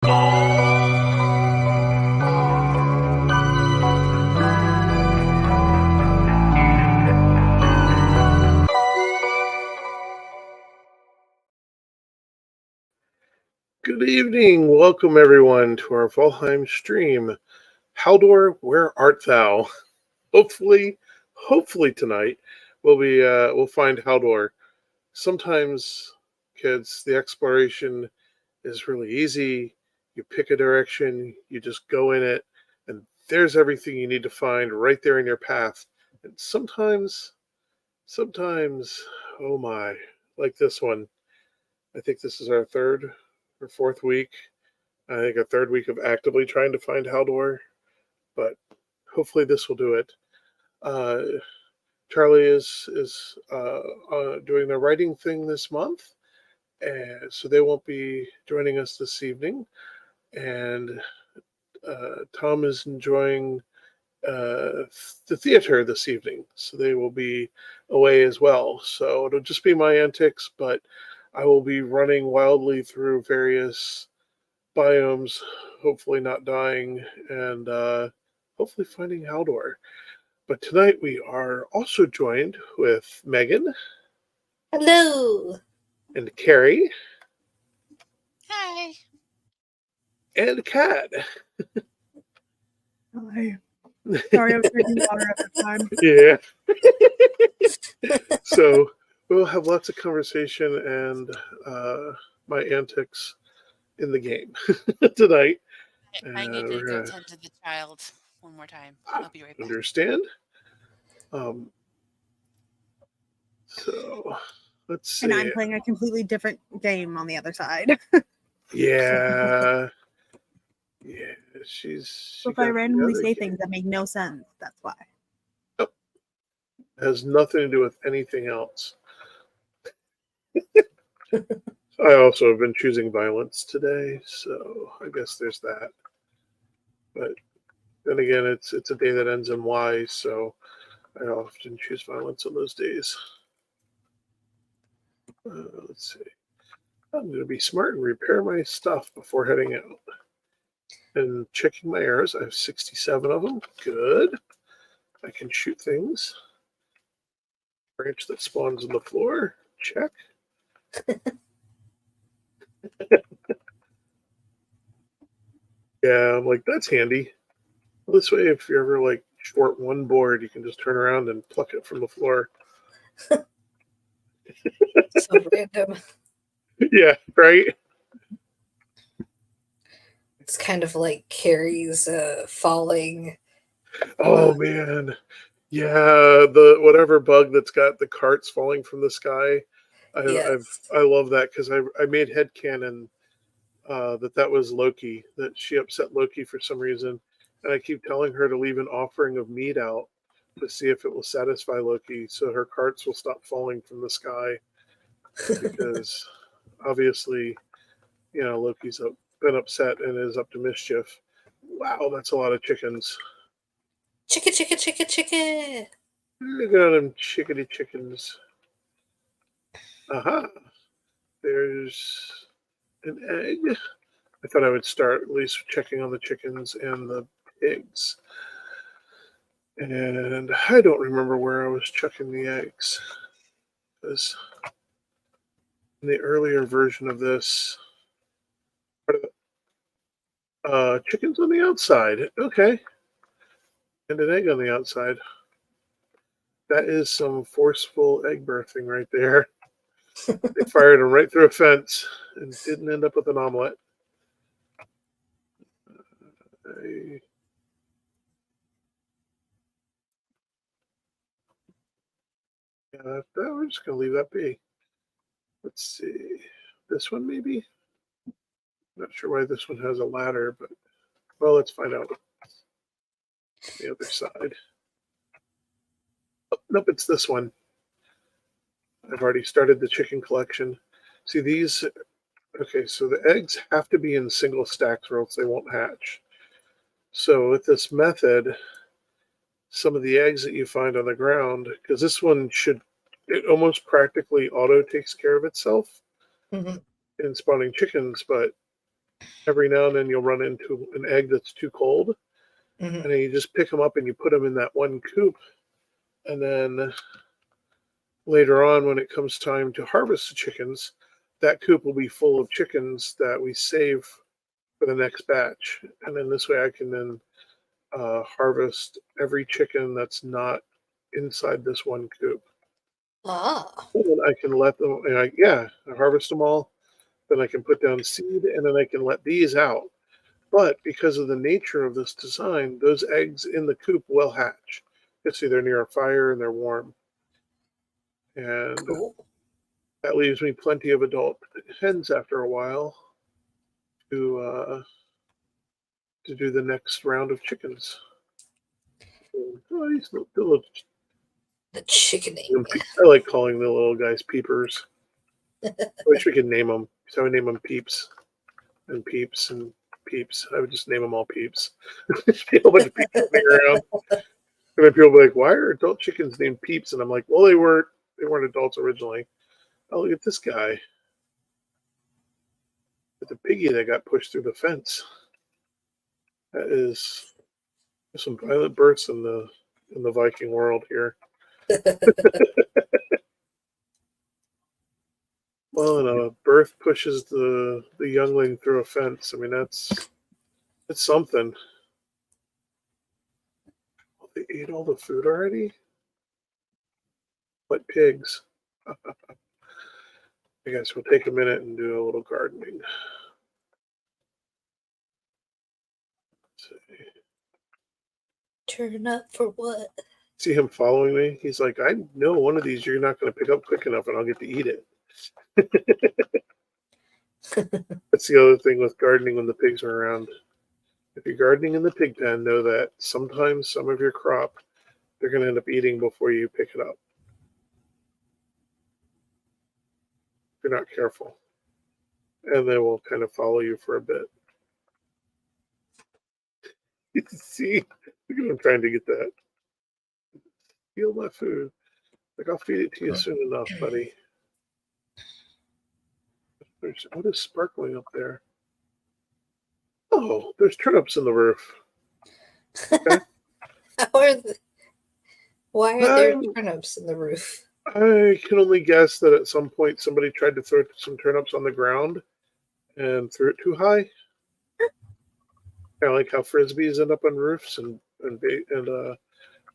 Good evening. Welcome everyone to our Valheim stream. Haldor, where art thou? Hopefully tonight we'll find Haldor. Sometimes, kids, the exploration is really easy. You pick a direction, you just go in it, and there's everything you need to find right there in your path. And sometimes, oh my, like this one. I think this is our third or fourth week. I think a third week of actively trying to find Haldor, but hopefully this will do it. Charlie is doing the writing thing this month, and so they won't be joining us this evening. And Tom is enjoying the theater this evening, so they will be away as well. So it'll just be my antics, but I will be running wildly through various biomes, hopefully not dying, and hopefully finding Haldor. But tonight we are also joined with Megan. Hello. And Carrie. Hi. And Kat. Hi. Sorry, I was drinking water at the time. Yeah. So we'll have lots of conversation and my antics in the game tonight. I need to go tend to the child one more time. I'll be right back. Understand? So let's see. And I'm playing a completely different game on the other side. Yeah. Yeah, she if I randomly say things that make no sense, that's why. Nope. It has nothing to do with anything else. I also have been choosing violence today, so I guess there's that. But then again, it's a day that ends in Y, so I often choose violence on those days. Let's see. I'm going to be smart and repair my stuff before heading out. And checking my arrows, I have 67 of them. Good. I can shoot things. Branch that spawns on the floor. Check. Yeah, I'm like, that's handy. This way, if you're ever like short one board, you can just turn around and pluck it from the floor. So random. Yeah, right? It's kind of like Carrie's falling. Oh, man. Yeah, the whatever bug that's got the carts falling from the sky. I love that because I made headcanon that was Loki, that she upset Loki for some reason. And I keep telling her to leave an offering of meat out to see if it will satisfy Loki so her carts will stop falling from the sky. Because obviously, Loki's been upset and is up to mischief. Wow, that's a lot of chickens. Chicken. Look at them chickadee chickens. Aha. There's an egg. I thought I would start at least checking on the chickens and the pigs. And I don't remember where I was checking the eggs. Because in the earlier version of this, chickens on the outside. Okay. And an egg on the outside. That is some forceful egg birthing right there. They fired them right through a fence and didn't end up with an omelet. We're just going to leave that be. Let's see. This one maybe? Not sure why this one has a ladder, but well, let's find out. The other side. Oh, nope, it's this one. I've already started the chicken collection. See these? Okay, so the eggs have to be in single stacks or else they won't hatch. So with this method, some of the eggs that you find on the ground, because this one it almost practically auto takes care of itself in spawning chickens, but every now and then you'll run into an egg that's too cold, Mhm. and then you just pick them up and you put them in that one coop, and then later on, when it comes time to harvest the chickens, that coop will be full of chickens that we save for the next batch, and then this way I can then harvest every chicken that's not inside this one coop. Ah. And I can let them, and I harvest them all. Then I can put down seed, and then I can let these out. But because of the nature of this design, those eggs in the coop will hatch. It's either near a fire and they're warm. And Cool. that leaves me plenty of adult hens after a while to do the next round of chickens. Oh, these little, The chickening. I like calling the little guys peepers. I wish we could name them. So I would name them Peeps and Peeps and Peeps. I would just name them all Peeps. There's a whole bunch of people running around. And then people will be like, why are adult chickens named Peeps? And I'm like, well, they weren't adults originally. Oh, look at this guy. With the piggy that got pushed through the fence. That is some violent births in the Viking world here. Well, and a birth pushes the youngling through a fence. I mean, that's something. They ate all the food already? What pigs? I guess we'll take a minute and do a little gardening. Turn up for what? See him following me? He's like, I know one of these you're not going to pick up quick enough and I'll get to eat it. That's the other thing with gardening when the pigs are around. If you're gardening in the pig pen, know that sometimes some of your crop they're going to end up eating before you pick it up. If you're not careful. And they will kind of follow you for a bit. See? Look at him trying to get that. Steal my food. Like, I'll feed it to you soon enough, buddy. What is sparkling up there? Oh, there's turnips in the roof. Okay. Why are there turnips in the roof? I can only guess that at some point somebody tried to throw some turnips on the ground and threw it too high. Kind of like how frisbees end up on roofs and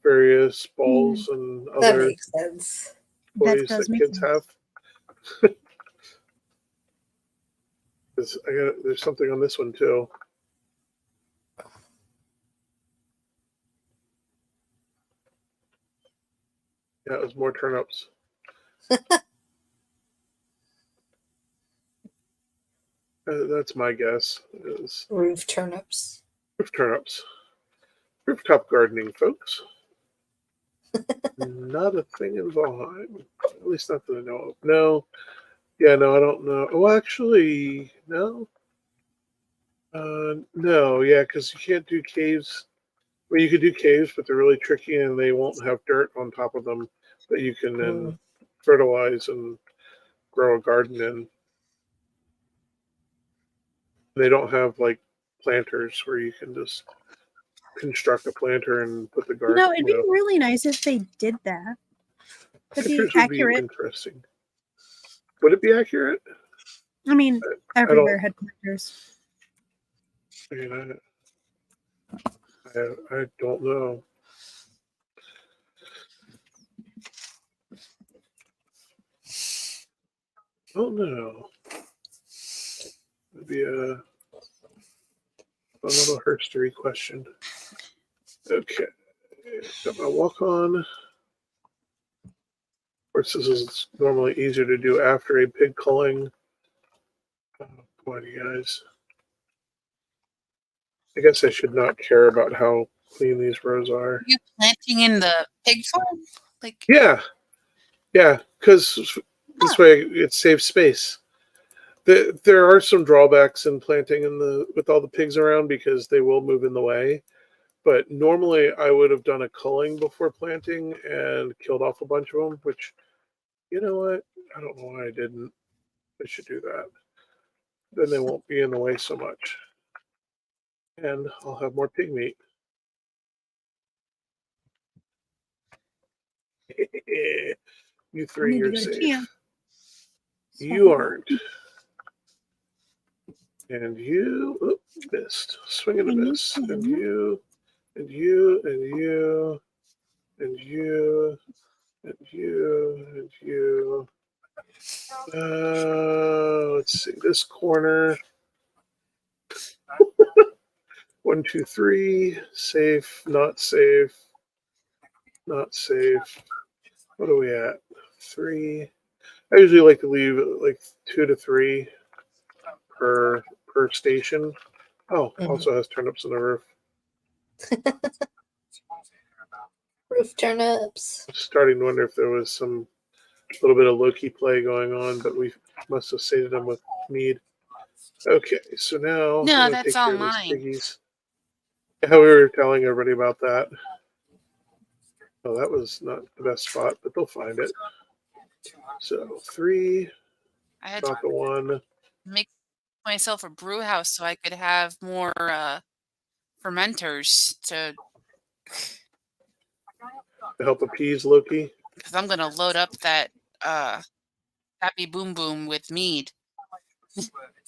various balls and That other makes sense. toys That does that make kids sense. have. There's something on this one too. Yeah, it was more turnips. That's my guess. Is Roof turnips. roof turnips. Rooftop gardening, folks. Not a thing in Valheim. At least not that I know of. No. Yeah, no, I don't know. Oh, actually, no. No, yeah, because you can't do caves. Well, you could do caves, but they're really tricky and they won't have dirt on top of them that you can then fertilize and grow a garden in. They don't have like planters where you can just construct a planter and put the garden. It'd be really nice if they did that. Could be Planters would accurate. be interesting. Would it be accurate? I mean, everywhere had planters. I mean, I don't know. Oh no. It'd be a little herstory question. Okay. Got my walk on. Of course, this is normally easier to do after a pig culling. Oh, boy, you guys. I guess I should not care about how clean these rows are. Are you planting in the pig farm? Like Yeah, because this way it saves space. There are some drawbacks in planting with all the pigs around because they will move in the way. But normally I would have done a culling before planting and killed off a bunch of them, which, you know what? I don't know why I didn't. I should do that. Then they won't be in the way so much. And I'll have more pig meat. You three, need to you're go to safe. camp. You aren't. And you missed. Swing and a And you miss. And can. you, and you, and you, and you, and you, and you. Let's see. This corner. 1, 2, 3. Safe. Not safe. Not safe. What are we at? 3. I usually like to leave like 2 to 3 per station. Oh, Mhm. also has turnips on the roof. Roof turnips. I'm starting to wonder if there was some little bit of Loki play going on, but we must have sated them with mead. Okay, so now No, I'm gonna that's take all care of these mine. piggies. How we were telling everybody about that. Oh, that was not the best spot, but they'll find it. So 3, I had to about the 1. make myself a brew house so I could have more fermenters to, To help appease Loki. because I'm gonna load up that happy boom boom with mead.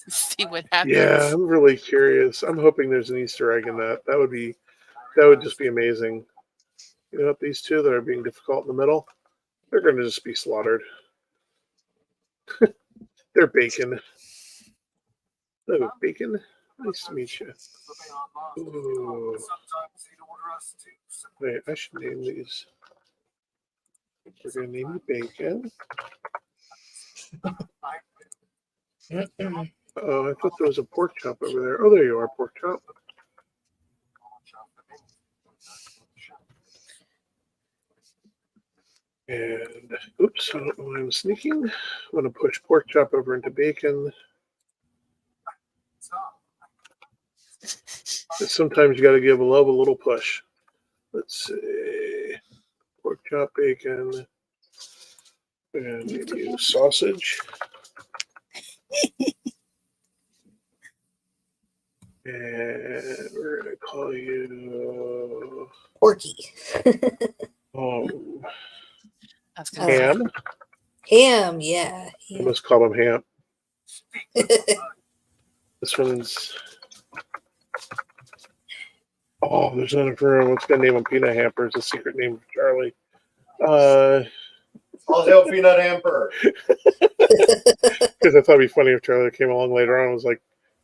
See what happens. Yeah, I'm really curious. I'm hoping there's an Easter egg in that. That would just be amazing. You know what, these two that are being difficult in the middle, they're gonna just be slaughtered. They're bacon. Hello, bacon. Nice to meet you. Ooh. Wait, I should name these. We're gonna name you bacon. Oh, I thought there was a pork chop over there. Oh, there you are, pork chop. And oops, I don't know why I'm sneaking. I'm gonna push pork chop over into bacon. Sometimes you got to give love a little push. Let's see, pork chop, bacon, and maybe sausage. And we're gonna call you Porky. That's gonna be Ham. Ham, yeah. I Ham. must call him Ham. This one's. Oh, there's none of her. What's gonna name him? Peanut Hamper is a secret name for Charlie. I'll help Peanut Hamper. Because I thought it'd be funny if Charlie came along later on and was like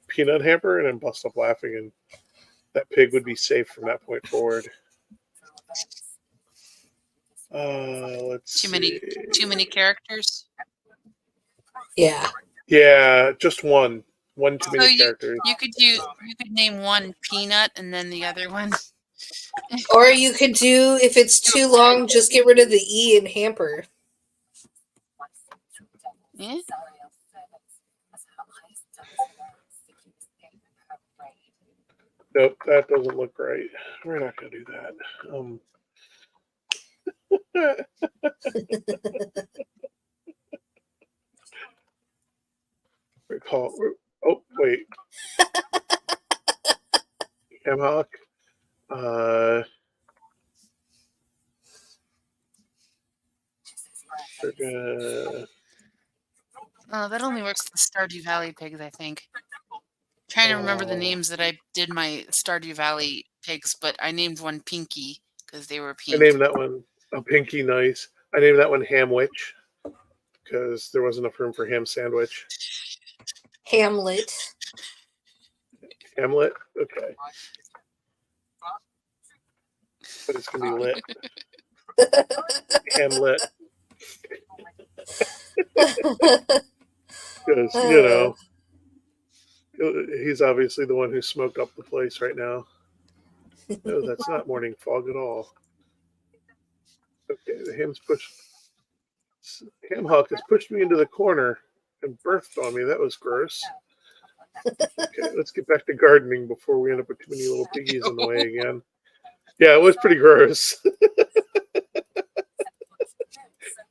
Peanut Hamper, and then bust up laughing, and that pig would be safe from that point forward. Let's too see. many characters. Yeah. Yeah, just one. One too So many characters. you could name one Peanut and then the other one. Or you could do, if it's too long, just get rid of the E in hamper. Yeah. Nope, that doesn't look right. We're not gonna do that. Oh wait, Hemlock. We're gonna. That only works for the Stardew Valley pigs, I think. Trying to remember the names that I did my Stardew Valley pigs, but I named one Pinky because they were I pink. named that one a Pinky Nice. I named that one Hamwich because there wasn't enough room for ham sandwich. Hamlet. Hamlet? Okay. But it's going to be lit. Hamlet. Because, you know, he's obviously the one who smoked up the place right now. No, that's not morning fog at all. Okay, the ham's pushed. Ham Hawk has pushed me into the corner and birthed on me. That was gross. Okay, let's get back to gardening before we end up with too many little piggies in the way again. Yeah, it was pretty gross.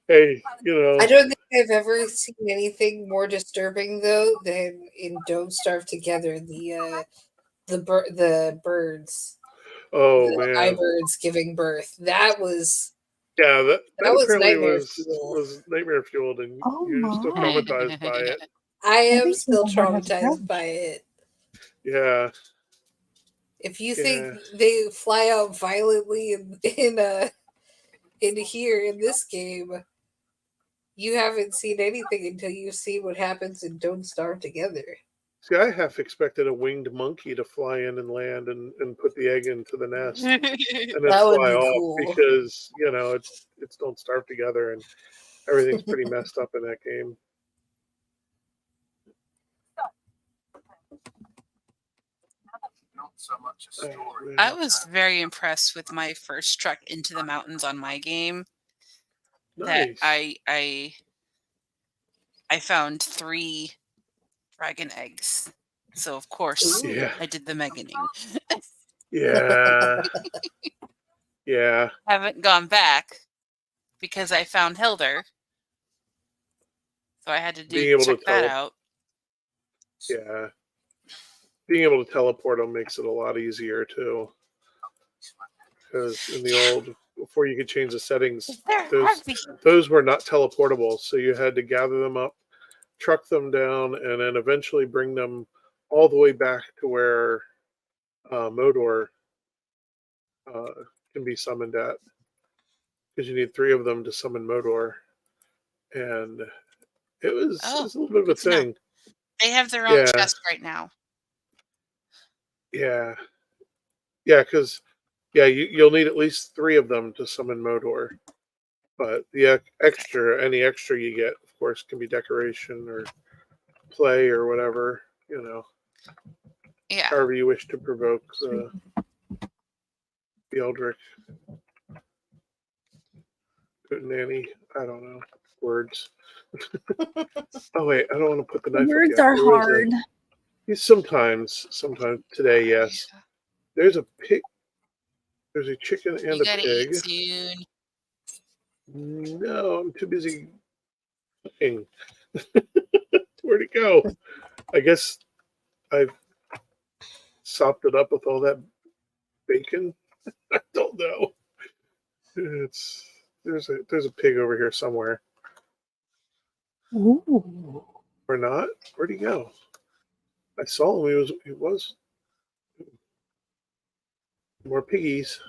Hey, I don't think I've ever seen anything more disturbing though than in Don't Starve Together, the birds, oh the man, iBirds giving birth. That was yeah, that apparently nightmare was fuel. was nightmare fueled, and Oh you're still my. traumatized by it. I am Every still single one has a traumatized by crash. it. Yeah, If you think yeah. they fly out violently in here in this game, you haven't seen anything until you see what happens in Don't Starve Together. See, I half expected a winged monkey to fly in and land and put the egg into the nest and then That would fly be off cool. because it's Don't Starve Together and everything's pretty messed up in that game. Oh, I man. was very impressed with my first trek into the mountains on my game. That Nice. I found 3 dragon eggs. So of course Ooh. Yeah, I did the meganing. yeah, yeah. Haven't gone back because I found Hildor, so I had to Being able to check that tell, out. yeah, being able to teleport them makes it a lot easier too. Because in the old, before you could change the settings, They're those heavy. those were not teleportable, so you had to gather them up, truck them down, and then eventually bring them all the way back to where Modor uh, can be summoned at, because you need 3 of them to summon Modor, and Oh, it's a little bit of a good to know. thing. They have their own Yeah, chest right now. yeah, yeah, because yeah, you'll need at least 3 of them to summon Modor. But the Okay. any extra you get, of course, can be decoration or play or whatever, Yeah. however you wish to provoke Sweet. the Eldritch nanny. I don't know words. Oh wait, I don't want to put the knife up Words yet. are There was hard. sometimes today, yes. Yeah. There's a pig. There's a chicken and You a gotta eat pig. soon. No, I'm too busy cooking. Where'd it go? I guess I've sopped it up with all that bacon. I don't know. It's there's a pig over here somewhere. Ooh. Or not? Where'd he go? I saw him. He was more piggies.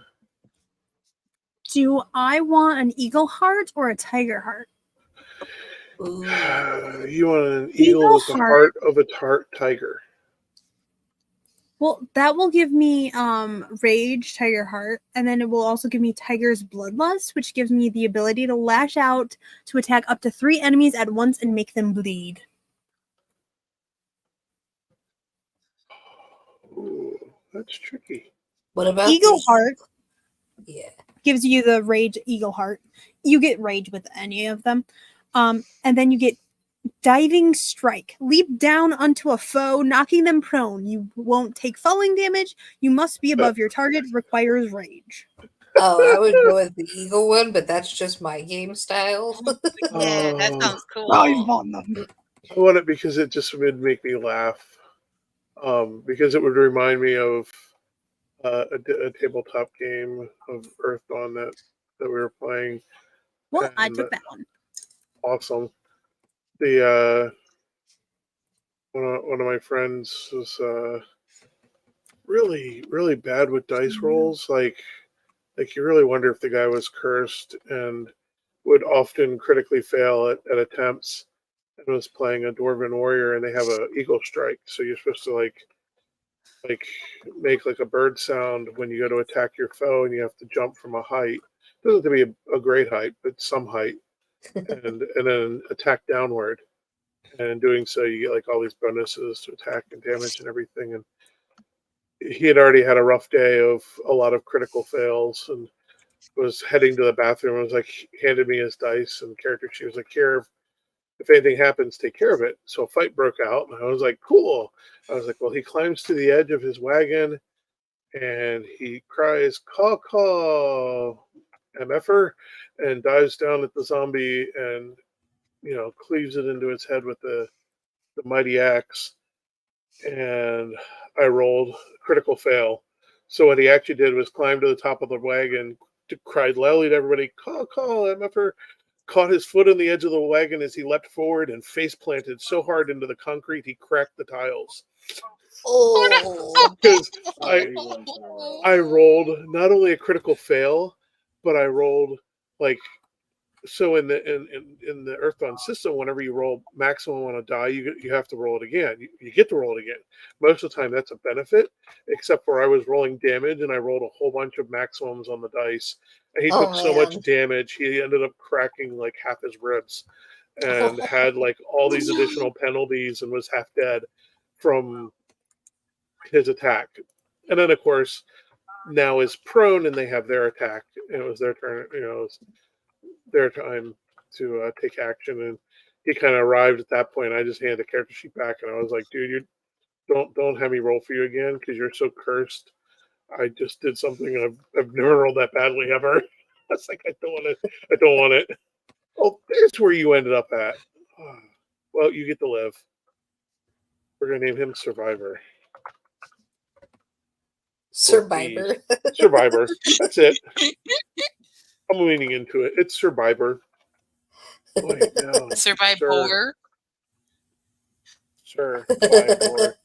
Do I want an eagle heart or a tiger heart? Ooh. You want an eagle Eagle with the heart. heart of a tiger. Well, that will give me rage, tiger heart, and then it will also give me tiger's bloodlust, which gives me the ability to lash out to attack up to 3 enemies at once and make them bleed. Ooh, that's tricky. What about Eagle this? heart Yeah. gives you the rage eagle heart. You get rage with any of them. And then you get diving strike. Leap down onto a foe, knocking them prone. You won't take falling damage. You must be above your target. Requires rage. Oh, I would go with the eagle one, but that's just my game style. Yeah, that Oh, sounds cool. on them. I want it because it just would make me laugh. Because it would remind me of a tabletop game of Earthdawn that we were playing, Well, I and took that one. awesome. The one of my friends was really bad with dice rolls. Like you really wonder if the guy was cursed and would often critically fail at attempts. And was playing a dwarven warrior, and they have a eagle strike, so you're supposed to like make like a bird sound when you go to attack your foe, and you have to jump from a height. It doesn't have to be a great height, but some height, and then attack downward. And in doing so, you get like all these bonuses to attack and damage and everything. And he had already had a rough day of a lot of critical fails, and was heading to the bathroom and was like handed me his dice and character sheet. Was like, here, if anything happens, take care of it. So a fight broke out, and I was like, cool. I was like, well, he climbs to the edge of his wagon and he cries, caw caw. MFer and dives down at the zombie and, cleaves it into its head with the mighty axe. And I rolled critical fail. So what he actually did was climb to the top of the wagon, cried loudly to everybody, call, MFer, caught his foot on the edge of the wagon as he leapt forward and face planted so hard into the concrete he cracked the tiles. Oh, Because Oh, he won for the roll. I rolled not only a critical fail, but I rolled like so in the Earthbound system. Whenever you roll maximum on a die, you have to roll it again. You get to roll it again. Most of the time, that's a benefit, except for I was rolling damage and I rolled a whole bunch of maximums on the dice, and he took so much man. damage he ended up cracking like half his ribs, and had like all these additional penalties and was half dead from his attack. And then of course now is prone and they have their attack, and it was their turn. It was their time to take action, and he kind of arrived at that point. I just handed the character sheet back, and I was like, "Dude, you don't have me roll for you again because you're so cursed. I just did something I've never rolled that badly ever." I was like, "I don't want it. I don't want it." Oh, there's where you ended up at. Well, you get to live. We're gonna name him Survivor. Survivor. Survivor. That's it. I'm leaning into it. It's Survivor. Boy, no. Survivor. Survivor.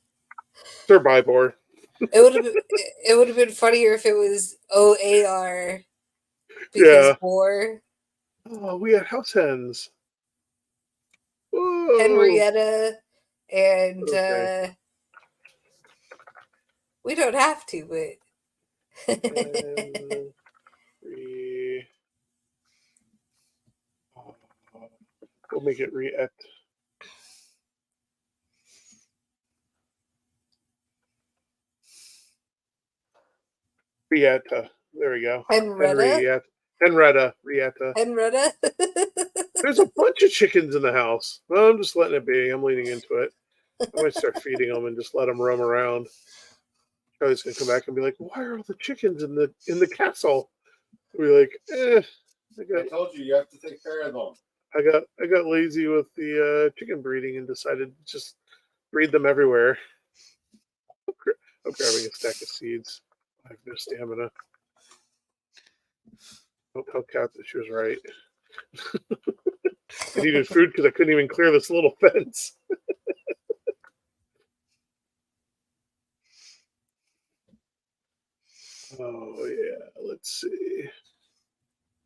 Survivor. It would have been funnier if it was OAR because Yeah. war. Oh, we had house hens. Whoa. Henrietta and Okay. we don't have to, but And we'll make it re-et. Rieta. There we go. Henrietta. Henrietta. Rieta. Henrietta. There's a bunch of chickens in the house. Well, I'm just letting it be. I'm leaning into it. I might start feeding them and just let them roam around. Charlie's gonna come back and be like, "Why are all the chickens in the castle?" We'll be like, I told you have to take care of them. I got lazy with the chicken breeding and decided to just breed them everywhere. I'm grabbing a stack of seeds. I have no stamina. Don't tell Kat that she was right. I needed food because I couldn't even clear this little fence. Oh yeah, let's see.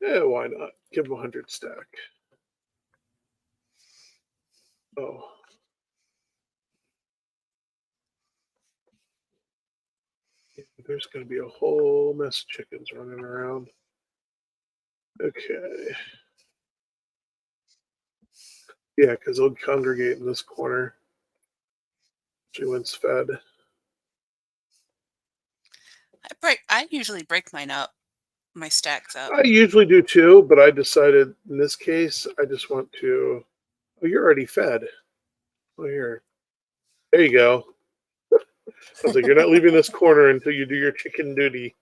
Yeah, why not? Give him 100 stack. Oh. There's going to be a whole mess of chickens running around. Okay. Yeah, because they'll congregate in this corner. She once fed. I usually break mine up, my stacks up. I usually do too, but I decided in this case, I just want to. Oh, you're already fed. Oh, here. There you go. I was like, you're not leaving this corner until you do your chicken duty.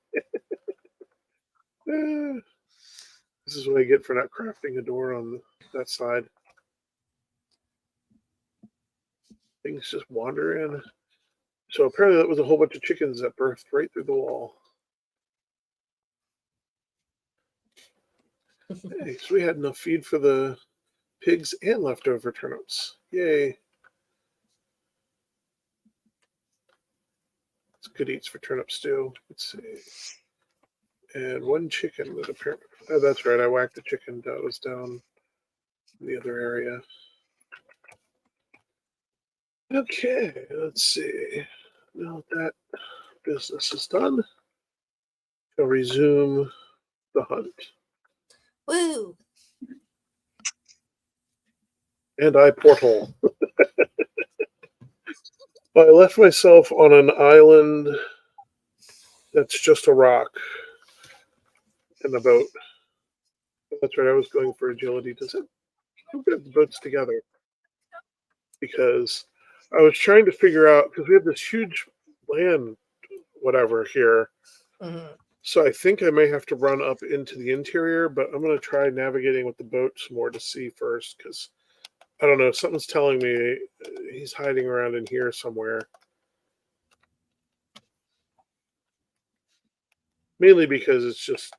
This is what I get for not crafting a door on that side. Things just wander in. So apparently that was a whole bunch of chickens that birthed right through the wall. Hey, so we had enough feed for the pigs and leftover turnips. Yay. It's good eats for turnip stew. Let's see. And one chicken that apparently... Oh, that's right. I whacked the chicken that was down in the other area. Okay, let's see. Now that business is done, I'll resume the hunt. Woo! And I portal. I left myself on an island that's just a rock and a boat. That's right, I was going for agility. Does it? Who got the boats together? Because I was trying to figure out, because we have this huge land, whatever, here. Mhm. So I think I may have to run up into the interior, but I'm going to try navigating with the boat some more to see first, because I don't know. Something's telling me he's hiding around in here somewhere. Mainly because it's just,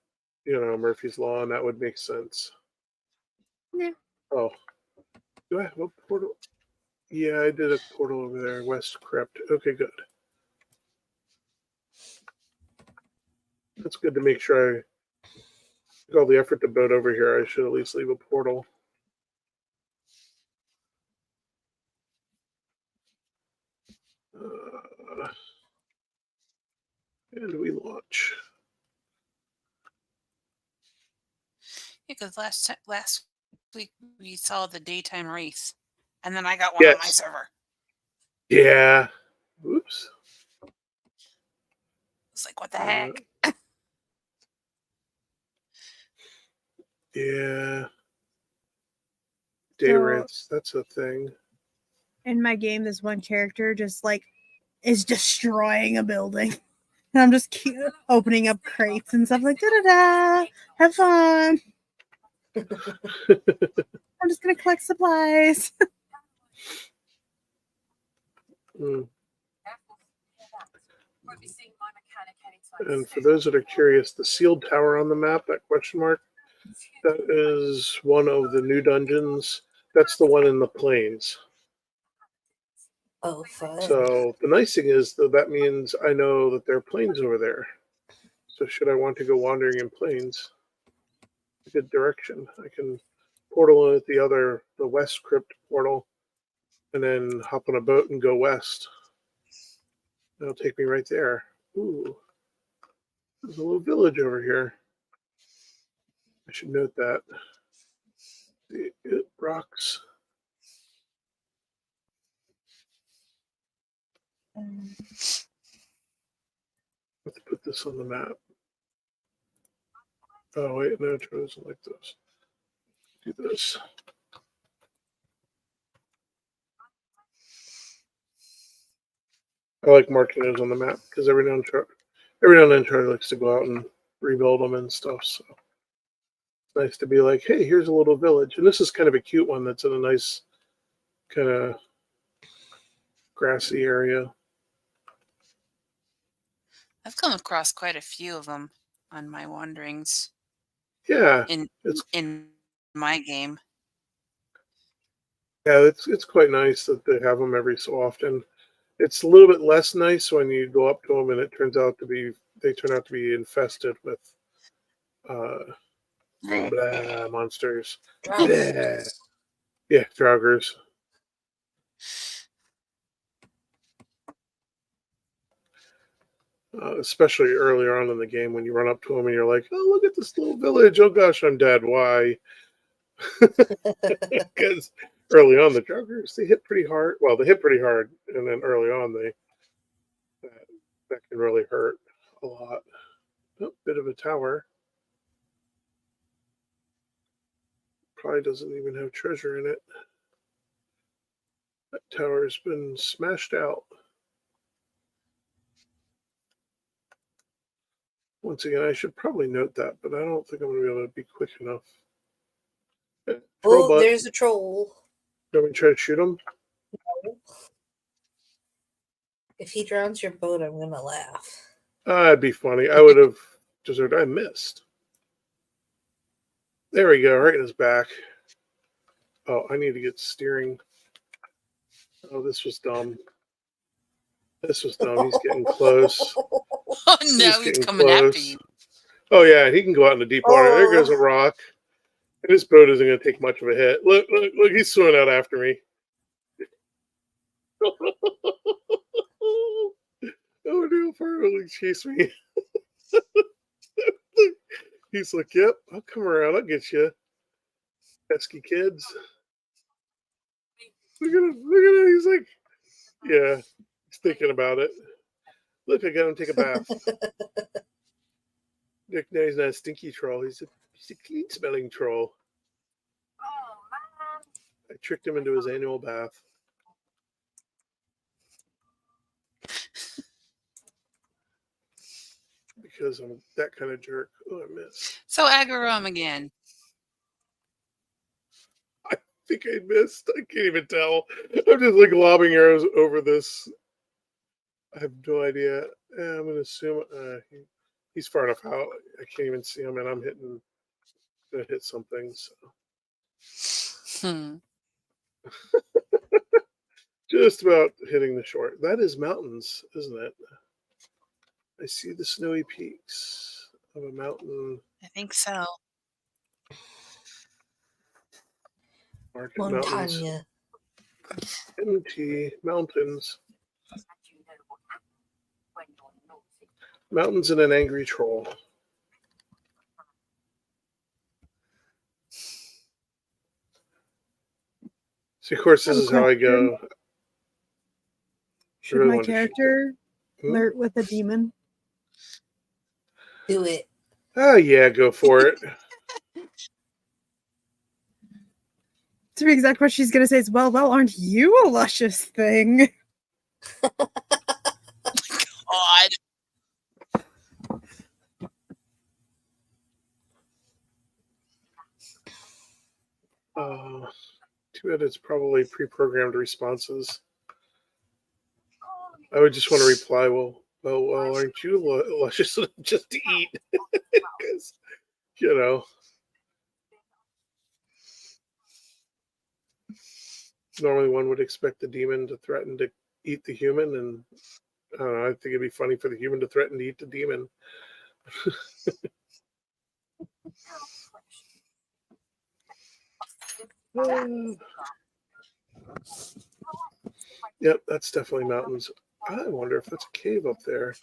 Murphy's Law, and that would make sense. Yeah. Oh, do I have a portal? Yeah, I did a portal over there, West Crypt. Okay, good. That's good to make sure I took all the effort to boat over here. I should at least leave a portal. And we launch. Yeah, because last week we saw the daytime wraith, and then I got one on my Yes. server. Yeah. Oops. It's like, what the heck? Yeah. Day So- wraiths, that's a thing. In my game, this one character just like is destroying a building. And I'm just opening up crates and stuff like da da da. Have fun. I'm just gonna collect supplies. Mm. And for those that are curious, the sealed tower on the map, that question mark, that is one of the new dungeons. That's the one in the plains. Oh, fun. So the nice thing is that means I know that there are plains over there. So should I want to go wandering in plains, a good direction, I can portal in at the West Crypt portal, and then hop on a boat and go west. That'll take me right there. Ooh, there's a little village over here. I should note that. It rocks. Let's put this on the map. Oh wait, no, it doesn't like this. Do this. I like marking those on the map because every now and then Charlie likes to go out and rebuild them and stuff. So it's nice to be like, hey, here's a little village, and this is kind of a cute one that's in a nice kind of grassy area. I've come across quite a few of them on my wanderings Yeah, in my game. yeah, it's quite nice that they have them every so often. It's a little bit less nice when you go up to them and they turn out to be infested with monsters. Draugrs. Yeah, draugrs. Especially earlier on in the game when you run up to them and you're like, oh, look at this little village. Oh gosh, I'm dead. Why? Because early on the draugrs, they hit pretty hard. Well, they hit pretty hard, and then early on that can really hurt a lot. Oh, bit of a tower. Probably doesn't even have treasure in it. That tower's been smashed out. Once again, I should probably note that, but I don't think I'm going to be able to be quick enough. Oh, there's a troll. You want me to try to shoot him? If he drowns your boat, I'm gonna laugh. It'd be funny. I would have deserved. I missed. There we go, right in his back. Oh, I need to get steering. Oh, this was dumb. This was dumb. He's getting close. Oh no, he's coming after you. Oh yeah, he can go out in the deep water. There goes a rock. And this boat isn't going to take much of a hit. Look, he's swimming out after me. Oh no, finally chase me. He's like, yep, I'll come around. I'll get you. Pesky kids. Look at him. Look at him. He's like, yeah, he's thinking about it. Look, I got him take a bath. Nick, now he's not a stinky troll. He's a clean smelling troll. I tricked him into his annual bath. because I'm that kind of jerk. Oh, I missed. So aggro him again. I think I missed. I can't even tell. I'm just like lobbing arrows over this. I have no idea. I'm gonna assume he's far enough out. I can't even see him, and I'm gonna hit something. So Hmm. just about hitting the short. That is mountains, isn't it? I see the snowy peaks of a mountain. I think so. Market mountains. Montagna. MT mountains. Mountains and an angry troll. See, of course, this is how I go. Should really my wanted to shoot character Hmm? flirt with a demon? Do it. Oh, yeah, go for it. To be exact, what she's gonna say is, "Well, aren't you a luscious thing?" Odd. Too bad it's probably pre-programmed responses. I would just want to reply, well, aren't you luscious enough just to eat? Because, normally one would expect the demon to threaten to eat the human, and I don't know, I think it'd be funny for the human to threaten to eat the demon. Yep, that's definitely mountains. I wonder if that's a cave up there.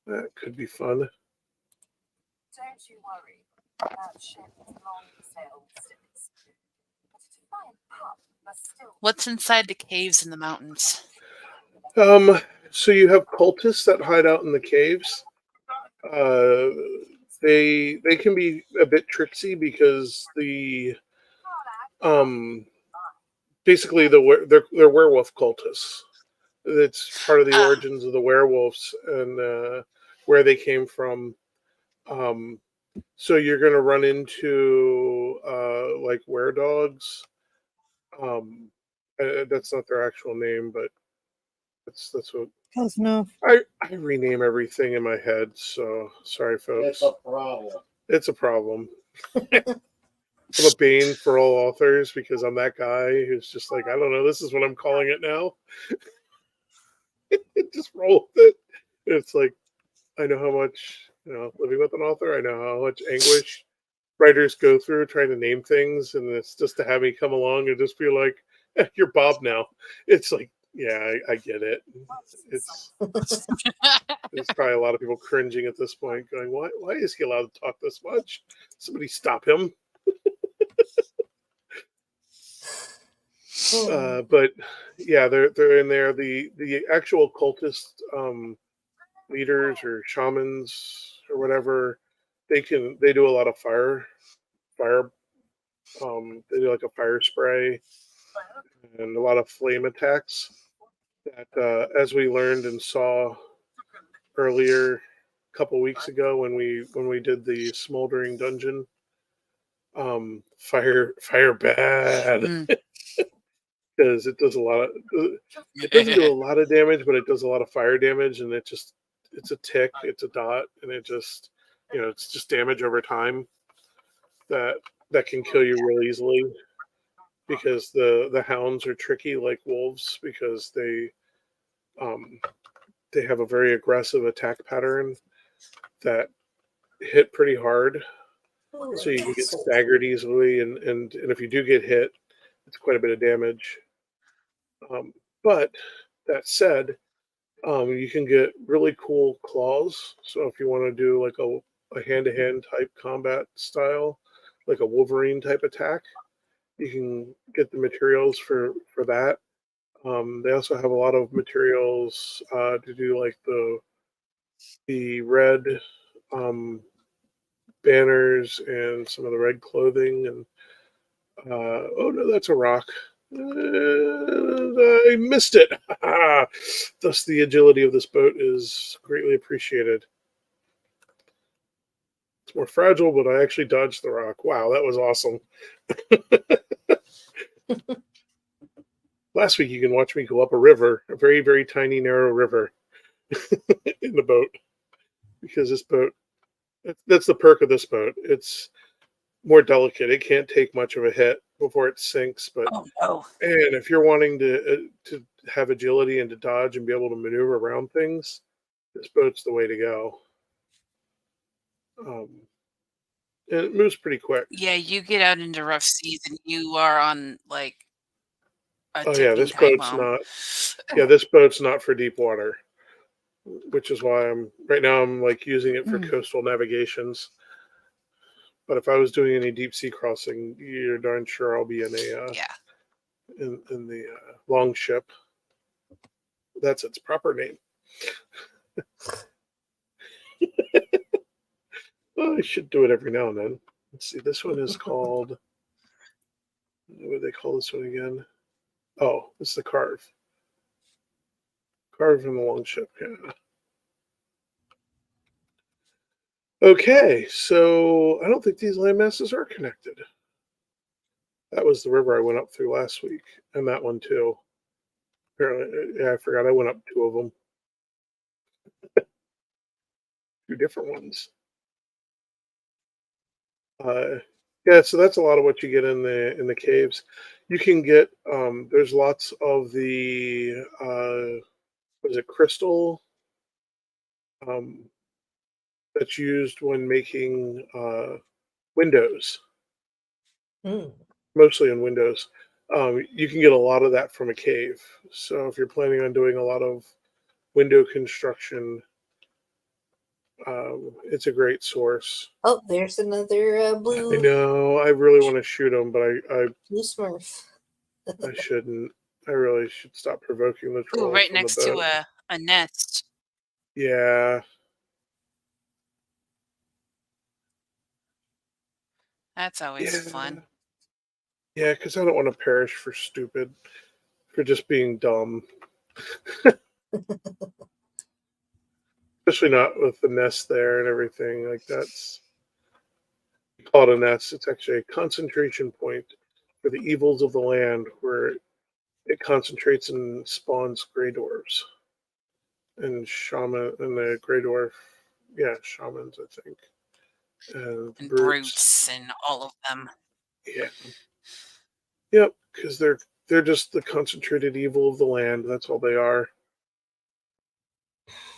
That could be fun. Don't you worry. That ship is long sailed since. But a defiant pup must still What's inside the caves in the mountains? So you have cultists that hide out in the caves. They can be a bit tricksy because basically they're werewolf cultists. It's part of the origins of the werewolves and where they came from. So you're going to run into like weredogs. That's not their actual name, but that's what Close enough. I rename everything in my head. So sorry, folks. It's a problem. It's a problem. I'm a bane for all authors because I'm that guy who's just like, I don't know, this is what I'm calling it now. Just roll with it. It's like, I know how much, living with an author, I know how much anguish writers go through trying to name things. And it's just to have me come along and just be like, you're Bob now. It's like, yeah, I get it. There's probably a lot of people cringing at this point going, why is he allowed to talk this much? Somebody stop him. But yeah, they're in there. The actual cultist leaders or shamans or whatever, they do a lot of fire. They do like a fire spray and a lot of flame attacks. That as we learned and saw earlier, a couple weeks ago when we did the smoldering dungeon, fire bad. Because it does a lot of it doesn't do a lot of damage, but it does a lot of fire damage, and it's a tick, it's a dot, and it just it's just damage over time that can kill you real easily because the hounds are tricky like wolves because they have a very aggressive attack pattern that hit pretty hard, so you can get staggered easily, and if you do get hit, it's quite a bit of damage. But that said, you can get really cool claws. So if you want to do like a hand-to-hand type combat style, like a Wolverine type attack, you can get the materials for that. They also have a lot of materials to do like the red banners and some of the red clothing. And oh no, that's a rock. I missed it. Thus, the agility of this boat is greatly appreciated. more fragile, but I actually dodged the rock. Wow, that was awesome. Last week, you can watch me go up a river, a very, very tiny, narrow river in the boat. Because this boat, that's the perk of this boat. It's more delicate. It can't take much of a hit before it sinks. But Oh no. and if you're wanting to have agility and to dodge and be able to maneuver around things, this boat's the way to go. And it moves pretty quick. Yeah, you get out into rough seas and you are on like a Oh yeah, ticking this time boat's bomb. not. Yeah, this boat's not for deep water, which is why I'm right now. I'm like using it for coastal navigations. But if I was doing any deep sea crossing, you're darn sure I'll be in a Yeah. in the long ship. That's its proper name. Well, I should do it every now and then. Let's see. This one is called. What do they call this one again? Oh, it's the Carve. Carve in the long ship. Yeah. Okay, so I don't think these landmasses are connected. That was the river I went up through last week, and that one too. Apparently, yeah, I forgot I went up two of them. Two different ones. Yeah, so that's a lot of what you get in the caves. You can get there's lots of the what is it, crystal that's used when making windows, mostly in windows. You can get a lot of that from a cave. So if you're planning on doing a lot of window construction, it's a great source. Oh, there's another I blue know. I really want to shoot them, but blue Smurf. I shouldn't. I really should stop provoking the Ooh, trolls right from the next to boat. a nest. Yeah. That's always Yeah. fun. Yeah, because I don't want to perish for stupid, for just being dumb. Especially not with the nest there and everything. Like that's you call it a nest. It's actually a concentration point for the evils of the land, where it concentrates and spawns gray dwarves and shaman and the gray dwarf. Yeah, shamans, I think, and And brutes. brutes and all of them. Yeah. Yep, because they're just the concentrated evil of the land. That's all they are.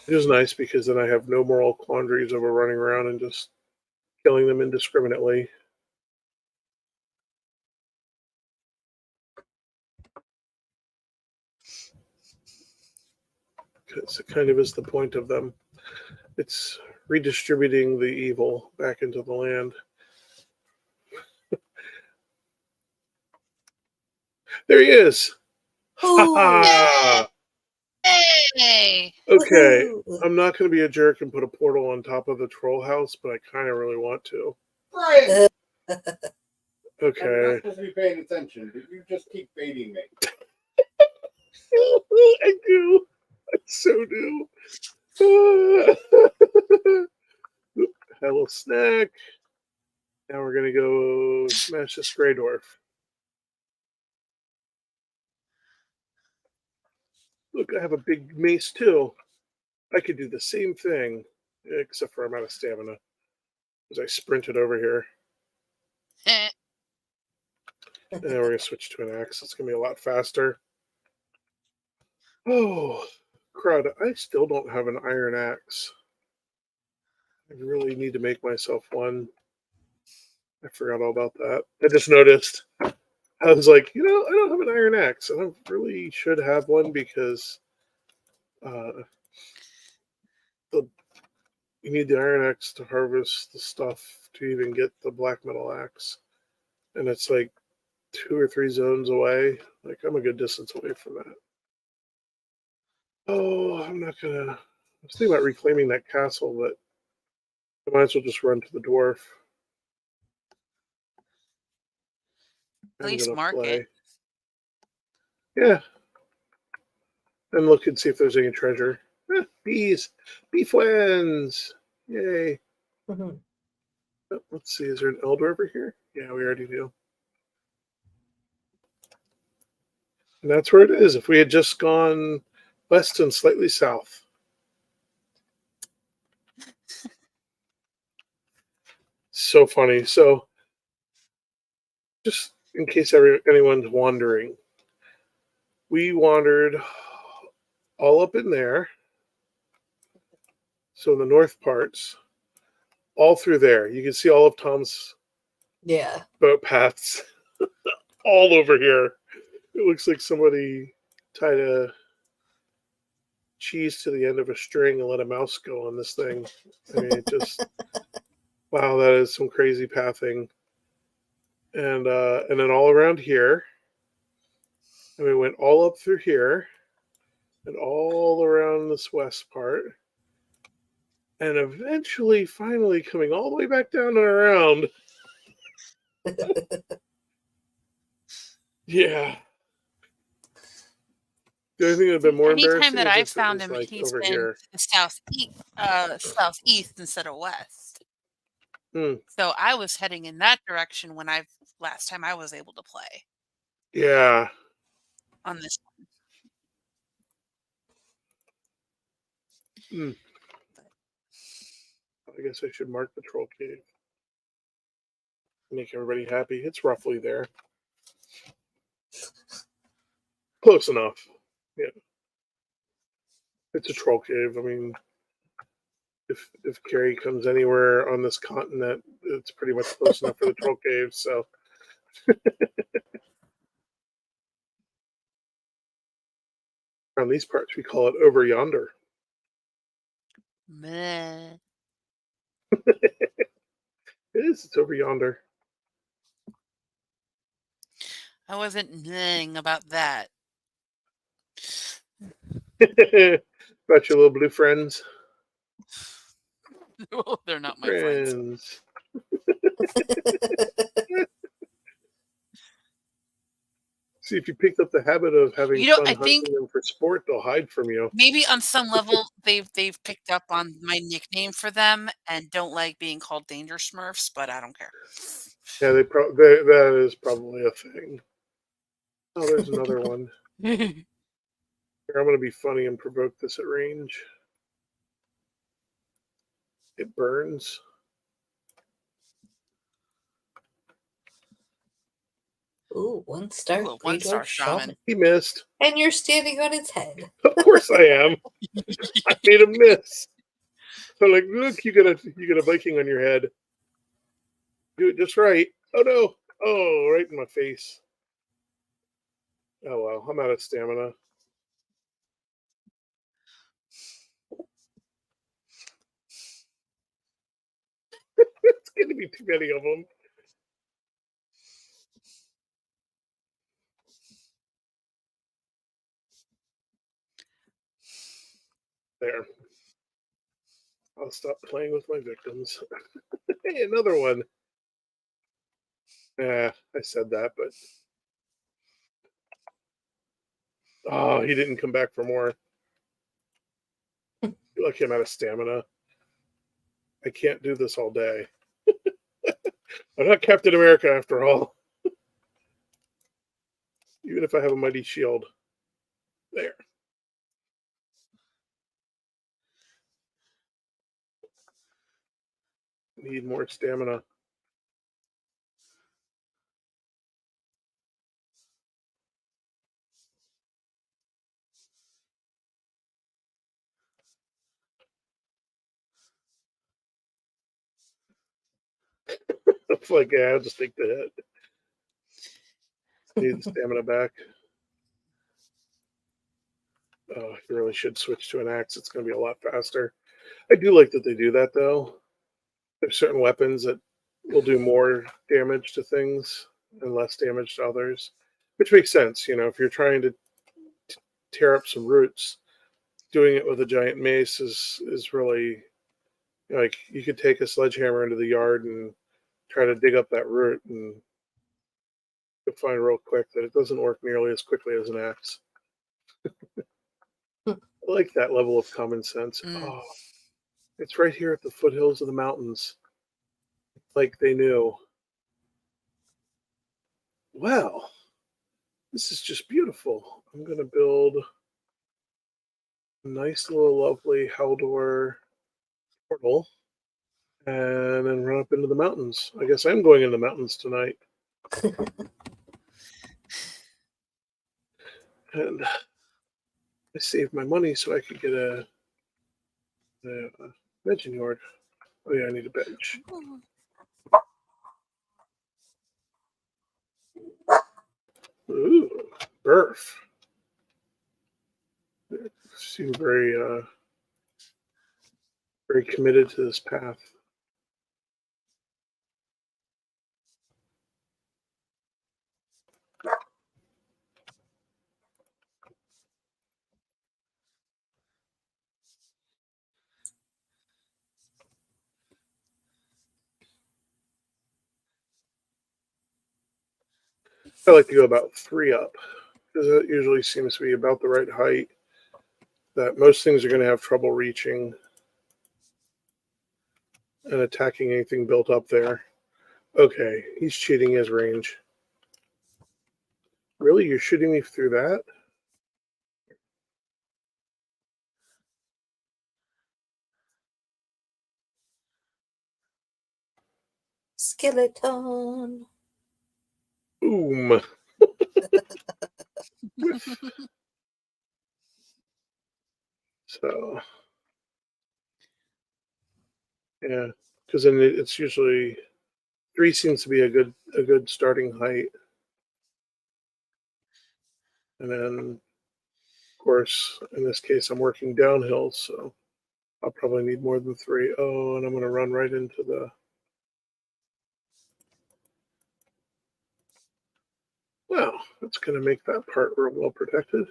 It is nice because then I have no moral quandaries over running around and just killing them indiscriminately. Because it kind of is the point of them. It's redistributing the evil back into the land. There he is! Ha Ooh, ha! Hey! Okay, woohoo. I'm not going to be a jerk and put a portal on top of the troll house, but I kind of really want to. Brian! I'm Okay. not supposed to be paying attention, but you just keep baiting me. I do. I so do. Have a little snack. Now we're gonna go smash this gray dwarf. Look, I have a big mace too. I could do the same thing, except for I'm out of stamina as I sprinted over here. And then we're gonna switch to an axe. It's gonna be a lot faster. Oh, crud! I still don't have an iron axe. I really need to make myself one. I forgot all about that. I just noticed. I was like, I don't have an iron axe, and I really should have one because the you need the iron axe to harvest the stuff to even get the black metal axe, and it's like 2 or 3 zones away. Like I'm a good distance away from that. Oh, I'm not gonna. I was thinking about reclaiming that castle, but I might as well just run to the dwarf. At I'm least gonna mark play. it. Yeah, and look and see if there's any treasure. Bees, bee friends, yay! Let's see, is there an Haldor over here? Yeah, we already do. And that's where it is. If we had just gone west and slightly south. So funny. So, just in case anyone's wondering, we wandered all up in there. So, the north parts, all through there. You can see all of Tom's Yeah. boat paths all over here. It looks like somebody tied a cheese to the end of a string and let a mouse go on this thing. I mean, it just wow, that is some crazy pathing. And then all around here, and we went all up through here, and all around this west part, and eventually, finally, coming all the way back down and around. Yeah. The only thing that would have been more Anytime embarrassing that is I've if it found was him, like he's over been here. southeast instead of west. Hmm. So I was heading in that direction when last time I was able to play Yeah. on this one. Hmm. I guess I should mark the troll cave. Make everybody happy. It's roughly there. Close enough. Yeah. It's a troll cave. I mean, if Carrie comes anywhere on this continent, it's pretty much close enough for the troll cave. So around these parts, we call it over yonder. Meh. It is. It's over yonder. I wasn't mehing about that. About your little blue friends. They're not my friends. Friends. See, if you picked up the habit of having fun I hunting think them for sport, they'll hide from you. maybe on some level they've picked up on my nickname for them and don't like being called Danger Smurfs, but I don't care. Yeah, that is probably a thing. Oh, there's another one. Here, I'm going to be funny and provoke this at range. It burns. Ooh, 1-star Ooh, a Grey one-star Dwarf shaman. He missed. And you're standing on its head. Of course I am. I made him miss. So like, look, you got a Viking on your head. Do it just right. Oh no! Oh, right in my face. Oh well, I'm out of stamina. It's going to be too many of them. There. I'll stop playing with my victims. Hey, another one. Yeah, I said that, but oh, he didn't come back for more. You're lucky I'm out of stamina. I can't do this all day. I'm not Captain America after all. Even if I have a mighty shield. There. Need more stamina. It's like, yeah, I'll just take the hit. Need the stamina back. Oh, you really should switch to an axe. It's going to be a lot faster. I do like that they do that, though. There's certain weapons that will do more damage to things and less damage to others, which makes sense. You know, if you're trying to tear up some roots, doing it with a giant mace is really like you could take a sledgehammer into the yard and try to dig up that root, and you'll find real quick that it doesn't work nearly as quickly as an axe. I like that level of common sense. Mm. Oh, it's right here at the foothills of the mountains. like they knew. Wow, this is just beautiful. I'm going to build a nice little lovely Haldor portal and then run up into the mountains. I guess I'm going in the mountains tonight. And I saved my money so I could get a benching yard. Oh yeah, I need a bench. Ooh, Burf. Seem very very committed to this path. I like to go about 3 up because that usually seems to be about the right height that most things are going to have trouble reaching and attacking anything built up there. Okay, he's cheating his range. Really? You're shooting me through that? Skeleton. Boom. So, yeah, because then it's usually 3 seems to be a good starting height, and then of course in this case I'm working downhill, so I'll probably need more than 3. Oh, and I'm going to run right into the. Wow, that's going to make that part real well protected.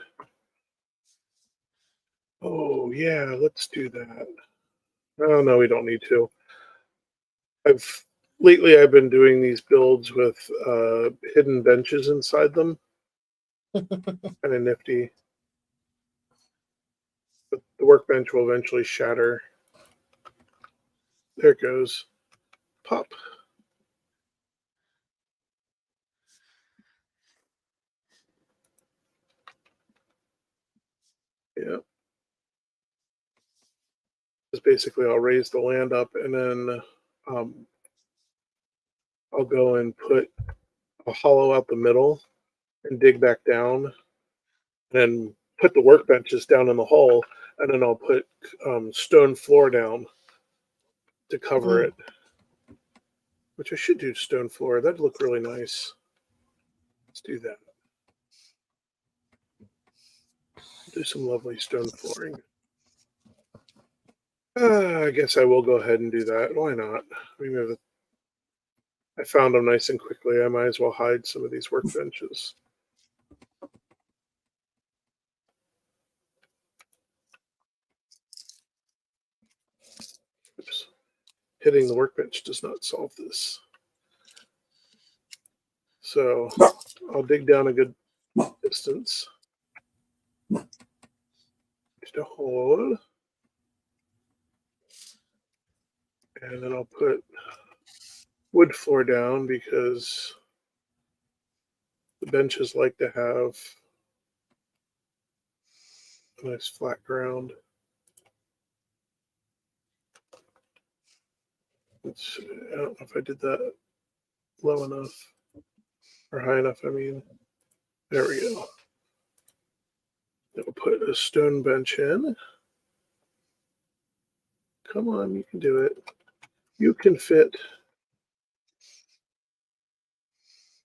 Oh yeah, let's do that. Oh no, we don't need to. Lately I've been doing these builds with hidden benches inside them. Kind of nifty. But the workbench will eventually shatter. There it goes. Pop. Yeah. Just basically I'll raise the land up and then I'll go and I'll hollow out the middle and dig back down and put the workbenches down in the hole, and then I'll put stone floor down to cover it. Which I should do stone floor. That'd look really nice. Let's do that. Do some lovely stone flooring. I guess I will go ahead and do that. Why not? I mean, I found them nice and quickly. I might as well hide some of these workbenches. Oops. Hitting the workbench does not solve this. So I'll dig down a good distance. Just a hole. And then I'll put wood floor down because the benches like to have a nice flat ground. I don't know if I did that low enough or high enough. I mean, there we go. We'll put a stone bench in. Come on, you can do it. You can fit.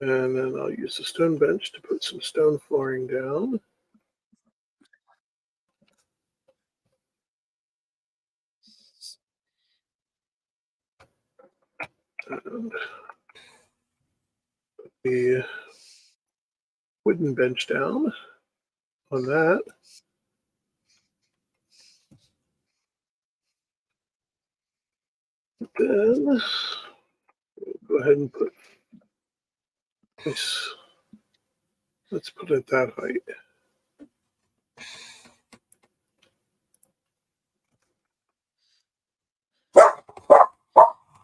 And then I'll use the stone bench to put some stone flooring down. And put the wooden bench down on that. Then we'll go ahead and put this. Let's put it at that height.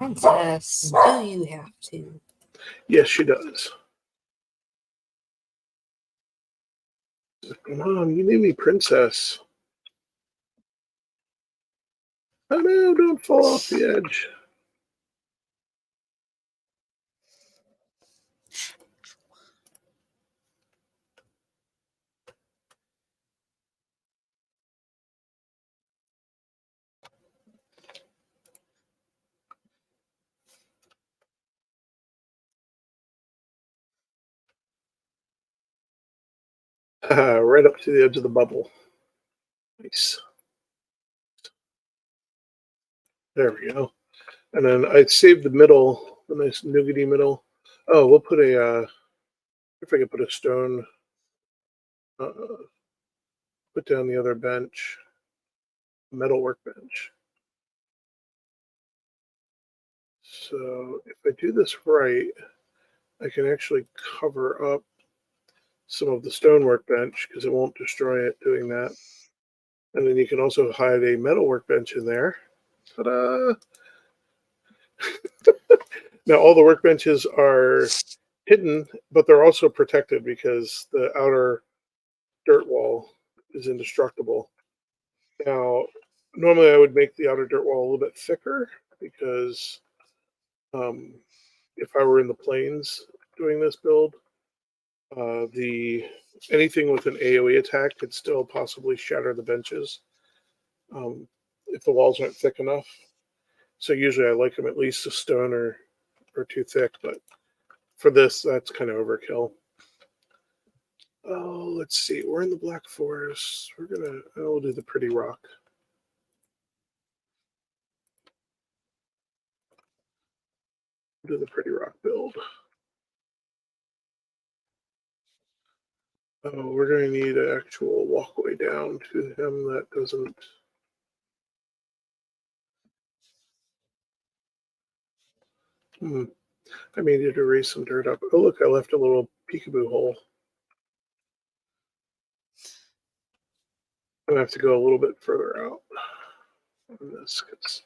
Princess, do you have to? Yes, she does. Mom, you name me Princess. Oh no, don't fall off the edge. Right up to the edge of the bubble. Nice. There we go. And then I saved the middle, the nice nougaty middle. Oh, we'll put a, if I could put a stone, put down the other bench, metal workbench. So if I do this right, I can actually cover up some of the stone workbench because it won't destroy it doing that. And then you can also hide a metal workbench in there. Ta-da! Now all the workbenches are hidden, but they're also protected because the outer dirt wall is indestructible. Now, normally I would make the outer dirt wall a little bit thicker because if I were in the plains doing this build, the anything with an AoE attack could still possibly shatter the benches if the walls aren't thick enough. So usually I like them at least a stone or too thick, but for this, that's kind of overkill. Oh, let's see. We're in the Black Forest. We'll do the pretty rock. Do the pretty rock build. Oh, we're going to need an actual walkway down to him that doesn't. I may need to raise some dirt up. Oh, look, I left a little peekaboo hole. I'm going to have to go a little bit further out on this because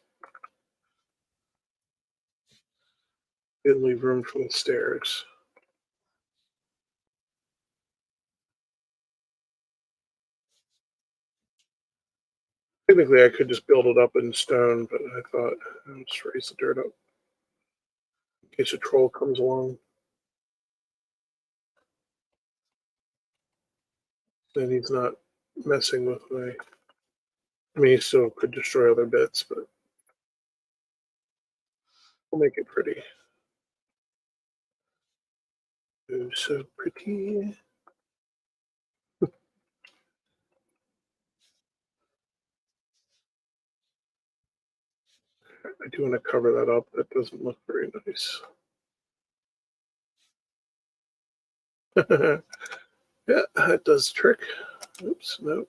didn't leave room for the stairs. Technically, I could just build it up in stone, but I thought I'll just raise the dirt up in case a troll comes along. Then he's not messing with my. I mean, he still could destroy other bits, but we'll make it pretty. Oh, so pretty. I do want to cover that up. That doesn't look very nice. Yeah, that does the trick. Oops, no.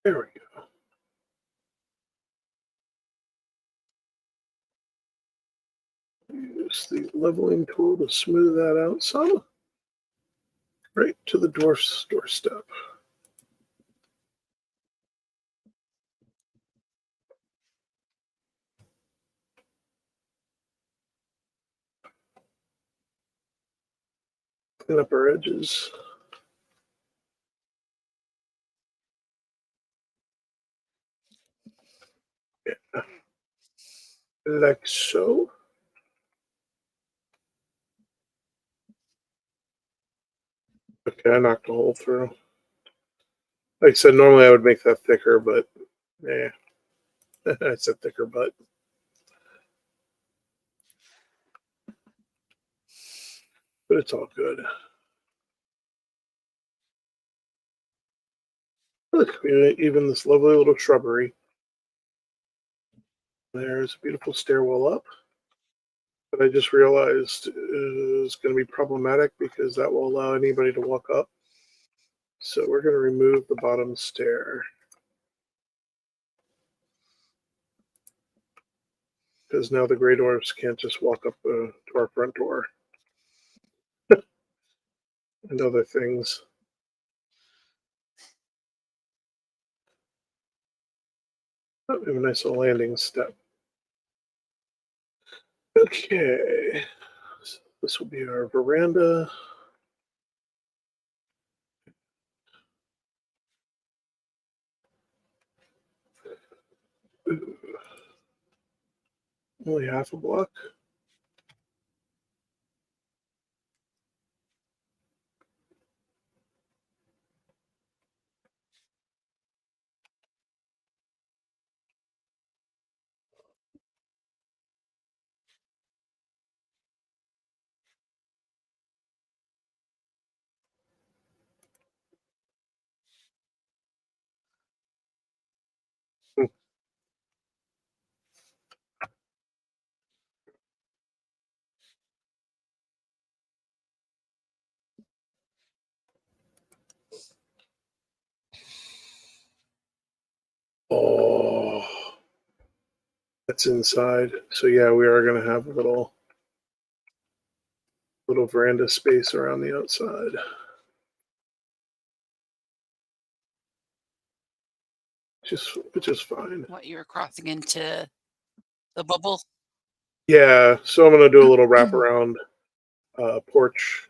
There we go. Use the leveling tool to smooth that out some. Right to the dwarf's doorstep. Clean up our edges. Yeah. Like so. Okay, I knocked a hole through. Like I said, normally I would make that thicker, but yeah, I said thicker, but it's all good. Look, even this lovely little shrubbery. There's a beautiful stairwell up. But I just realized is going to be problematic because that will allow anybody to walk up. So we're going to remove the bottom stair. Because now the Grey Dwarfs can't just walk up to our front door. And other things. Oh, we have a nice little landing step. Okay. So this will be our veranda. Ooh. Only half a block. Oh, that's inside. So yeah, we are going to have a little veranda space around the outside. Which is fine. What, you were crossing into the bubble? Yeah, so I'm going to do a little wraparound porch.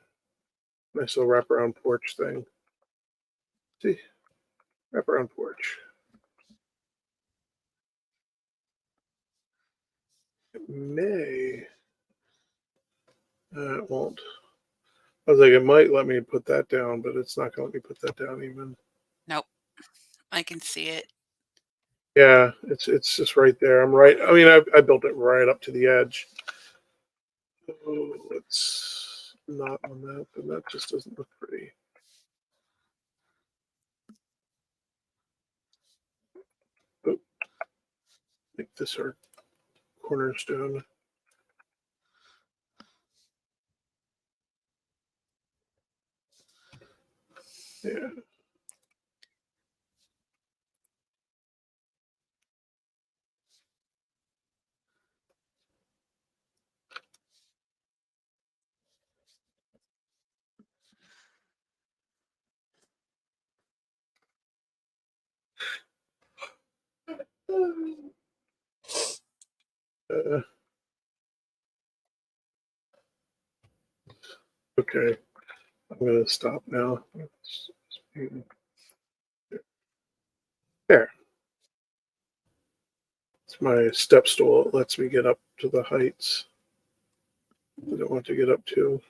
Nice little wraparound porch thing. See? Wraparound porch. It may. It won't. I was like, it might let me put that down, but it's not going to let me put that down even. Nope. I can see it. Yeah, it's just right there. I'm right. I mean, I built it right up to the edge. Oh, it's not on that, and that just doesn't look pretty. Oh, make this our cornerstone. Yeah. Uh, okay, I'm gonna stop now. There. It's my step stool. It lets me get up to the heights I don't want to get up to.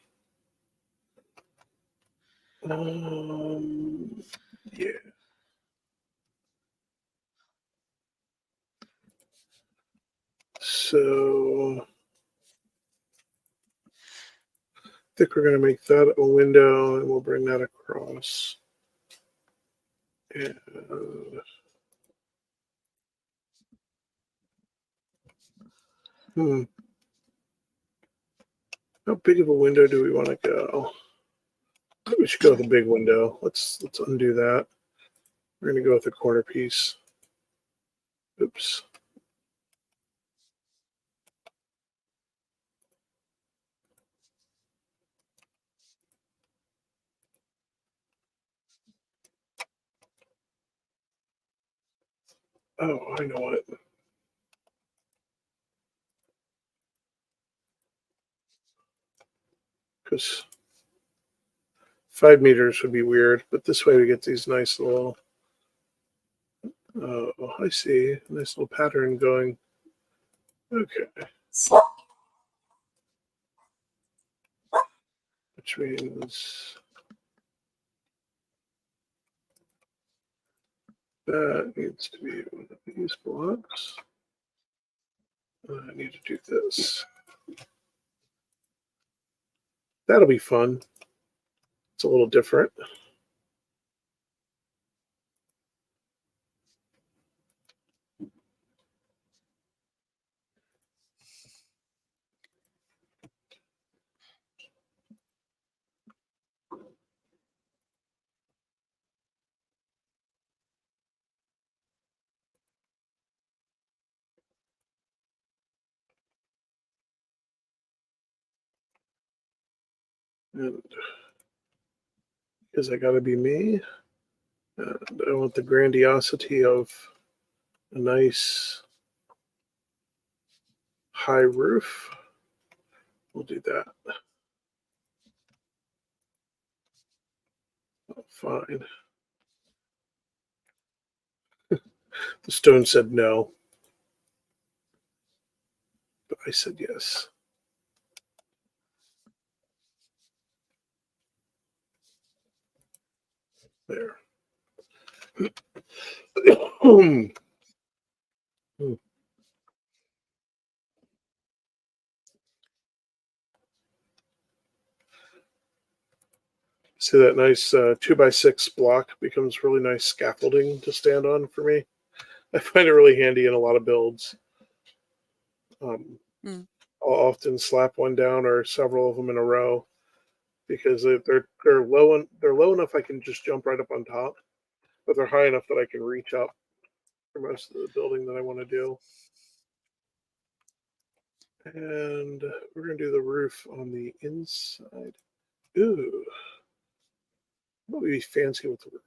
Yeah. So I think we're going to make that a window and we'll bring that across. And how big of a window do we want to go? We should go with a big window. Let's undo that. We're going to go with a corner piece. Oops. Oh, I know what. Because 5 meters would be weird, but this way we get these nice little. Oh, I see. Nice little pattern going. Okay. Which means that needs to be one of these blocks. I need to do this. That'll be fun. It's a little different. And because I got to be me, and I want the grandiosity of a nice high roof. We'll do that. Oh, fine. The stone said no, but I said yes. There. See that nice 2x6 block becomes really nice scaffolding to stand on for me. I find it really handy in a lot of builds. Hmm. I'll often slap one down or several of them in a row because they're low enough I can just jump right up on top, but they're high enough that I can reach up for most of the building that I want to do. And we're going to do the roof on the inside. Ooh. What would be fancy with the roof?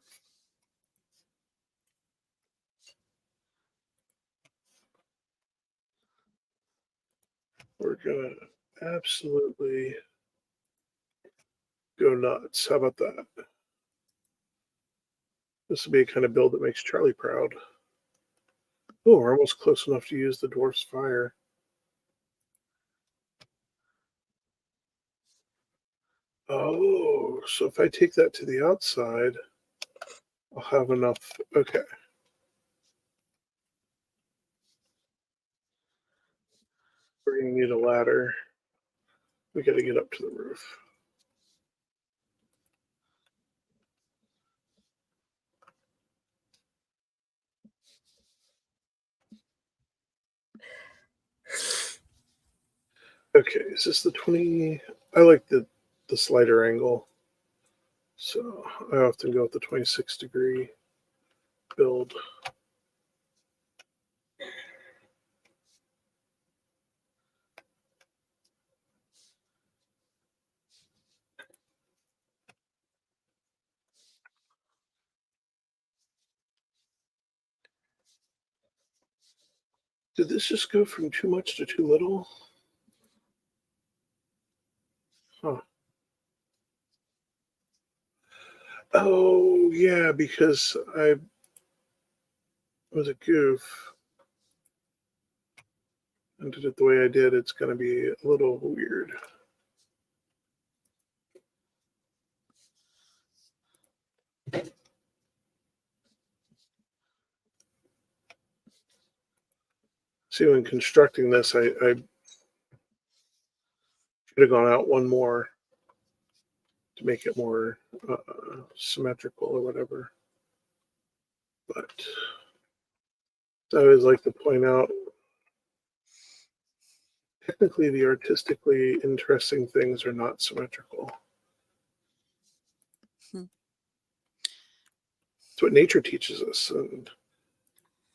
We're going to absolutely go nuts. How about that? This will be a kind of build that makes Charlie proud. Oh, we're almost close enough to use the dwarf's fire. Oh, so if I take that to the outside, I'll have enough. Okay. We're going to need a ladder. We got to get up to the roof. Okay, is this the 20? I like the slider angle. So I often go with the 26-degree build. Did this just go from too much to too little? Huh. Oh, yeah, because I was a goof and did it the way I did. It's going to be a little weird. See, when constructing this, I should have gone out one more to make it more symmetrical or whatever. But I always like to point out, technically, the artistically interesting things are not symmetrical. Hmm. It's what nature teaches us, and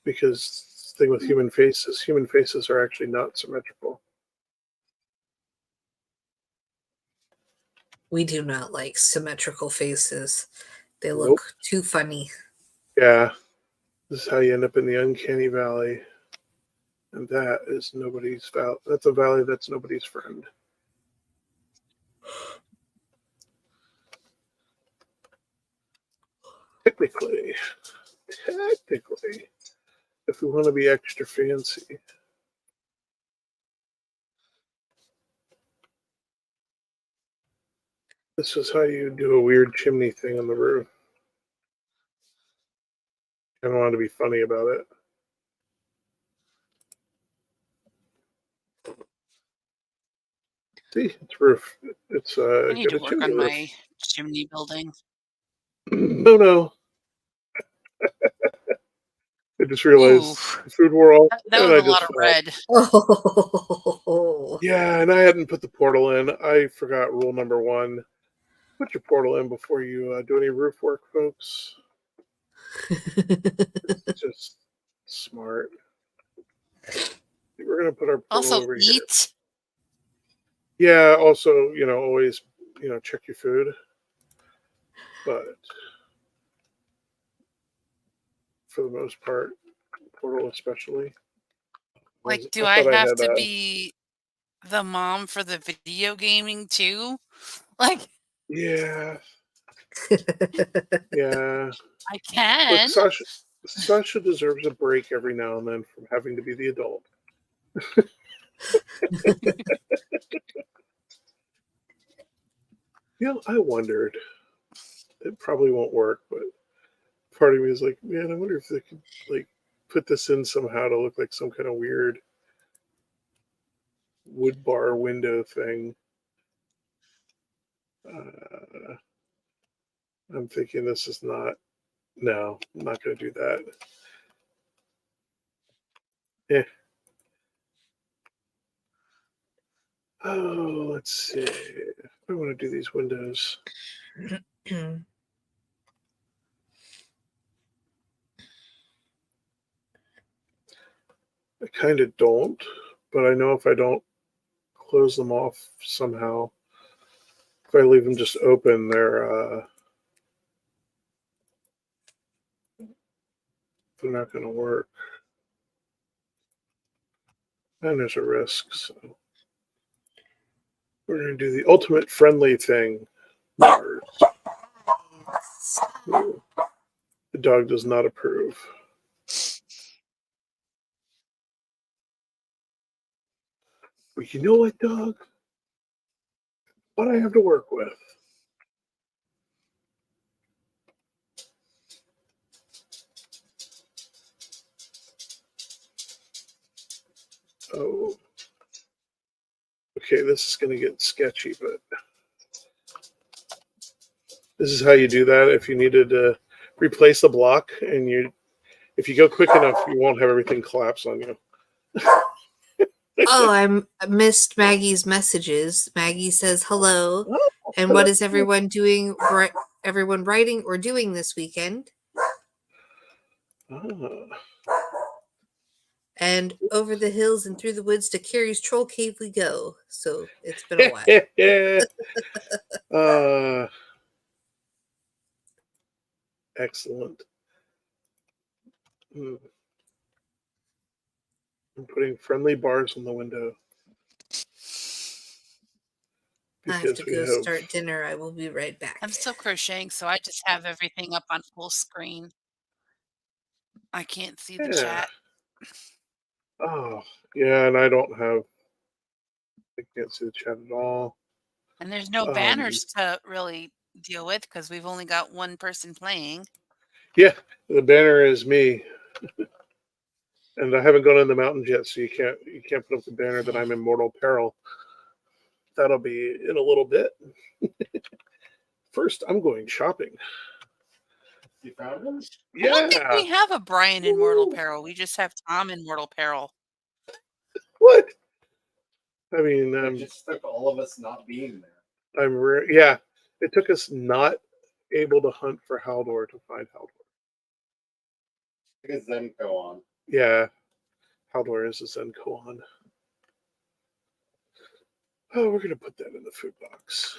because the thing with human faces are actually not symmetrical. We do not like symmetrical faces. They look Nope. too funny. Yeah, this is how you end up in the uncanny valley, and that is nobody's valley. That's a valley that's nobody's friend. Technically, if we want to be extra fancy, this is how you do a weird chimney thing on the roof. I don't want to be funny about it. See, it's roof. It's I need got to a work chimney on roof. my chimney building. Oh no! I just Ooh, realized the food were all, that and was I a just lot of fell. red. Oh, Yeah, and I hadn't put the portal in. I forgot rule number 1. Put your portal in before you do any roof work, folks. It's just smart. We're gonna put our portal Also, over here. eat. Yeah. Also, always check your food. But for the most part, Portal especially. Like, do I I thought have had, to be the mom for the video gaming too? Like, yeah, yeah. I Look, can. Sasha deserves a break every now and then from having to be the adult. I wondered. It probably won't work, but part of me is like, man, I wonder if they could like put this in somehow to look like some kind of weird wood bar window thing. I'm thinking this is not. No, I'm not going to do that. Yeah. Oh, let's see. I want to do these windows. I kind of don't, but I know if I don't close them off somehow, if I leave them just open, they're not going to work. And there's a risk, so we're going to do the ultimate friendly thing. Bars. Ooh. The dog does not approve. But you know what, dog? What I have to work with. Oh. Okay, this is going to get sketchy, but this is how you do that. If you needed to replace a block, and if you go quick enough, you won't have everything collapse on you. Oh, I missed Maggie's messages. Maggie says hello. Oh, And what is everyone doing? Everyone writing or doing this weekend? Ah. And over the hills and through the woods to Carrie's Troll Cave we go. So it's been a while. Excellent. I'm putting friendly bars on the window. I have to go start dinner. I will be right back. I'm still crocheting, so I just have everything up on full screen. I can't see the chat. Oh, yeah, and I can't see the chat at all. And there's no banners to really deal with because we've only got one person playing. Yeah, the banner is me. And I haven't gone in the mountains yet, so you can't put up the banner that I'm in mortal peril. That'll be in a little bit. First, I'm going shopping. You found him? I don't think we have a Brian in mortal peril. We just have Tom in mortal peril. What? I mean, It just took all of us not being there. yeah. It took us not able to hunt for Haldor to find Haldor. Because then go on. Yeah, Haldor is a Zen koan. Oh, we're gonna put that in the food box.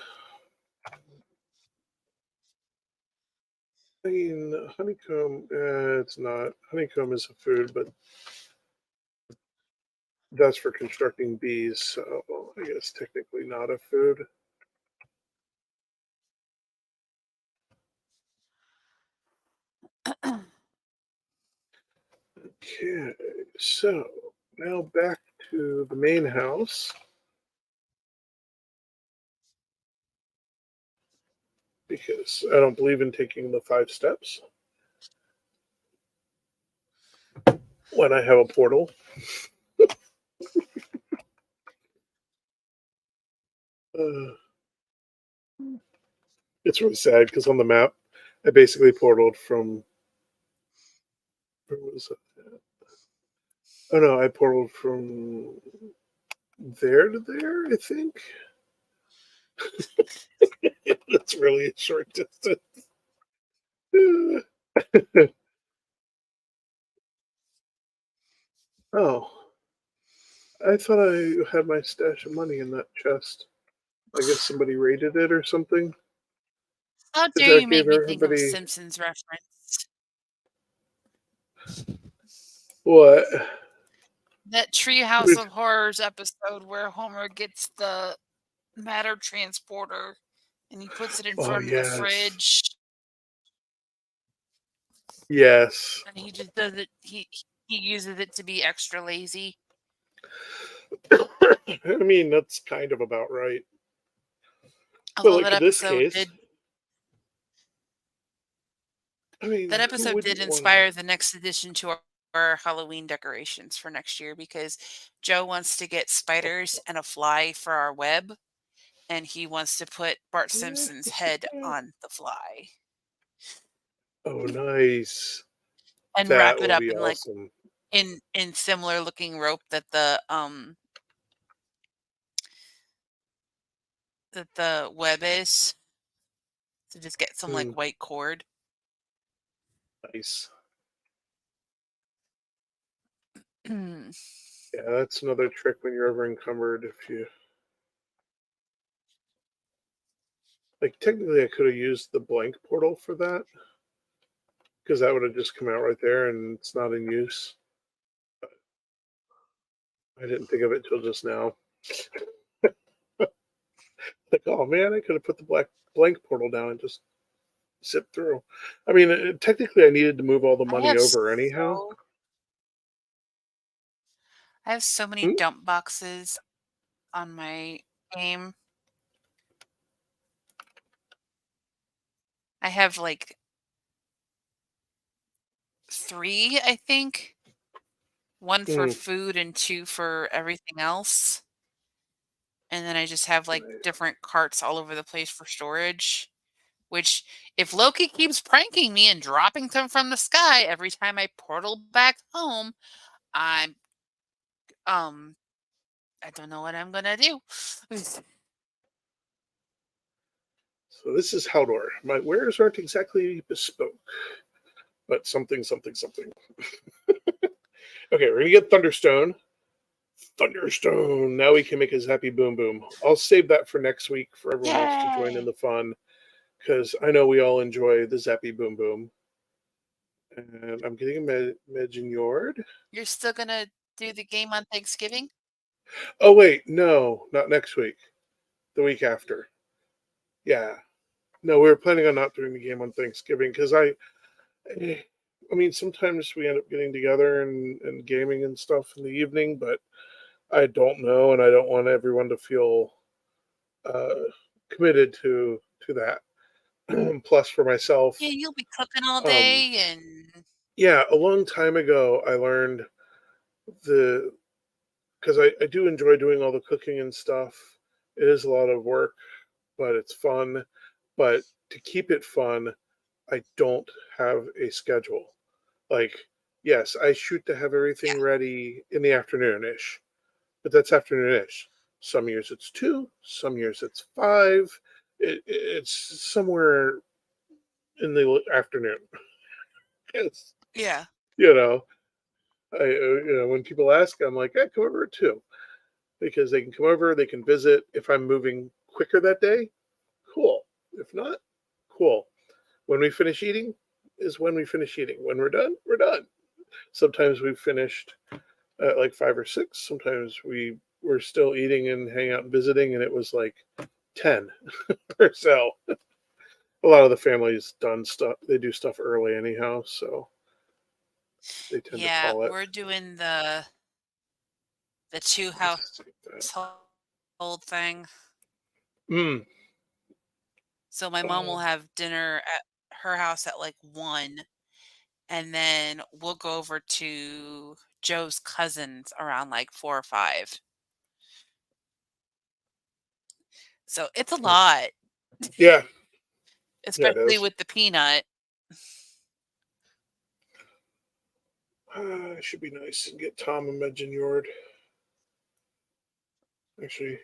I mean, honeycomb. It's not. Honeycomb is a food, but that's for constructing bees. So I guess technically not a food. Okay, so now back to the main house. Because I don't believe in taking the 5 steps when I have a portal. It's really sad because on the map, I basically portaled from. Where was it? Oh no, I portaled from there to there, I think. That's really a short distance. Oh, I thought I had my stash of money in that chest. I guess somebody rated it or something. How Because dare that you gave make me think of a everybody Simpsons reference? what? That Treehouse Which- of Horrors episode where Homer gets the matter transporter and he puts it in Oh front of the yes, fridge yes. and he just does it. He uses it to be extra lazy. I mean, that's kind of about right. But Although like in this case, I mean, that who episode did wouldn't want to? inspire the next addition to our Halloween decorations for next year because Joe wants to get spiders and a fly for our web, and he wants to put Bart Simpson's head on the fly Oh, nice. and That wrap it would up be in like awesome. in similar looking rope that the web is. So just get some like white cord. Nice. Hmm. Yeah, that's another trick when you're ever encumbered. If you like, technically, I could have used the blank portal for that because that would have just come out right there, and it's not in use. I didn't think of it till just now. Like, oh man, I could have put the blank portal down and just zip through. I mean, technically, I needed to move all the money over anyhow. I have so many Hmm? dump boxes on my game. I have like 3, I think. 1 for Hmm. food and 2 for everything else. And then I just have like Nice. different carts all over the place for storage. Which, if Loki keeps pranking me and dropping them from the sky every time I portal back home, I'm I don't know what I'm gonna do. So this is Haldor. My wares aren't exactly bespoke, but something, something, something. Okay, we're gonna get Thunderstone. Thunderstone. Now we can make a Zappy Boom Boom. I'll save that for next week for everyone else to join in Yay! the fun, because I know we all enjoy the Zappy Boom Boom. And I'm getting a Medjord. You're still gonna do the game on Thanksgiving? Oh wait, no, not next week. The week after. Yeah. No, we were planning on not doing the game on Thanksgiving because I mean, sometimes we end up getting together and gaming and stuff in the evening, but I don't know, and I don't want everyone to feel uh, committed to that. Plus, for myself, Yeah, you'll be cooking all um, day and yeah, a long time ago, I learned the because I do enjoy doing all the cooking and stuff. It is a lot of work, but it's fun. But to keep it fun, I don't have a schedule. Like, yes, I shoot to have yeah. everything ready in the afternoon ish, but that's afternoon ish. Some years it's 2, some years it's 5. It's somewhere in the afternoon. It's, Yeah. you know, when people ask, I'm like, come over at 2 because they can come over, they can visit. If I'm moving quicker that day, cool. If not, cool. When we finish eating is when we finish eating. When we're done, we're done. Sometimes we've finished at like 5 or 6. Sometimes we were still eating and hanging out and visiting, and it was like 10 or so. A lot of the family's done stuff. They do stuff early anyhow, so they tend to Yeah, call it. we're doing the 2 household thing. Mm. So my mom will have dinner at her house at like 1, and then we'll go over to Joe's cousins around like 4 or 5. So it's a lot, Yeah, yeah, it especially is. with the peanut. It should be nice and get Tom a Medjord. Actually,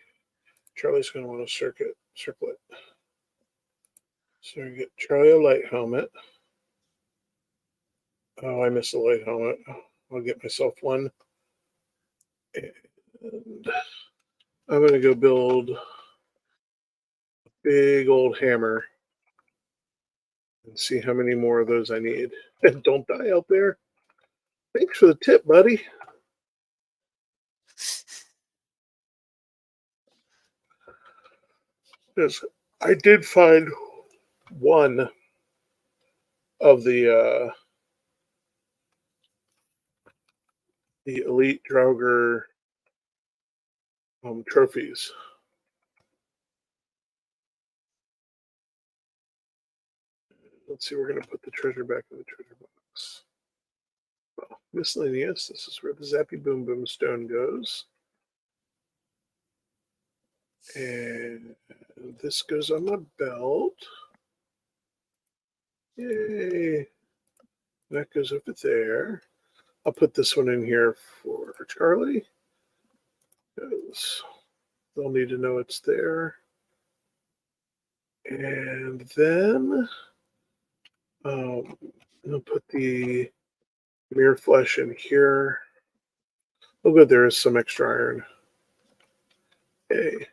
Charlie's going to want to circle it. So we get Charlie a light helmet. Oh, I missed a light helmet. I'll get myself one. And I'm going to go build big old hammer and see how many more of those I need. And don't die out there. Thanks for the tip, buddy. Yes, I did find one of the elite Draugr trophies. Let's see, we're going to put the treasure back in the treasure box. Well, miscellaneous, this is where the Zappy Boom Boom Stone goes. And this goes on my belt. Yay. That goes over there. I'll put this one in here for Charlie, because they'll need to know it's there. And then I'll put the mirror flesh in here. Oh, good, there is some extra iron. Hey,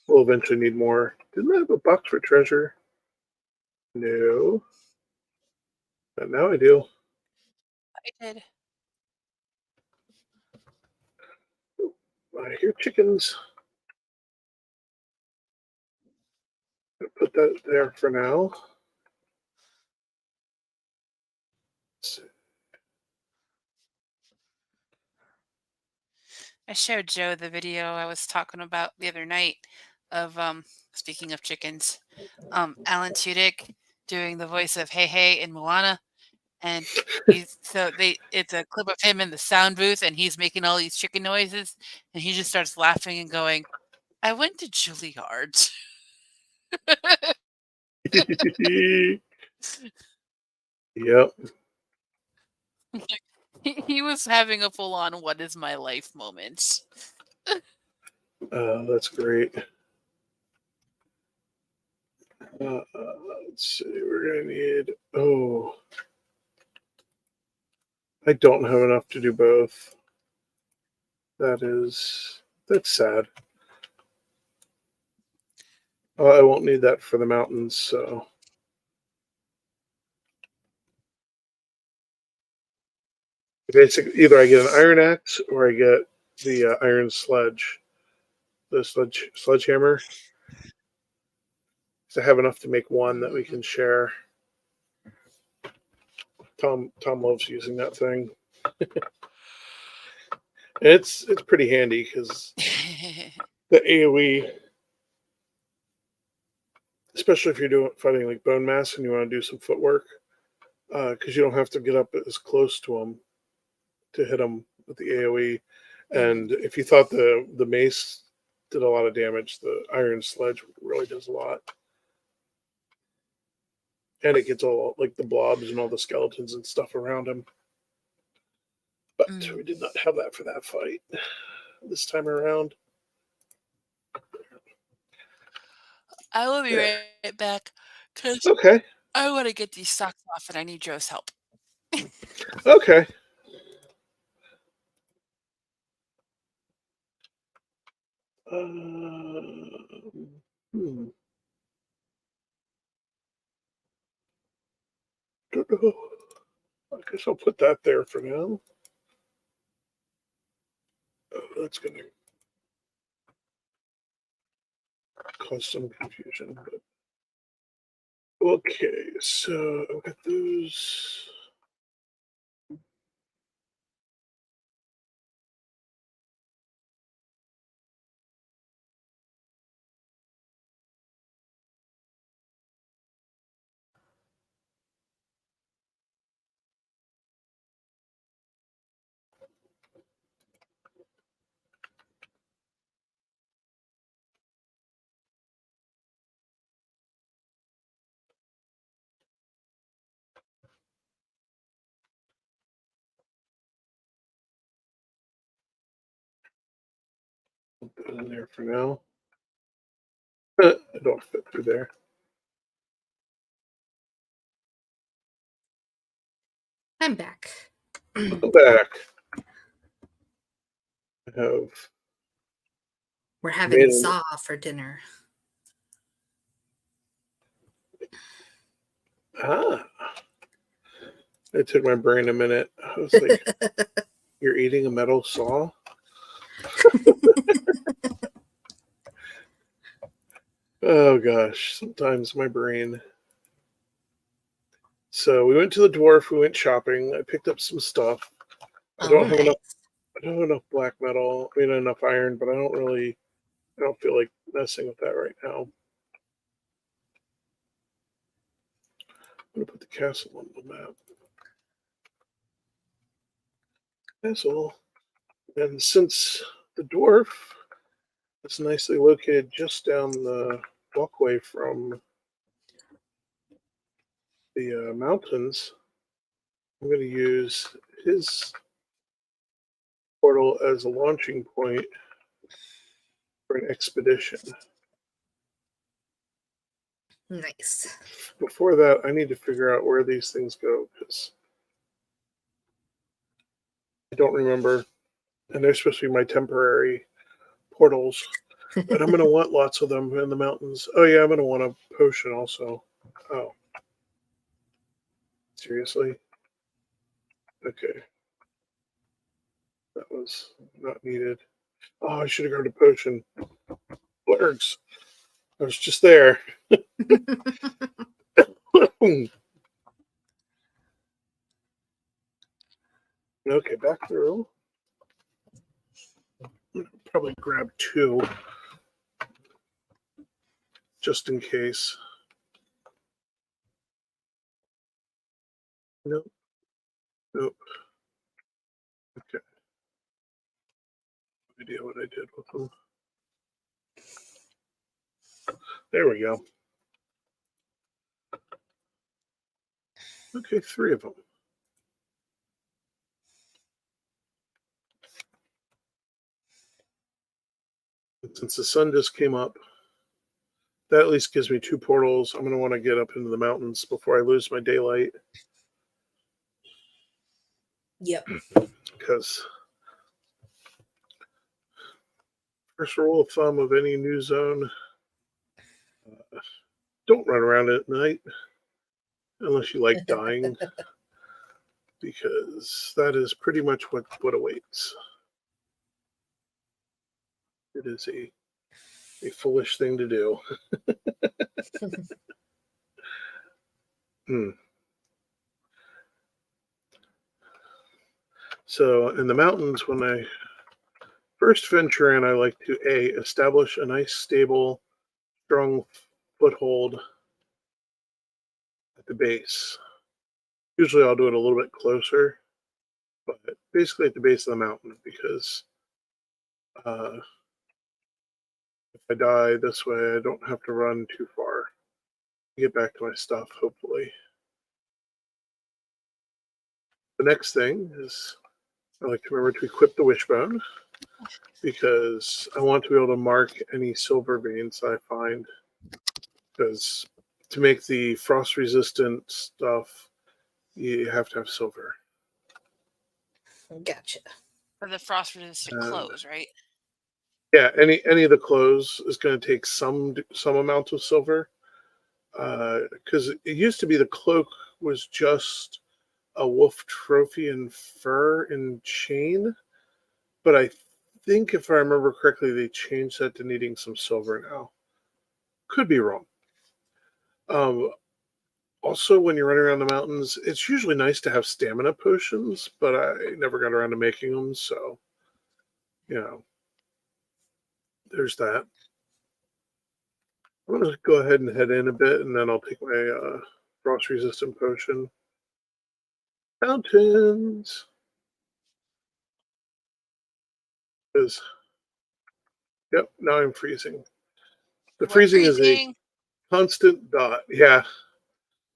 we'll eventually need more. Didn't I have a box for treasure? No. But now I do. I did. I hear chickens. Put that there for now. I showed Joe the video I was talking about the other night of speaking of chickens, Alan Tudyk doing the voice of Hey Hey in Moana, and it's a clip of him in the sound booth, and he's making all these chicken noises, and he just starts laughing and going, "I went to Juilliard." Yep. He was having a full on "What is my life" moment. That's great. Let's see. We're gonna need. Oh, I don't have enough to do both. That's sad. I won't need that for the mountains. So basically, either I get an iron axe or I get the iron sledge, the sledgehammer. So I have enough to make one that we can share. Tom loves using that thing. It's pretty handy because the AOE, especially if you're fighting like bone mass and you want to do some footwork, because you don't have to get up as close to them to hit them with the AOE. And if you thought the mace did a lot of damage, the iron sledge really does a lot. And it gets all like the blobs and all the skeletons and stuff around him. But we did not have that for that fight this time around. I will be right back because Okay. I want to get these socks off and I need Joe's help. Okay. Don't know. I guess I'll put that there for now. Oh, that's going to cause some confusion. But okay, so I've got those. Put that in there for now. I don't fit through there. I'm back. I'm back. I have We're having Made 'em- saw for dinner. Ah. It took my brain a minute. I was like, you're eating a metal saw? Oh gosh, sometimes my brain. So we went to the dwarf, we went shopping, I picked up some stuff. I don't have enough black metal, I mean enough iron, but I don't feel like messing with that right now. I'm gonna put the castle on the map. Castle. And since the dwarf is nicely located just down the walkway from the mountains, I'm going to use his portal as a launching point for an expedition. Nice. Before that, I need to figure out where these things go because I don't remember. And they're supposed to be my temporary portals. But I'm going to want lots of them in the mountains. Oh, yeah, I'm going to want a potion also. Oh. Seriously? Okay. That was not needed. Oh, I should have grabbed a potion. Blurgs. I was just there. Okay, back through. Probably grab 2 just in case. Nope. Nope. Okay. No idea what I did with them. There we go. Okay, 3 of them. And since the sun just came up, that at least gives me 2 portals. I'm going to want to get up into the mountains before I lose my daylight. Yep. Because first rule of thumb of any new zone, don't run around at night unless you like dying, because that is pretty much what awaits. It is a foolish thing to do. So in the mountains, when I first venture in, I like to establish a nice, stable, strong foothold at the base. Usually I'll do it a little bit closer, but basically at the base of the mountain, because if I die this way, I don't have to run too far to get back to my stuff, hopefully. The next thing is I like to remember to equip the wishbone, because I want to be able to mark any silver veins I find, because to make the frost resistant stuff, you have to have silver. Gotcha. For the frost resistant clothes, right? Yeah, any of the clothes is going to take some amount of silver, because it used to be the cloak was just a wolf trophy and fur and chain, but I think if I remember correctly, they changed that to needing some silver now. Could be wrong. Also, when you're running around the mountains, it's usually nice to have stamina potions, but I never got around to making them, so there's that. I'm going to go ahead and head in a bit, and then I'll take my frost-resistant potion. Mountains! Yep, now I'm freezing. The freezing is a constant dot,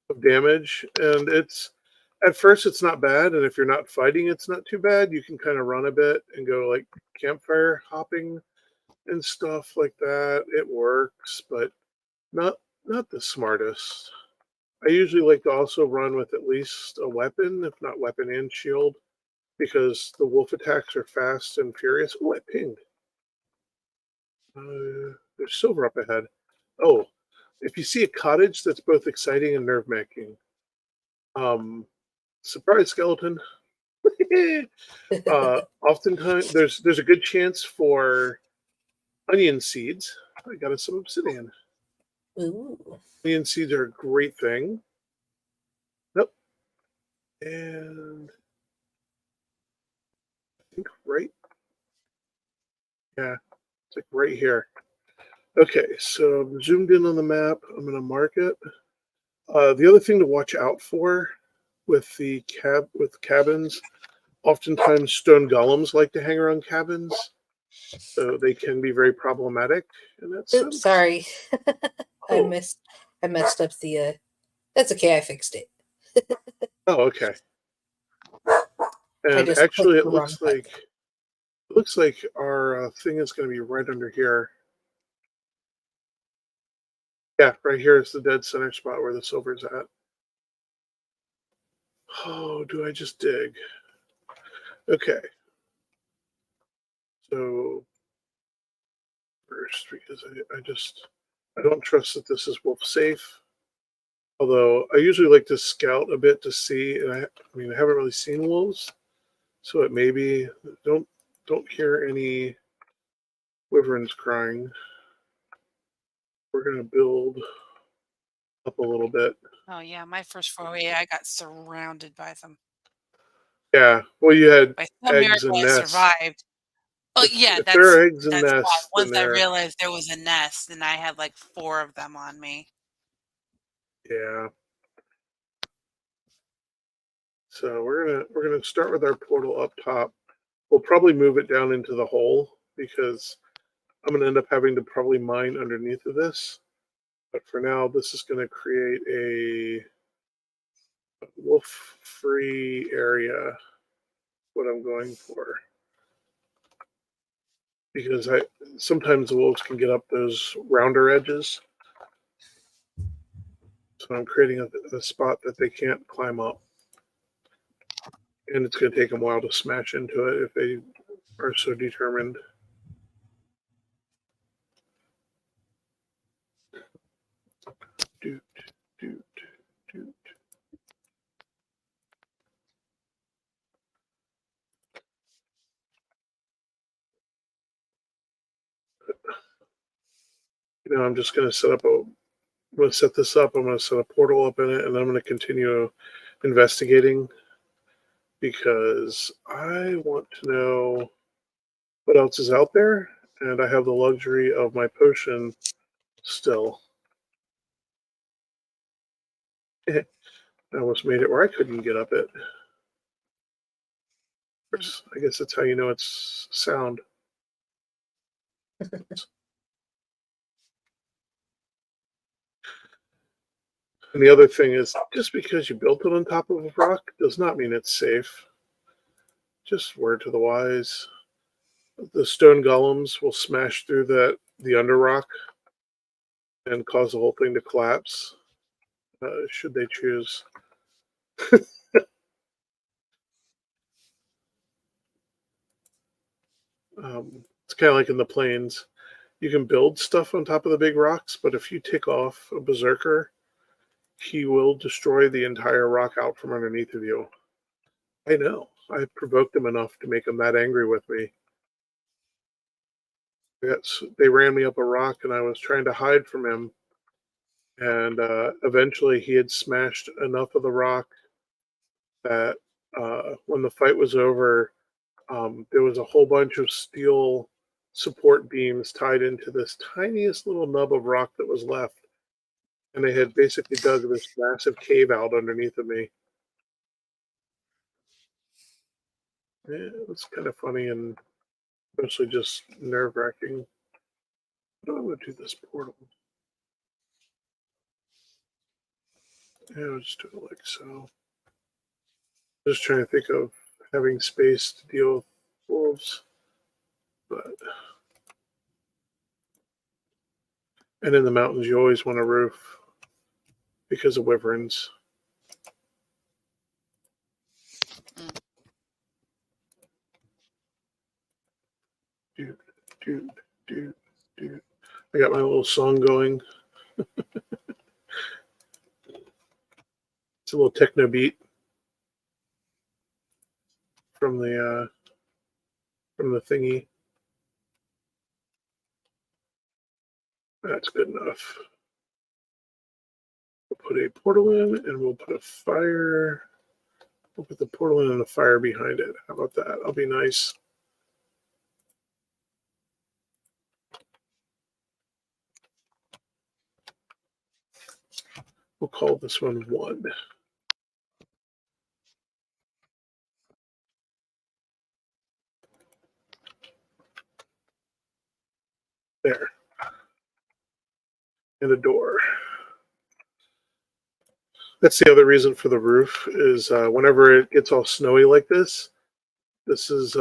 of damage, and at first it's not bad, and if you're not fighting, it's not too bad. You can kind of run a bit and go like campfire hopping and stuff like that. It works, but not the smartest. I usually like to also run with at least a weapon, if not weapon and shield, because the wolf attacks are fast and furious. Oh, I pinged. There's silver up ahead. Oh, if you see a cottage that's both exciting and nerve-wracking, surprise skeleton. Oftentimes there's a good chance for onion seeds. I got us some obsidian. Ooh. Onion seeds are a great thing. Nope. And I think right. Yeah, it's like right here. Okay, so I'm zoomed in on the map. I'm going to mark it. The other thing to watch out for with the cabins, oftentimes stone golems like to hang around cabins, so they can be very problematic in that sense. Oops, sorry. I Oh. messed up the that's okay, I fixed it. Oh, okay. I And just actually, clicked it the wrong looks like our thing is going to be right under here. Yeah, right here is the dead center spot where the silver's at. Oh, do I just dig? Okay. So first, because I don't trust that this is wolf safe. Although I usually like to scout a bit to see, and I mean I haven't really seen wolves, so it may be. Don't hear any wyverns crying. We're gonna build up a little bit. Oh yeah, my first foray, I got surrounded by them. Yeah, well, you had By some eggs miracle, and I nests. survived. Well, yeah, If there are eggs and that's why. nests, then Once I realized there was a nest, and I had like 4 of them on me. yeah. So we're gonna start with our portal up top. We'll probably move it down into the hole because I'm gonna end up having to probably mine underneath of this. But for now, this is gonna create a wolf-free area. What I'm going for, because sometimes the wolves can get up those rounder edges. So I'm creating a spot that they can't climb up. And it's going to take them a while to smash into it if they are so determined. Doot, doot, doot. I'm just going to I'm going to set this up. I'm going to set a portal up in it, and then I'm going to continue investigating because I want to know what else is out there, and I have the luxury of my potion still. I almost made it where I couldn't get up it. I guess that's how you know it's sound. And the other thing is, just because you built it on top of a rock does not mean it's safe. Just word to the wise. The stone golems will smash through the under rock and cause the whole thing to collapse, should they choose. It's kind of like in the plains. You can build stuff on top of the big rocks, but if you tick off a berserker, he will destroy the entire rock out from underneath of you. I know. I provoked him enough to make him that angry with me. They ran me up a rock, and I was trying to hide from him. And eventually, he had smashed enough of the rock that when the fight was over, there was a whole bunch of steel support beams tied into this tiniest little nub of rock that was left. And they had basically dug this massive cave out underneath of me. Yeah, it was kind of funny and mostly just nerve-wracking. I'm going to do this portal. Yeah, I'll just do it like so. Just trying to think of having space to deal with wolves. And in the mountains, you always want a roof because of wyverns. Dude, dude, dude, dude. I got my little song going. It's a little techno beat from the thingy. That's good enough. We'll put a portal in, and we'll put a fire. We'll put the portal in and a fire behind it. How about that? That'll be nice. We'll call this one 1. There. And a door. That's the other reason for the roof is whenever it gets all snowy like this is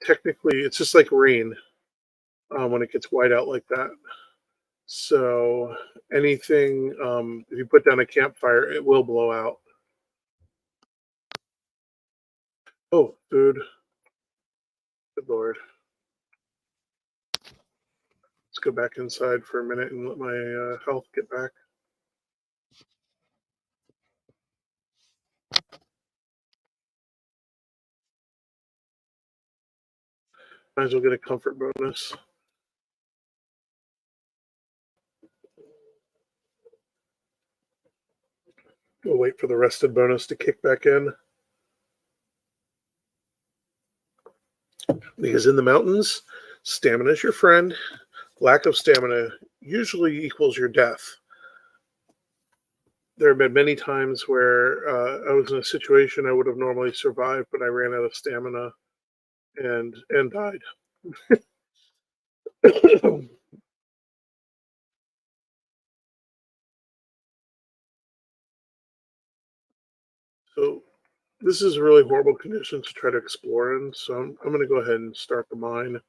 technically, it's just like rain when it gets white out like that. So anything, if you put down a campfire, it will blow out. Oh, food. Good Lord. Let's go back inside for a minute and let my health get back. Might as well get a comfort bonus. We'll wait for the rested bonus to kick back in. Because in the mountains, stamina is your friend. Lack of stamina usually equals your death. There have been many times where I was in a situation I would have normally survived, but I ran out of stamina and died. So this is really horrible conditions to try to explore in. So I'm going to go ahead and start the mine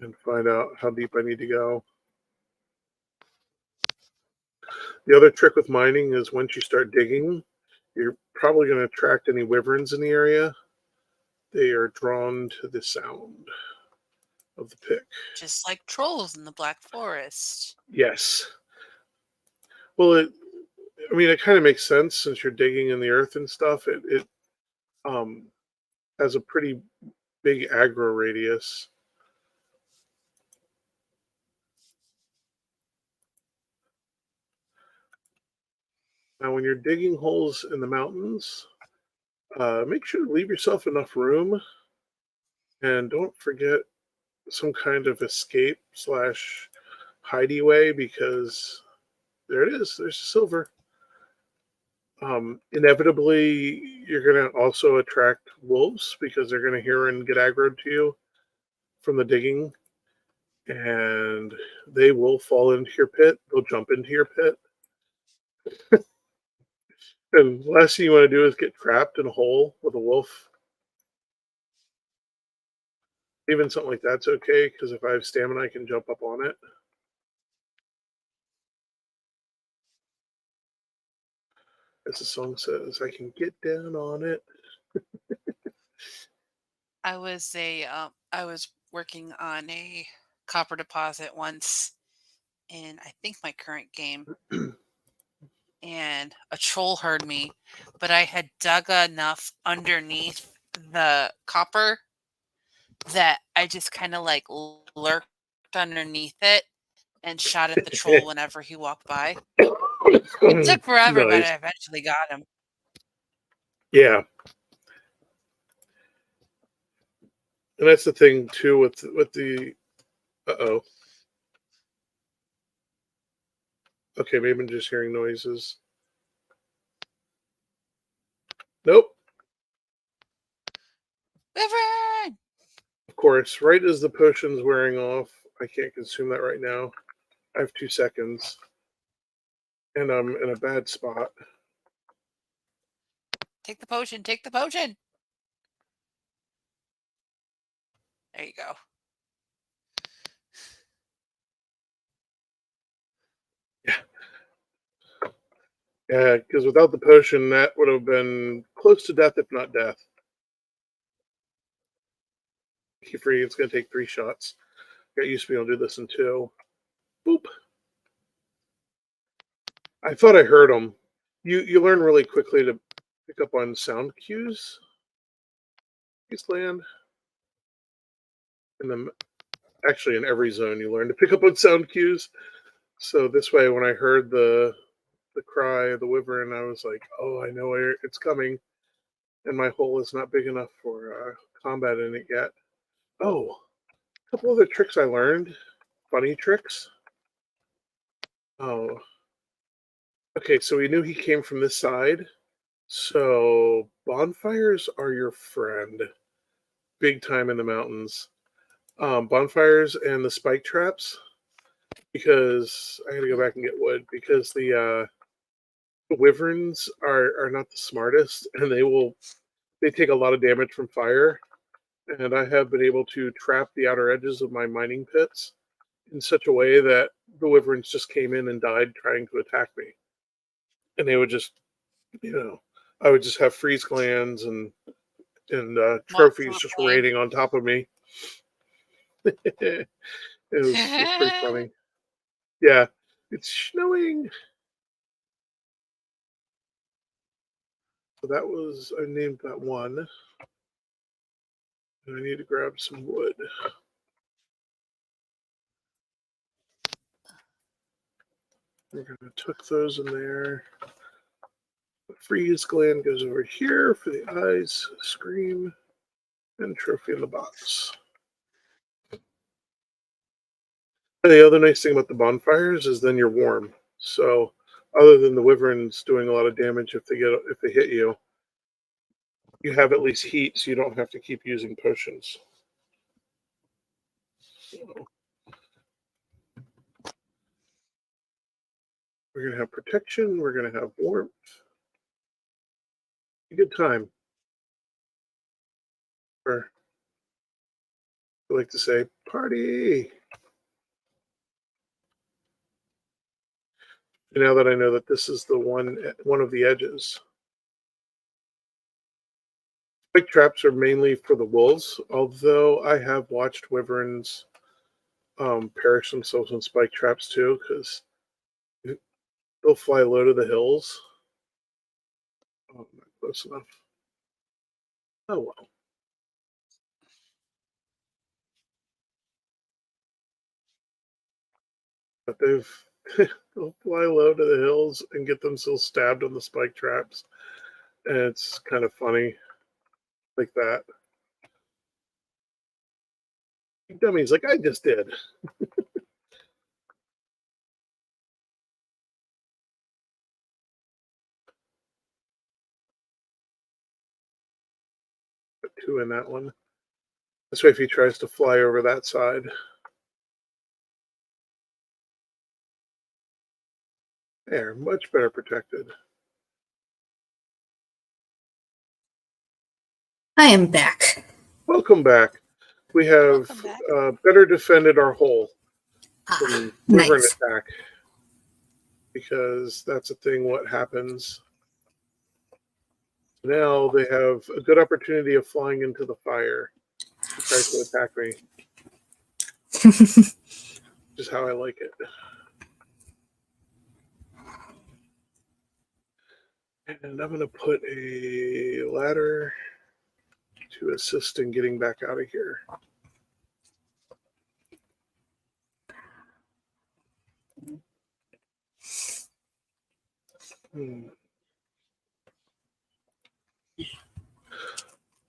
and find out how deep I need to go. The other trick with mining is once you start digging, you're probably going to attract any wyverns in the area. They are drawn to the sound of the pick. Just like trolls in the Black Forest. Yes. Well, it kind of makes sense since you're digging in the earth and stuff. It has a pretty big aggro radius. Now, when you're digging holes in the mountains, make sure to leave yourself enough room, and don't forget some kind of escape / hidey way, because there it is. There's silver. Inevitably, you're going to also attract wolves because they're going to hear and get aggroed to you from the digging, and they will fall into your pit. They'll jump into your pit. And the last thing you want to do is get trapped in a hole with a wolf. Even something like that's okay, because if I have stamina, I can jump up on it. As the song says, I can get down on it. I was working on a copper deposit once in I think my current game, and a troll heard me, but I had dug enough underneath the copper that I just kind of like lurked underneath it and shot at the troll whenever he walked by. It took forever, but Nice. I eventually got him. Yeah. And that's the thing too with the uh-oh. Okay, maybe I'm just hearing noises. Nope. Wyvern! Of course, right as the potion's wearing off, I can't consume that right now. I have 2 seconds. And I'm in a bad spot. Take the potion, take the potion. There you go. Yeah, because without the potion, that would have been close to death, if not death. Key free, it's going to take 3 shots. Got used to be able to do this in 2. Boop. I thought I heard them. You learn really quickly to pick up on sound cues. Land. And then actually in every zone you learn to pick up on sound cues. So this way when I heard the cry of the wyvern, I was like, oh, I know where it's coming. And my hole is not big enough for combat in it yet. Oh, a couple other tricks I learned. Funny tricks. Oh. Okay, so we knew he came from this side. So bonfires are your friend. Big time in the mountains. Bonfires and the spike traps. Because I gotta go back and get wood. Because the wyverns are not the smartest, and they take a lot of damage from fire. And I have been able to trap the outer edges of my mining pits in such a way that the wyverns just came in and died trying to attack me. And they would just, I would just have freeze glands and trophies just raining on top of me. It was pretty funny. Yeah, it's snowing. So that was, I named that one. And I need to grab some wood. We're going to tuck those in there. The freeze gland goes over here for the eyes, scream, and trophy in the box. And the other nice thing about the bonfires is then you're warm. So other than the wyverns doing a lot of damage if they hit you, you have at least heat, so you don't have to keep using potions. So we're going to have protection. We're going to have warmth. A good time. Or I like to say, party. And now that I know that this is the one of the edges. Spike traps are mainly for the wolves, although I have watched wyverns perish themselves in spike traps too, because they'll fly low to the hills. Oh, not close enough. Oh well. But they'll fly low to the hills and get themselves stabbed on the spike traps. And it's kind of funny like that. Dummies like I just did. Put 2 in that one. This way if he tries to fly over that side. There, much better protected. I am back. Welcome back. We have better defended our hole from wyvern Nice. attack. Because that's a thing what happens. Now they have a good opportunity of flying into the fire to try to attack me. Which is how I like it. And I'm going to put a ladder to assist in getting back out of here.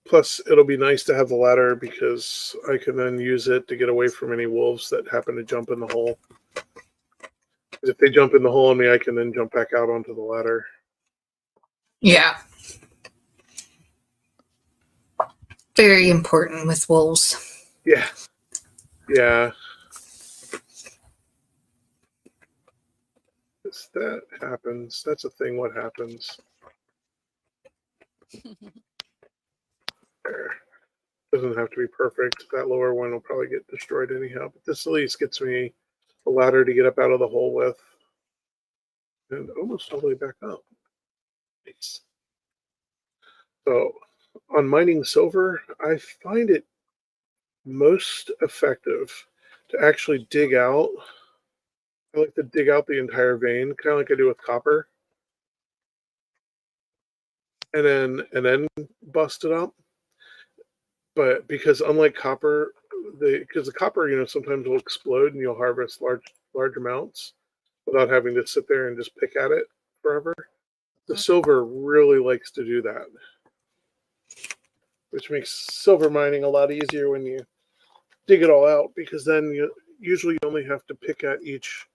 Plus, it'll be nice to have the ladder because I can then use it to get away from any wolves that happen to jump in the hole. If they jump in the hole on me, I can then jump back out onto the ladder. Yeah. Very important with wolves. Yeah. Yeah. That happens. That's a thing what happens. There. Doesn't have to be perfect. That lower one will probably get destroyed anyhow. But this at least gets me a ladder to get up out of the hole with. And almost all the way back up. Nice. So on mining silver, I find it most effective to actually dig out I like to dig out the entire vein, kind of like I do with copper, and then bust it up. But because unlike copper, because the copper, sometimes will explode and you'll harvest large amounts without having to sit there and just pick at it forever. The silver really likes to do that, which makes silver mining a lot easier when you dig it all out, because then you usually only have to pick at each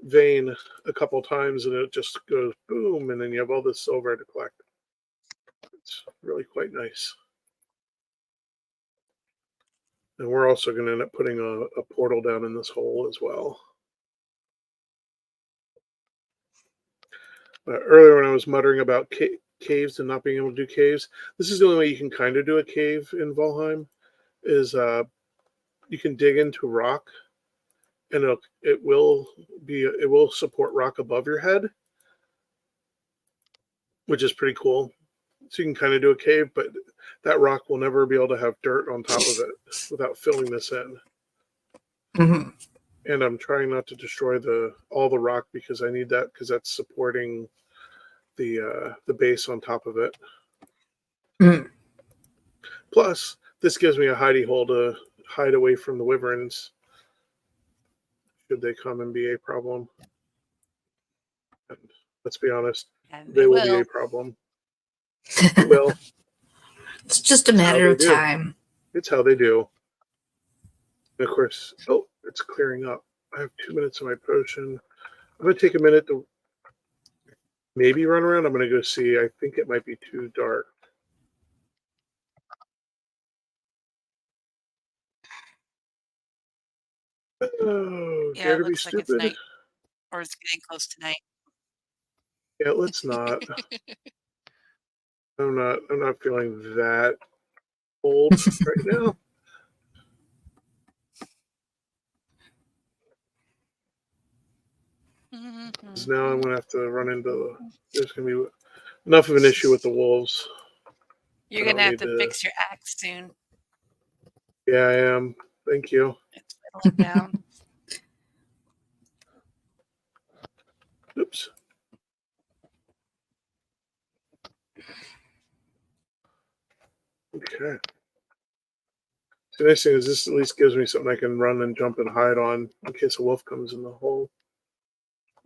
vein a couple times and it just goes boom, and then you have all this silver to collect. It's really quite nice. And we're also going to end up putting a portal down in this hole as well. Earlier when I was muttering about caves and not being able to do caves, this is the only way you can kind of do a cave in Valheim, is you can dig into rock, and it will support rock above your head, which is pretty cool. So you can kind of do a cave, but that rock will never be able to have dirt on top of it without filling this in. Mm-hmm. And I'm trying not to destroy all the rock, because I need that, because that's supporting the base on top of it. Mm. Plus, this gives me a hidey hole to hide away from the wyverns, should they come and be a problem. And let's be honest, And they will be a problem. They will. It's just a matter of do. time. It's how they do. And of course, it's clearing up. I have 2 minutes of my potion. I'm going to take a minute to maybe run around. I'm going to go see. I think it might be too dark. Oh, Yeah, dare it to be looks like it's stupid. night, or it's getting close to night. Yeah, let's not. I'm not feeling that old right now. Because now I'm going to have to run into. There's going to be enough of an issue with the wolves. You're I gonna don't have need to fix your axe soon. Yeah, I am. Thank you. It's whittling down. Oops. Okay. The nice thing is this at least gives me something I can run and jump and hide on in case a wolf comes in the hole.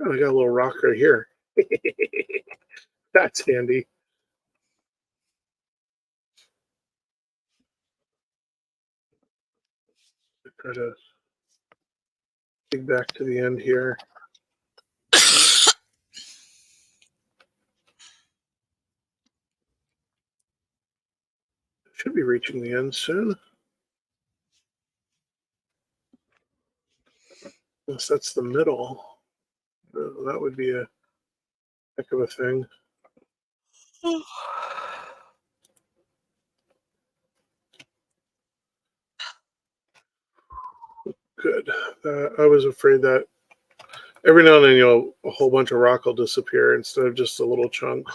Oh, I got a little rock right here. That's handy. Try to dig back to the end here. Should be reaching the end soon. Unless that's the middle. That would be a heck of a thing. Good. I was afraid that every now and then, a whole bunch of rock will disappear instead of just a little chunk.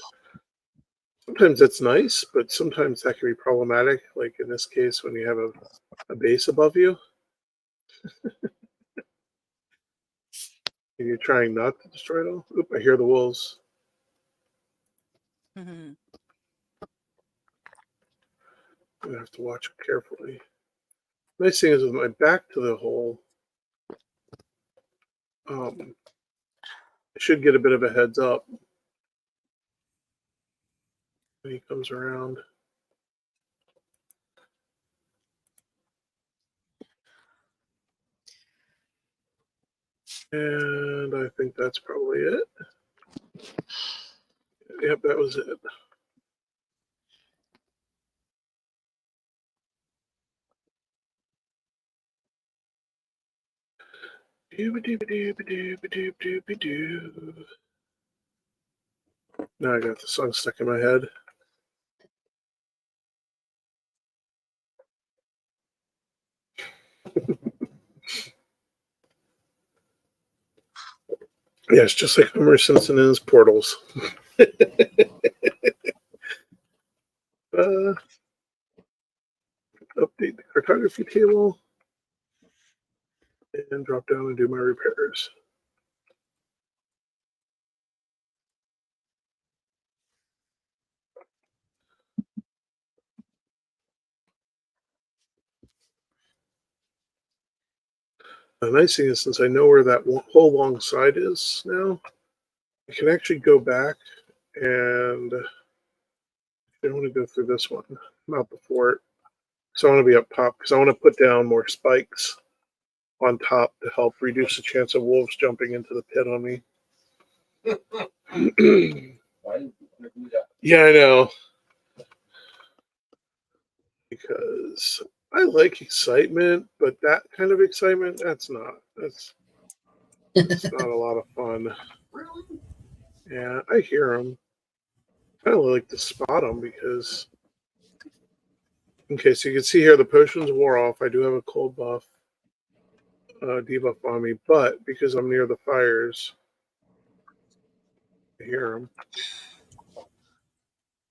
Sometimes it's nice, but sometimes that can be problematic. Like in this case, when you have a base above you, and you're trying not to destroy it all. Oop, I hear the wolves. Mhm. I'm gonna have to watch carefully. Nice thing is with my back to the hole, I should get a bit of a heads up when he comes around. And I think that's probably it. Yep, that was it. Now I got the song stuck in my head. Yes, just like Homer Simpson in his portals. Update the cartography table. And and drop down and do my repairs. The nice thing is, since I know where that whole long side is now, I can actually go back and I want to go through this one, not the fort. So I want to be up top because I want to put down more spikes on top to help reduce the chance of wolves jumping into the pit on me. Why did you do that? Yeah, I know. Because I like excitement, but that kind of excitement, that's not not a lot of fun. Really? Yeah, I hear them. I don't like to spot them because. Okay, so you can see here the potions wore off. I do have a cold buff, debuff on me, but because I'm near the fires, I hear him.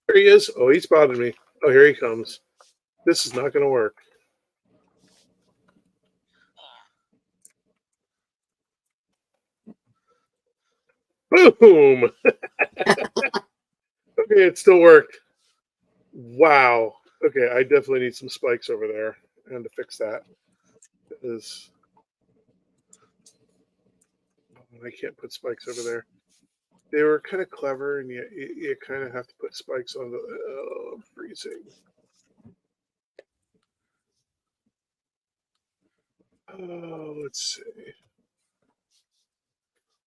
There he is. Oh, he spotted me. Oh, here he comes. This is not going to work. Boom! Okay, it still worked. Wow. Okay, I definitely need some spikes over there and to fix that. Because I can't put spikes over there. They were kind of clever, and yet you kind of have to put spikes on the. Oh, I'm freezing. Oh, let's see.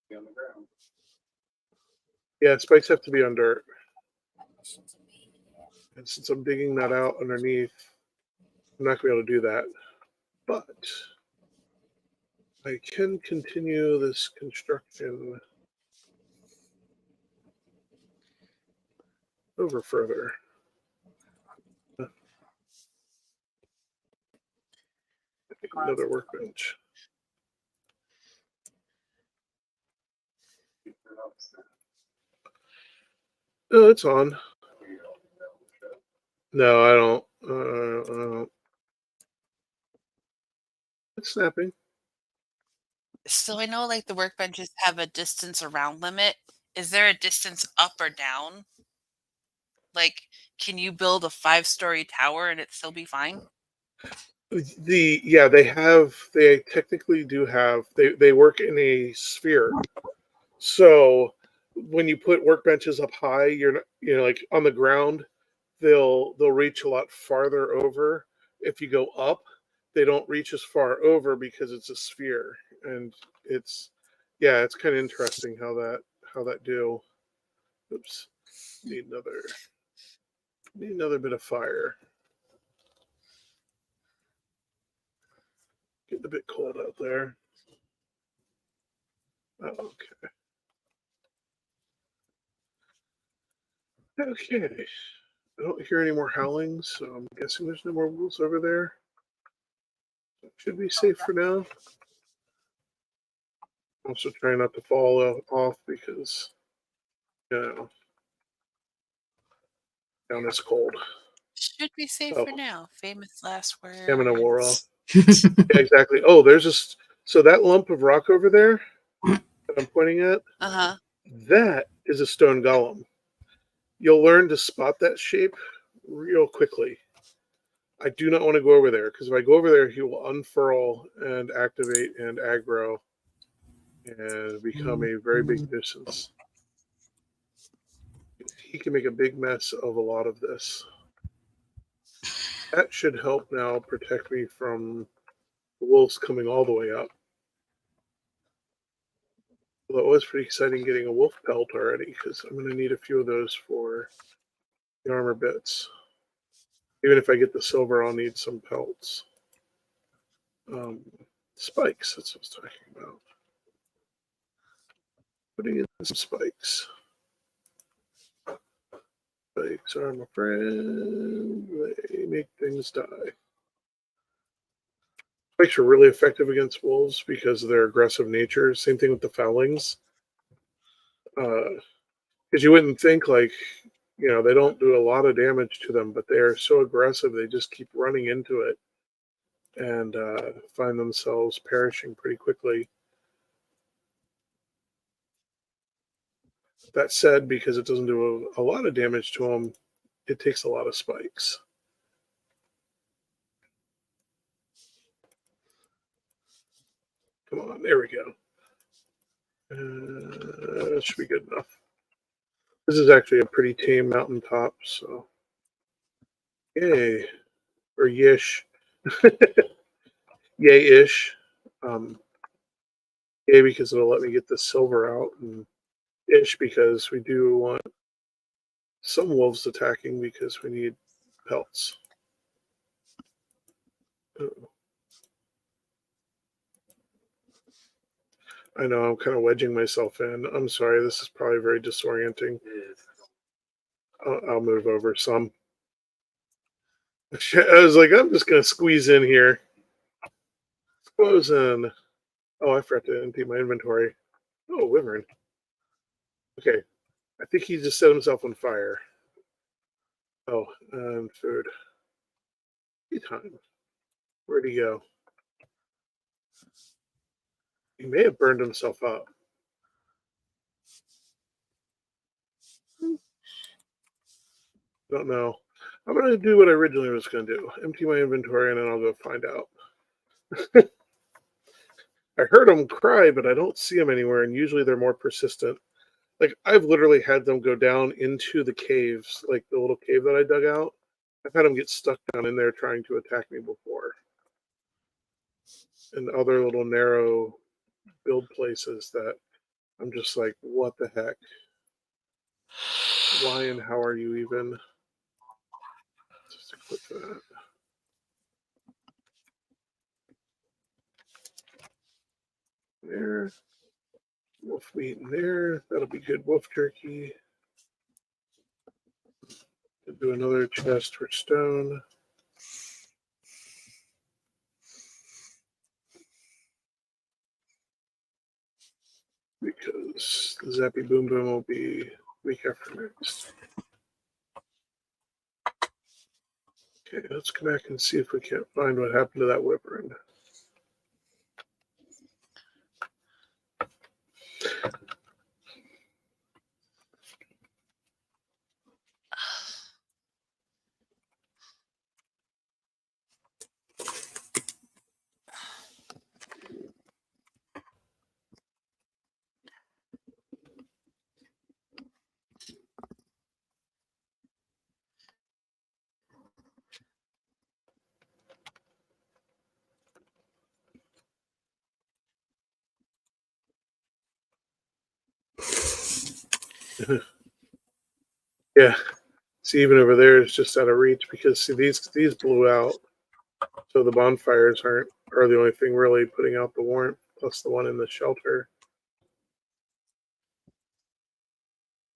Be on the ground. Yeah, spikes have to be on dirt. And since I'm digging that out underneath, I'm not going to be able to do that. But I can continue this construction over further. Another workbench. No, it's on. No, I don't. It's snapping. So I know like the workbenches have a distance around limit. Is there a distance up or down? Like, can you build a 5-story tower and it still be fine? They technically do have they work in a sphere. So when you put workbenches up high, you're not, like on the ground, they'll reach a lot farther over. If you go up, they don't reach as far over because it's a sphere. And it's kind of interesting how that do. Oops. Need another bit of fire. Getting a bit cold out there. Oh, okay. Okay. I don't hear any more howlings, so I'm guessing there's no more wolves over there. Should be safe for now. Also trying not to fall off because, down is cold. Should be safe Oh. for now. Famous last words. Stamina wore off. Yeah, exactly. Oh, so that lump of rock over there that I'm pointing at, Uh-huh. that is a stone golem. You'll learn to spot that shape real quickly. I do not want to go over there because if I go over there, he will unfurl and activate and aggro and become a very big nuisance. He can make a big mess of a lot of this. That should help now protect me from the wolves coming all the way up. Although it was pretty exciting getting a wolf pelt already because I'm going to need a few of those for the armor bits. Even if I get the silver, I'll need some pelts. Spikes, that's what I was talking about. Putting in some spikes. Spikes are my friend. They make things die. Spikes are really effective against wolves because of their aggressive nature. Same thing with the foulings. Because you wouldn't think they don't do a lot of damage to them, but they are so aggressive they just keep running into it and find themselves perishing pretty quickly. That said, because it doesn't do a lot of damage to them, it takes a lot of spikes. Come on, there we go. That should be good enough. This is actually a pretty tame mountaintop, so yay, or yish, yay-ish. Yay because it'll let me get the silver out, and ish because we do want some wolves attacking because we need pelts. Uh-oh. I know I'm kind of wedging myself in. I'm sorry, this is probably very disorienting. I'll move over some. I was like, I'm just going to squeeze in here. Squeeze in. Oh, I forgot to empty my inventory. Oh, wyvern. Okay, I think he just set himself on fire. Oh, and food. Tea time. Where'd he go? He may have burned himself up. Don't know. I'm going to do what I originally was going to do. Empty my inventory and then I'll go find out. I heard them cry, but I don't see them anywhere, and usually they're more persistent. Like, I've literally had them go down into the caves, like the little cave that I dug out. I've had them get stuck down in there trying to attack me before. And other little narrow build places that I'm just like, what the heck? Why and how are you even? Just equip that. There. Wolf meat in there. That'll be good wolf jerky. Do another chest for stone. Because the Zappy Boom Boom will be week after next. Okay, let's go back and see if we can't find what happened to that wyvern. Yeah. See, even over there, it's just out of reach because see these blew out, so the bonfires are the only thing really putting out the warmth, plus the one in the shelter.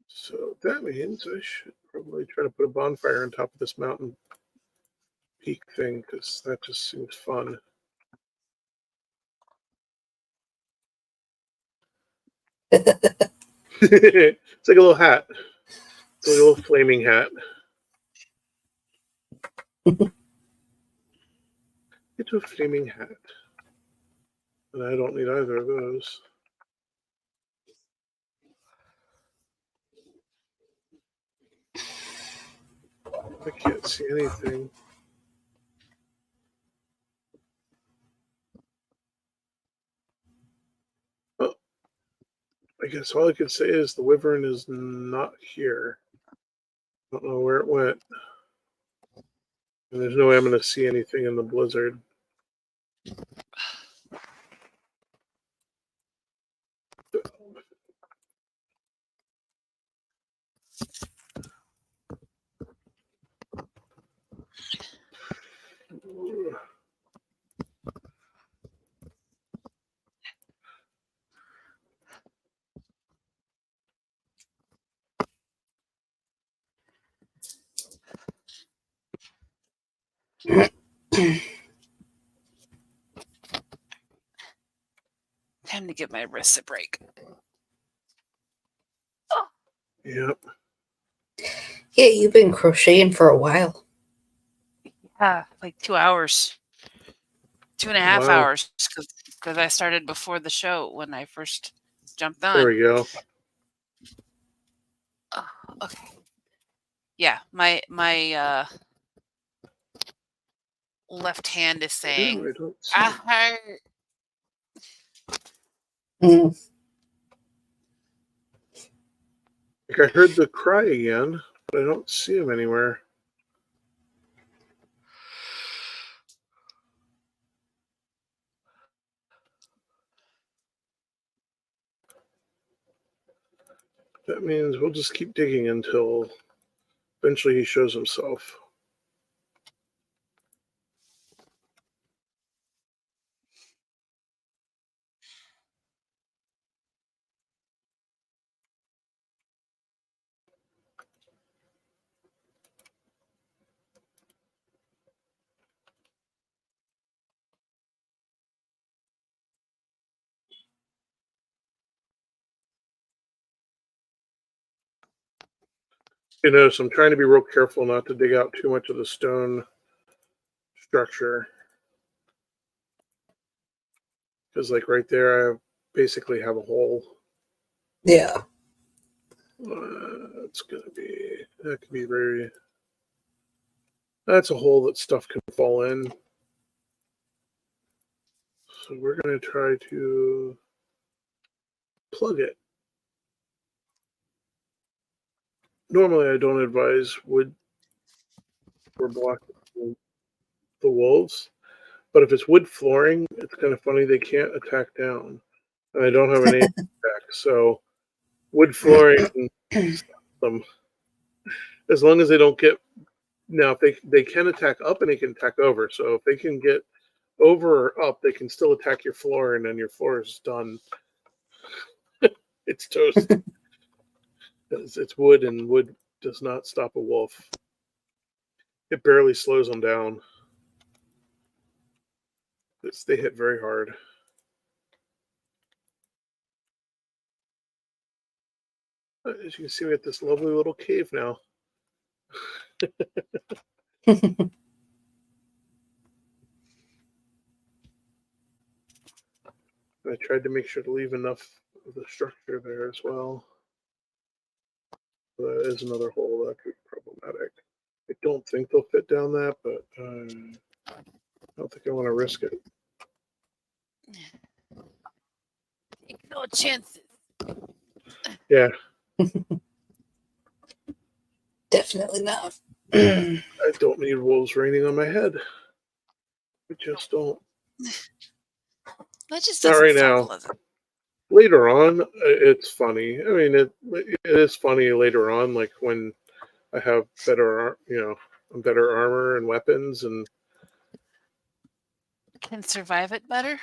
So that means I should probably try to put a bonfire on top of this mountain peak thing because that just seems fun. It's like a little hat. It's like a little flaming hat. It's a flaming hat. And I don't need either of those. I can't see anything. Oh, I guess all I could say is the wyvern is not here. I don't know where it went. And there's no way I'm going to see anything in the blizzard. Time to give my wrists a break. Yep. Yeah, you've been crocheting for a while. Yeah, like 2 hours. 2.5 Wow. hours because I started before the show when I first jumped on. There we go. Oh, okay. Yeah, my left hand is saying, I don't see "Ah, him. Mm. Like I heard the cry again, but I don't see him anywhere. That means we'll just keep digging until eventually he shows himself. You notice I'm trying to be real careful not to dig out too much of the stone structure. Because like right there, I basically have a hole. Yeah. It's going to be, that could be very, that's a hole that stuff can fall in. So we're going to try to plug it. Normally I don't advise wood for blocking the wolves, but if it's wood flooring, it's kind of funny they can't attack down. And I don't have an aim attack, so wood flooring stops them. As long as they don't get, now if they can attack up and they can attack over. So if they can get over or up, they can still attack your floor, and then your floor is done. It's toast. It's wood, and wood does not stop a wolf. It barely slows them down. They hit very hard. As you can see, we have this lovely little cave now. I tried to make sure to leave enough of the structure there as well. That is another hole that could be problematic. I don't think they'll fit down that, but I don't think I want to risk it. take no chances." Yeah, Definitely not. I don't need wolves raining on my head. I just don't. That just Not doesn't right sound now. pleasant. Later on, it's funny. I mean, it is funny later on, like when I have better armor and weapons, and Can survive it better.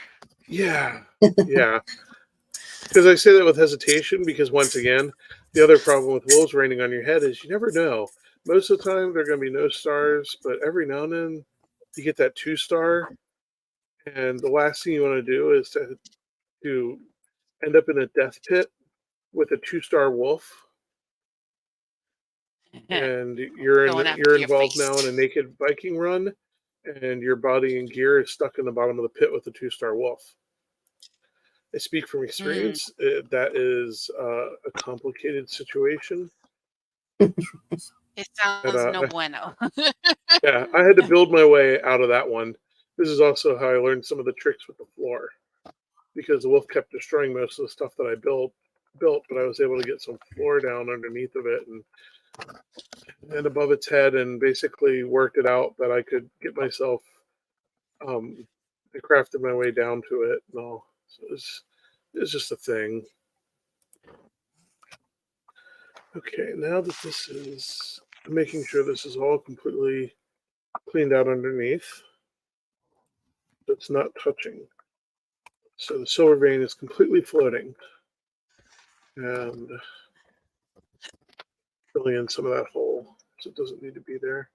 yeah. Because I say that with hesitation, because once again, the other problem with wolves raining on your head is you never know. Most of the time, they're going to be no stars, but every now and then, you get that 2-star, and the last thing you want to do is to end up in a death pit with a 2-star wolf, and Going after you're your involved face. now in a naked Viking run, and your body and gear is stuck in the bottom of the pit with a 2-star wolf. I speak from experience. That is a complicated situation. It And, sounds no bueno. yeah, I had to build my way out of that one. This is also how I learned some of the tricks with the floor, because the wolf kept destroying most of the stuff that I built, but I was able to get some floor down underneath of it and above its head, and basically worked it out that I could get myself. I crafted my way down to it and all. So it's just a thing. Okay, now that this is making sure this is all completely cleaned out underneath, it's not touching. So the silver vein is completely floating, and filling in some of that hole, so it doesn't need to be there.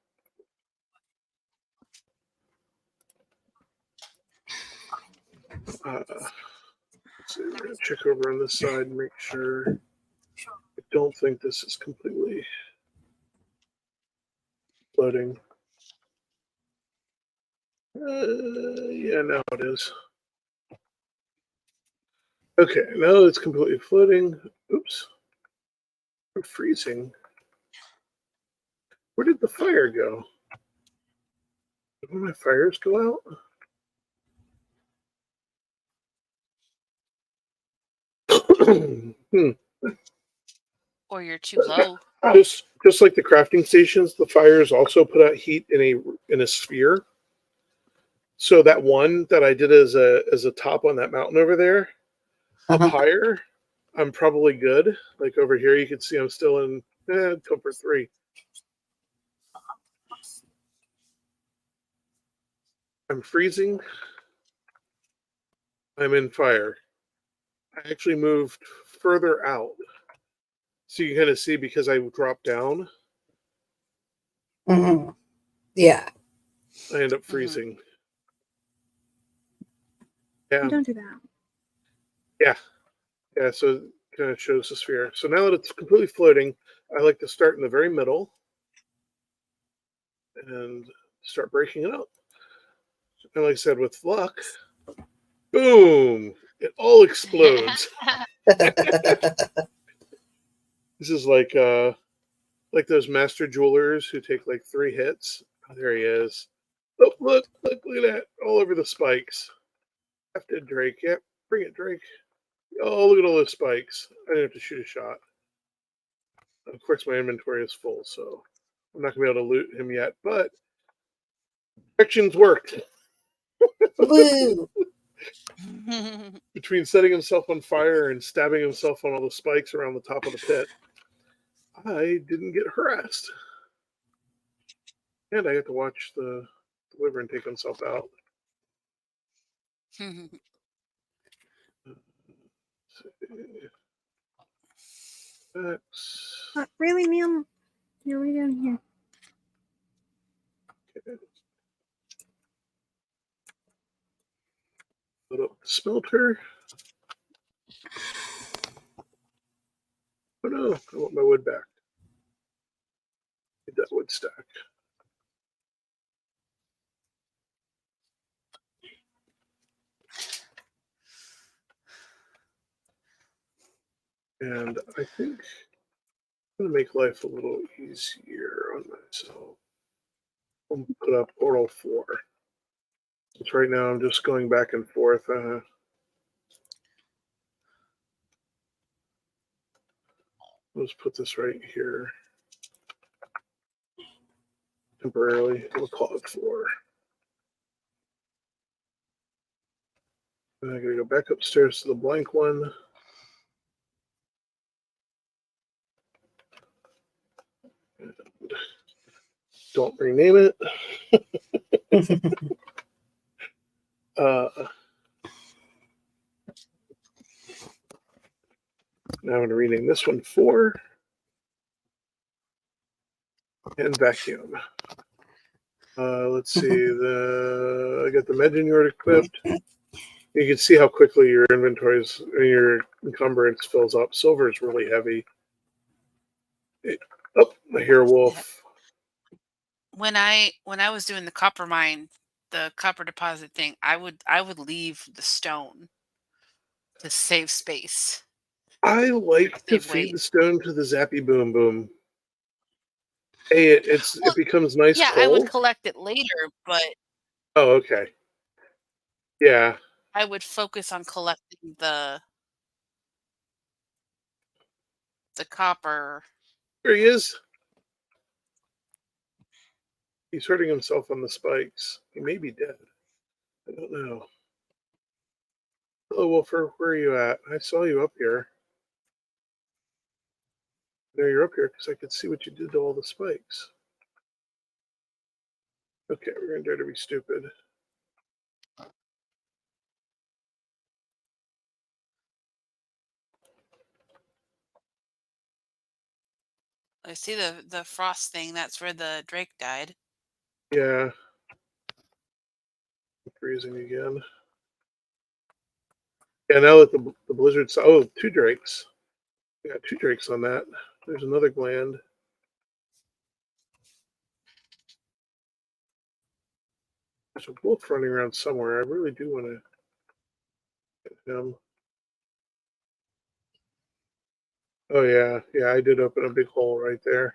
So we're going to check over on this side and make sure. I don't think this is completely floating. Yeah, now it is. Okay, now it's completely floating. Oops. I'm freezing. Where did the fire go? Did one of my fires go out? Or you're too low. Just like the crafting stations, the fires also put out heat in a sphere. So that one that I did as a top on that mountain over there, up higher, I'm probably good. Like over here, you can see I'm still in comfort 3. I'm freezing. I'm in fire. I actually moved further out. So you can kind of see because I dropped down, Mm-hmm. Yeah. I end up freezing. Yeah. Don't do that. Yeah, so it kind of shows the sphere. So now that it's completely floating, I like to start in the very middle and start breaking it up. And like I said, with luck, boom, it all explodes. This is like those master jewelers who take like 3 hits. Oh, there he is. Oh, look at that. All over the spikes. After Drake. Yep, bring it, Drake. Oh, look at all those spikes. I didn't have to shoot a shot. Of course, my inventory is full, so I'm not going to be able to loot him yet, but actions worked. Woo! Between setting himself on fire and stabbing himself on all the spikes around the top of the pit, I didn't get harassed. And I got to watch the wyvern take himself out. That's Really, Neil? You're way down here. okay. Put up the smelter. Oh no, I want my wood back. Need that wood stack. And I think I'm going to make life a little easier on myself. I'll put up Portal 4. Since right now I'm just going back and forth. Let's put this right here. Temporarily, we'll call it 4. And I'm going to go back upstairs to the blank one. And don't rename it. Now I'm going to rename this one 4. And vacuum. Let's see. I got the Medgen yard equipped. You can see how quickly your inventories, your encumbrance fills up. Silver is really heavy. I hear a wolf. When I was doing the copper mine, the copper deposit thing, I would leave the stone to save space. I like to feed the stone to the Zappy Boom Boom. Hey, it becomes nice Yeah, coal. I would collect it later, but Oh, okay. Yeah. I would focus on collecting the copper. There he is. He's hurting himself on the spikes. He may be dead. I don't know. Hello, Wolfer. Where are you at? I saw you up here. No, you're up here because I could see what you did to all the spikes. Okay, we're going to dare to be stupid. I see the frost thing. That's where the drake died. Yeah. I'm freezing again. Yeah, now that the blizzard's... Oh, 2 drakes. Yeah, 2 drakes on that. There's another gland. There's a wolf running around somewhere. I really do want to get him. Oh yeah, yeah, I did open a big hole right there.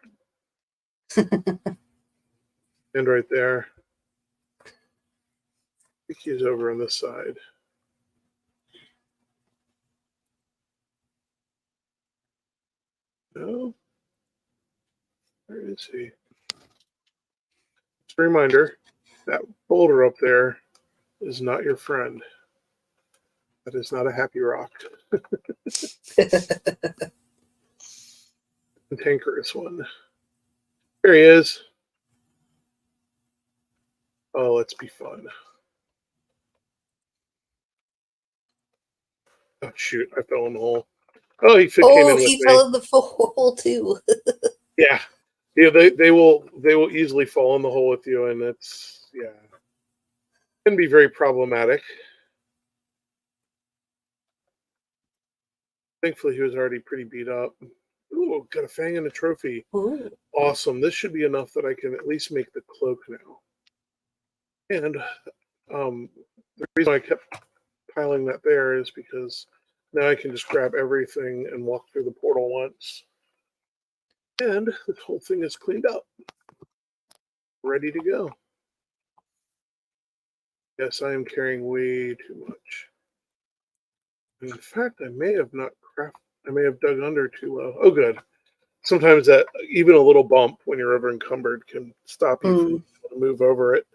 And right there. I think he's over on this side. No? Where is he? Just a reminder, that boulder up there is not your friend. That is not a happy rock. Cantankerous one. Here he is. Oh, let's be fun. Oh shoot, I fell in the hole. Oh, he came Oh, in with he me. fell in the hole too. Yeah. Yeah, they will easily fall in the hole with you, and it's can be very problematic. Thankfully he was already pretty beat up. Ooh, got a fang and a trophy. Ooh. Awesome. This should be enough that I can at least make the cloak now. And the reason I kept piling that there is because now I can just grab everything and walk through the portal once. And the whole thing is cleaned up. Ready to go. Yes, I am carrying way too much. In fact, I may have dug under too low. Oh, good. Sometimes that even a little bump when you're over encumbered can stop you from being able to move over it.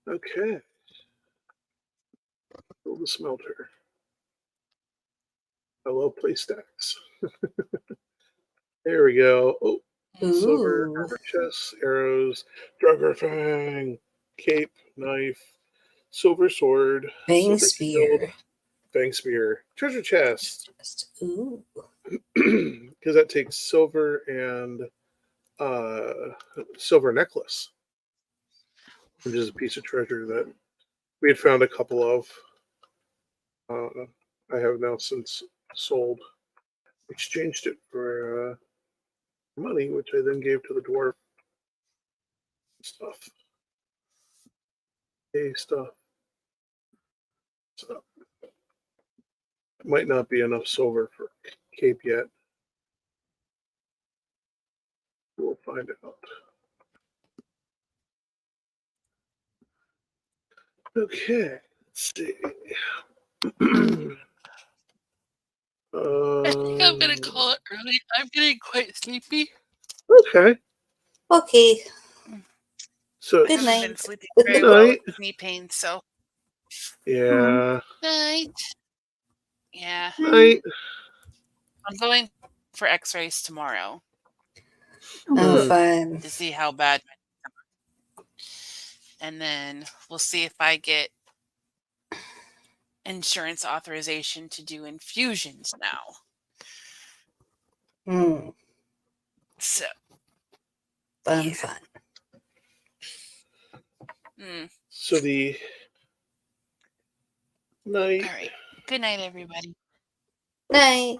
Okay. Build the smelter. Hello, play stacks. There we go. Oh, silver Ooh. armor chest, arrows, Drugger Fang, cape, knife, silver sword, Fang silver shield, spear. fang spear, treasure chest. Ooh. Because that takes silver and silver necklace, which is a piece of treasure that we had found a couple of. I have now since sold, exchanged it for money, which I then gave to the dwarf. Stuff. Hey, stuff. So, might not be enough silver for cape yet. We'll find out. Okay, let's see. I think I'm gonna call it early. I'm getting quite sleepy. Okay, Okay. so I Good haven't night. been sleeping good very well night. with knee pain, so Yeah, night. Yeah, night. I'm going for X-rays tomorrow Oh, Hmm. fun. to see how bad, and then we'll see if I get insurance authorization to do infusions now. So, Fun, yeah. fun. So the night. All right. Good night, everybody. Night.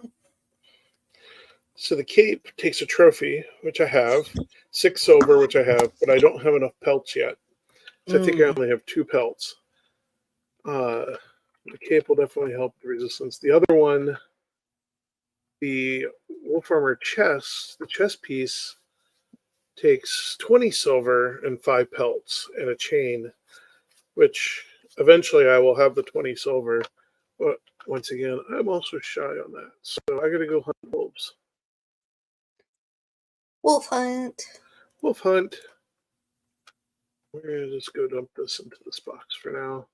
So the cape takes a trophy, which I have, 6 silver, which I have, but I don't have enough pelts yet. So I think I only have 2 pelts. The cape will definitely help the resistance. The other one, the wolf armor chest, the chest piece takes 20 silver and 5 pelts and a chain, which eventually I will have the 20 silver. But once again, I'm also shy on that. So I gotta go hunt wolves. Wolf hunt. Wolf hunt. We're gonna just go dump this into this box for now.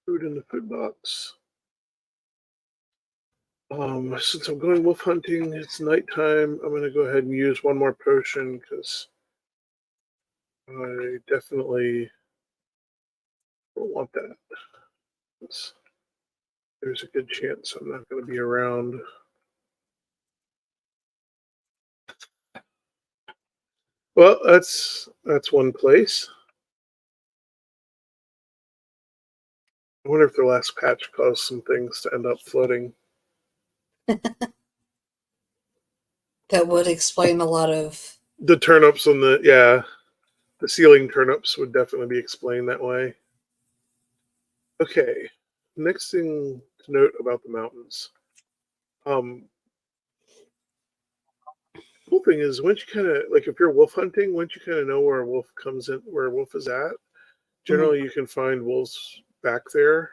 Food in the food box. Since I'm going wolf hunting, it's nighttime. I'm gonna go ahead and use one more potion because I definitely don't want that. There's a good chance I'm not going to be around. Well, that's one place. I wonder if the last patch caused some things to end up floating. That would explain a lot of. The turnips on the ceiling turnips would definitely be explained that way. Okay, next thing to note about the mountains. Cool thing is once you kind of like if you're wolf hunting, once you kind of know where a wolf comes in, where a wolf is at, generally you can find wolves back there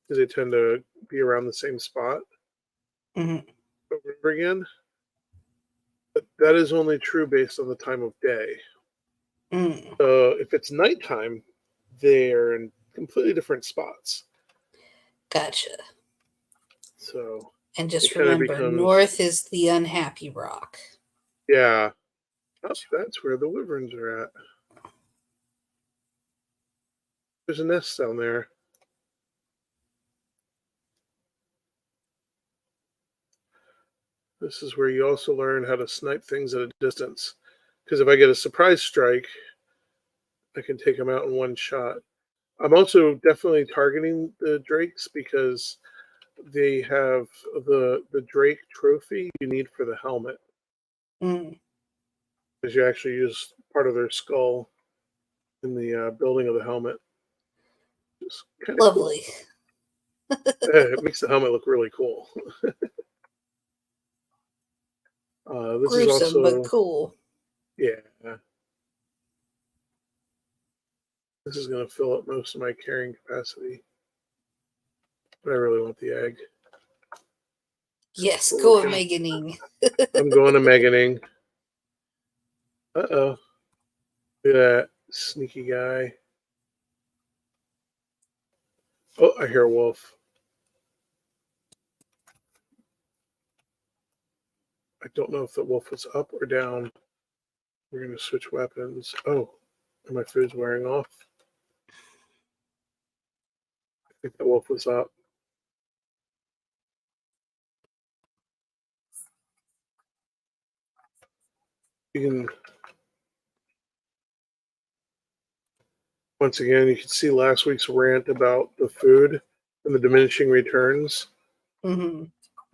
because they tend to be around the same spot Mhm. over and over again. But that is only true based on the time of day. Mm. So if it's nighttime, they're in completely different spots. Gotcha. So And just it kinda remember, becomes- north is the unhappy rock. yeah, oh, that's where the wyverns are at. There's a nest down there. This is where you also learn how to snipe things at a distance. Because if I get a surprise strike, I can take them out in one shot. I'm also definitely targeting the drakes because they have the drake trophy you need for the helmet. Mm. Because you actually use part of their skull in the building of the helmet. Just kind of Lovely. cool. It makes the helmet look really cool. This is Gruesome, also but cool. yeah. This is going to fill up most of my carrying capacity. But I really want the egg. Yes, Cool go looking. Meganing. I'm going to Meganing. Uh-oh. Look at that sneaky guy. Oh, I hear a wolf. I don't know if the wolf was up or down. We're going to switch weapons. Oh, and my food's wearing off. I think the wolf was up. You can, once again, you can see last week's rant about the food and the diminishing returns. Hmm.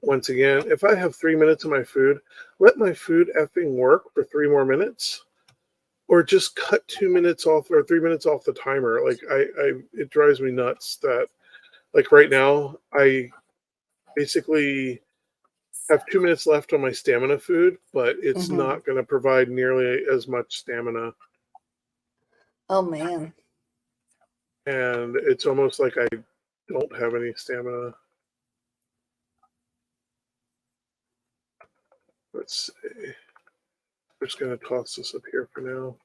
Once again, if I have 3 minutes of my food, let my food effing work for 3 more minutes, or just cut 2 minutes off or 3 minutes off the timer. Like it drives me nuts that, like right now, I basically have 2 minutes left on my stamina food, but it's Mhm. not going to provide nearly as much stamina, Oh man. and it's almost like I don't have any stamina. Let's see. I'm just going to toss this up here for now.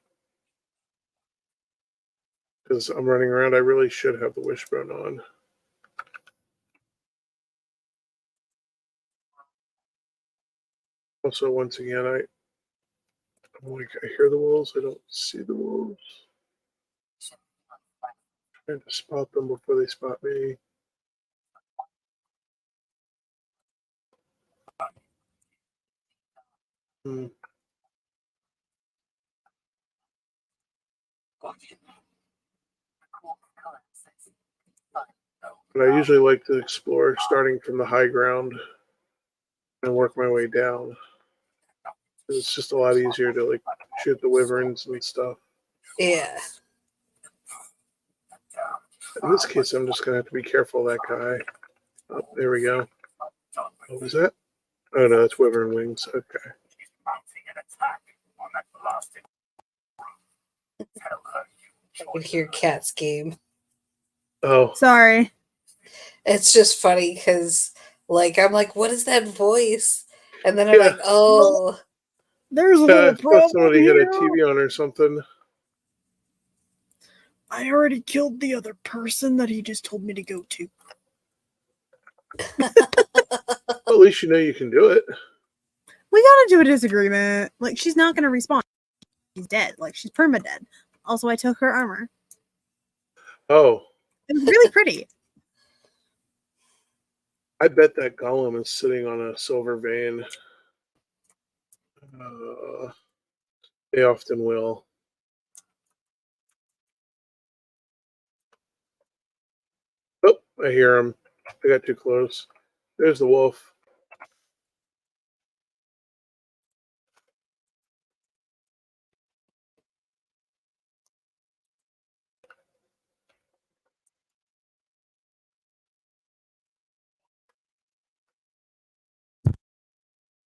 Because I'm running around, I really should have the wishbone on. Also, once again, I'm like, I hear the wolves, I don't see the wolves. Trying to spot them before they spot me. Hmm. But I usually like to explore starting from the high ground and work my way down. It's just a lot easier to like shoot the wyverns and stuff. Yeah. In this case, I'm just gonna have to be careful of that guy. Oh, there we go. What was that? Oh no, that's wyvern wings. Okay. I can hear Cat's game. Oh, Sorry. It's just funny because, like, I'm like, what is that voice? And then I'm Yeah. like, oh, There's a I little thought problem somebody had a here. TV on or something. I already killed the other person that he just told me to go to. Well, at least you know you can do it. We gotta do a disagreement. Like, she's not gonna respawn. She's dead. Like, she's perma-dead. Also, I took her armor. Oh, It was really pretty. I bet that golem is sitting on a silver vein. They often will. Oh, I hear him. I got too close. There's the wolf.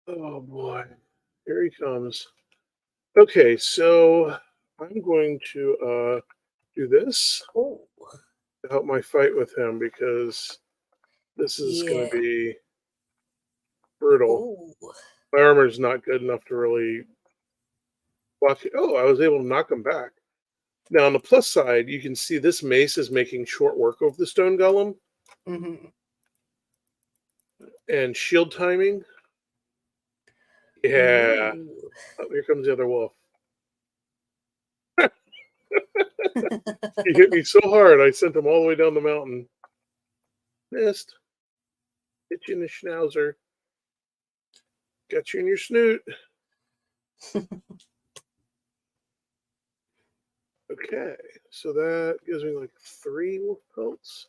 Oh boy, here he comes. Okay, so I'm going to do this Oh, to help my fight with him because this is going yeah. to be brutal. Oh, My armor's not good enough to really block it. Oh, I was able to knock him back. Now, on the plus side, you can see this mace is making short work of the stone golem mm-hmm. and shield timing. Yeah. Ooh. Oh, here comes the other wolf. He hit me so hard, I sent him all the way down the mountain. Missed. Hit you in the schnauzer. Got you in your snoot. Okay, so that gives me like 3 wolf pelts.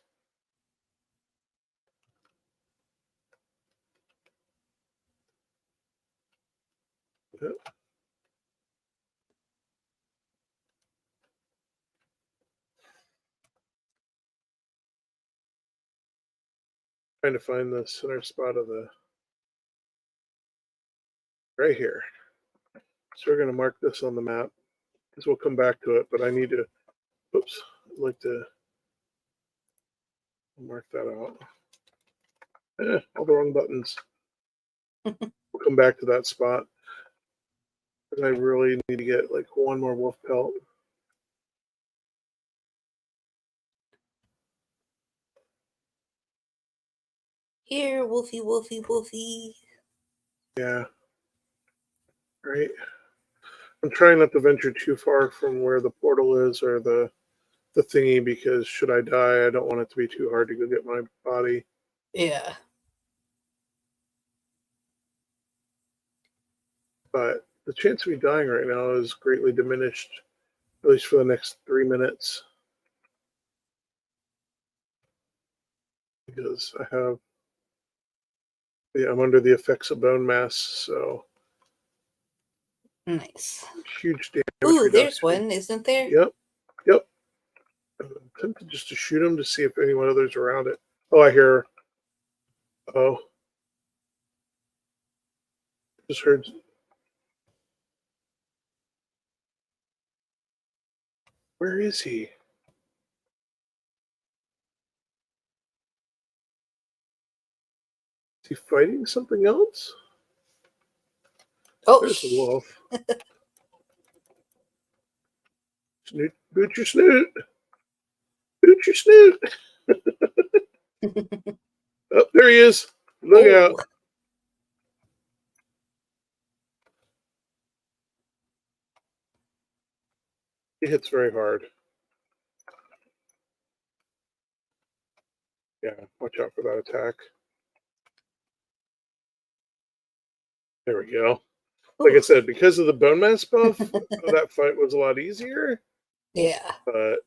Yep. Trying to find the center spot of the right here. So we're going to mark this on the map because we'll come back to it. But I need to. Oops, I'd like to mark that out. All the wrong buttons. We'll come back to that spot. Because I really need to get like 1 more wolf pelt. Here, Wolfie, Wolfie, Wolfie. Yeah. Right. I'm trying not to venture too far from where the portal is or the thingy because should I die, I don't want it to be too hard to go get my body. Yeah. But the chance of me dying right now is greatly diminished, at least for the next 3 minutes. Because I'm under the effects of bone mass, so Nice. huge damage. Ooh, there's reduction. one, isn't there? Yep. I'm tempted just to shoot him to see if anyone others around it. Oh, I hear. Oh, just heard. Where is he? Is he fighting something else? Oh, There's the wolf. Snoot, boot your snoot. Boot your snoot. Oh, there he is. Look out. oh. He hits very hard. Yeah, watch out for that attack. There we go. Like I said, because of the bone mass buff, that fight was a lot easier. Yeah. But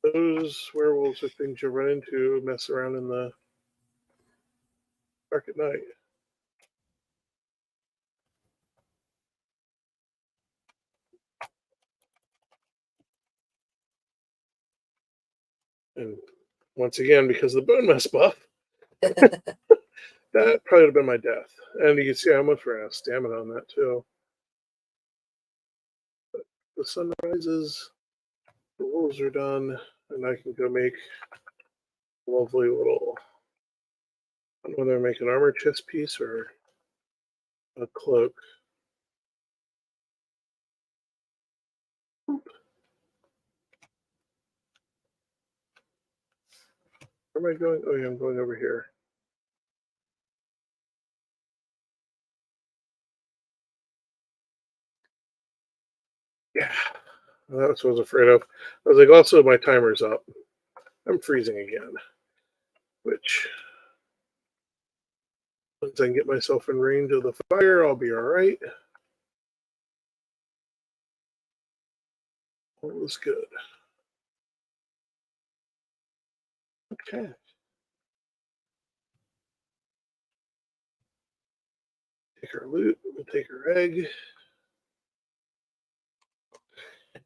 those werewolves are things you run into, mess around in the dark at night. And once again, because of the bone mass buff, that probably would have been my death. And you can see how much ran out of stamina on that too. But the sun rises, the wolves are done, and I can go make a lovely little. I don't know whether I make an armor chest piece or a cloak. Where am I going? Oh yeah, I'm going over here. Yeah, that's what I was afraid of. I was like, also my timer's up. I'm freezing again. Which, once I can get myself in range of the fire, I'll be all right. All was good. Okay. Take our loot. We'll take our egg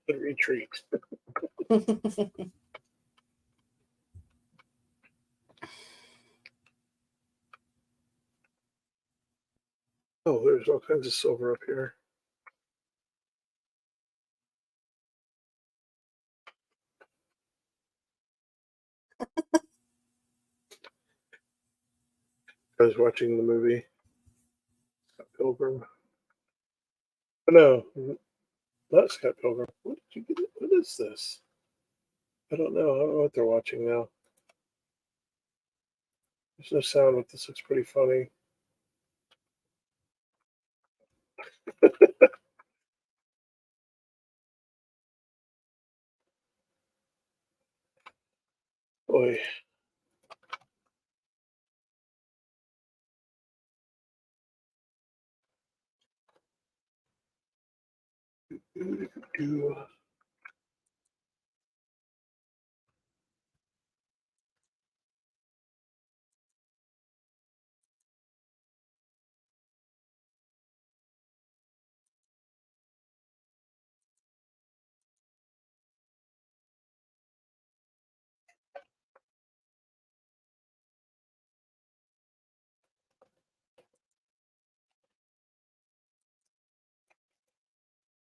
and retreat. Oh, there's all kinds of silver up here. I was watching the movie Pilgrim. Oh, no, not Scott Pilgrim. What did you get? What is this? I don't know. I don't know what they're watching now. There's no sound, but this looks pretty funny. Boy. Do.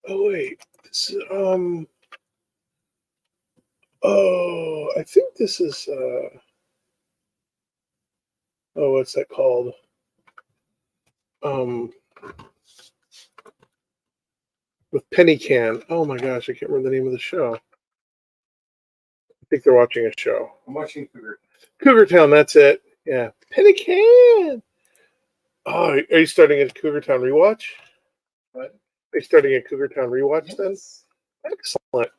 Oh wait, this is Oh, I think this is oh, what's that called? Um, with Penny Can. Oh my gosh, I can't remember the name of the show. I think they're watching a show. I'm watching Cougar. Cougar Town, that's it. Yeah, Penny Can. Oh, are you starting a Cougar Town rewatch? What? Are you starting a Cougar Town rewatch then? Yes. Excellent.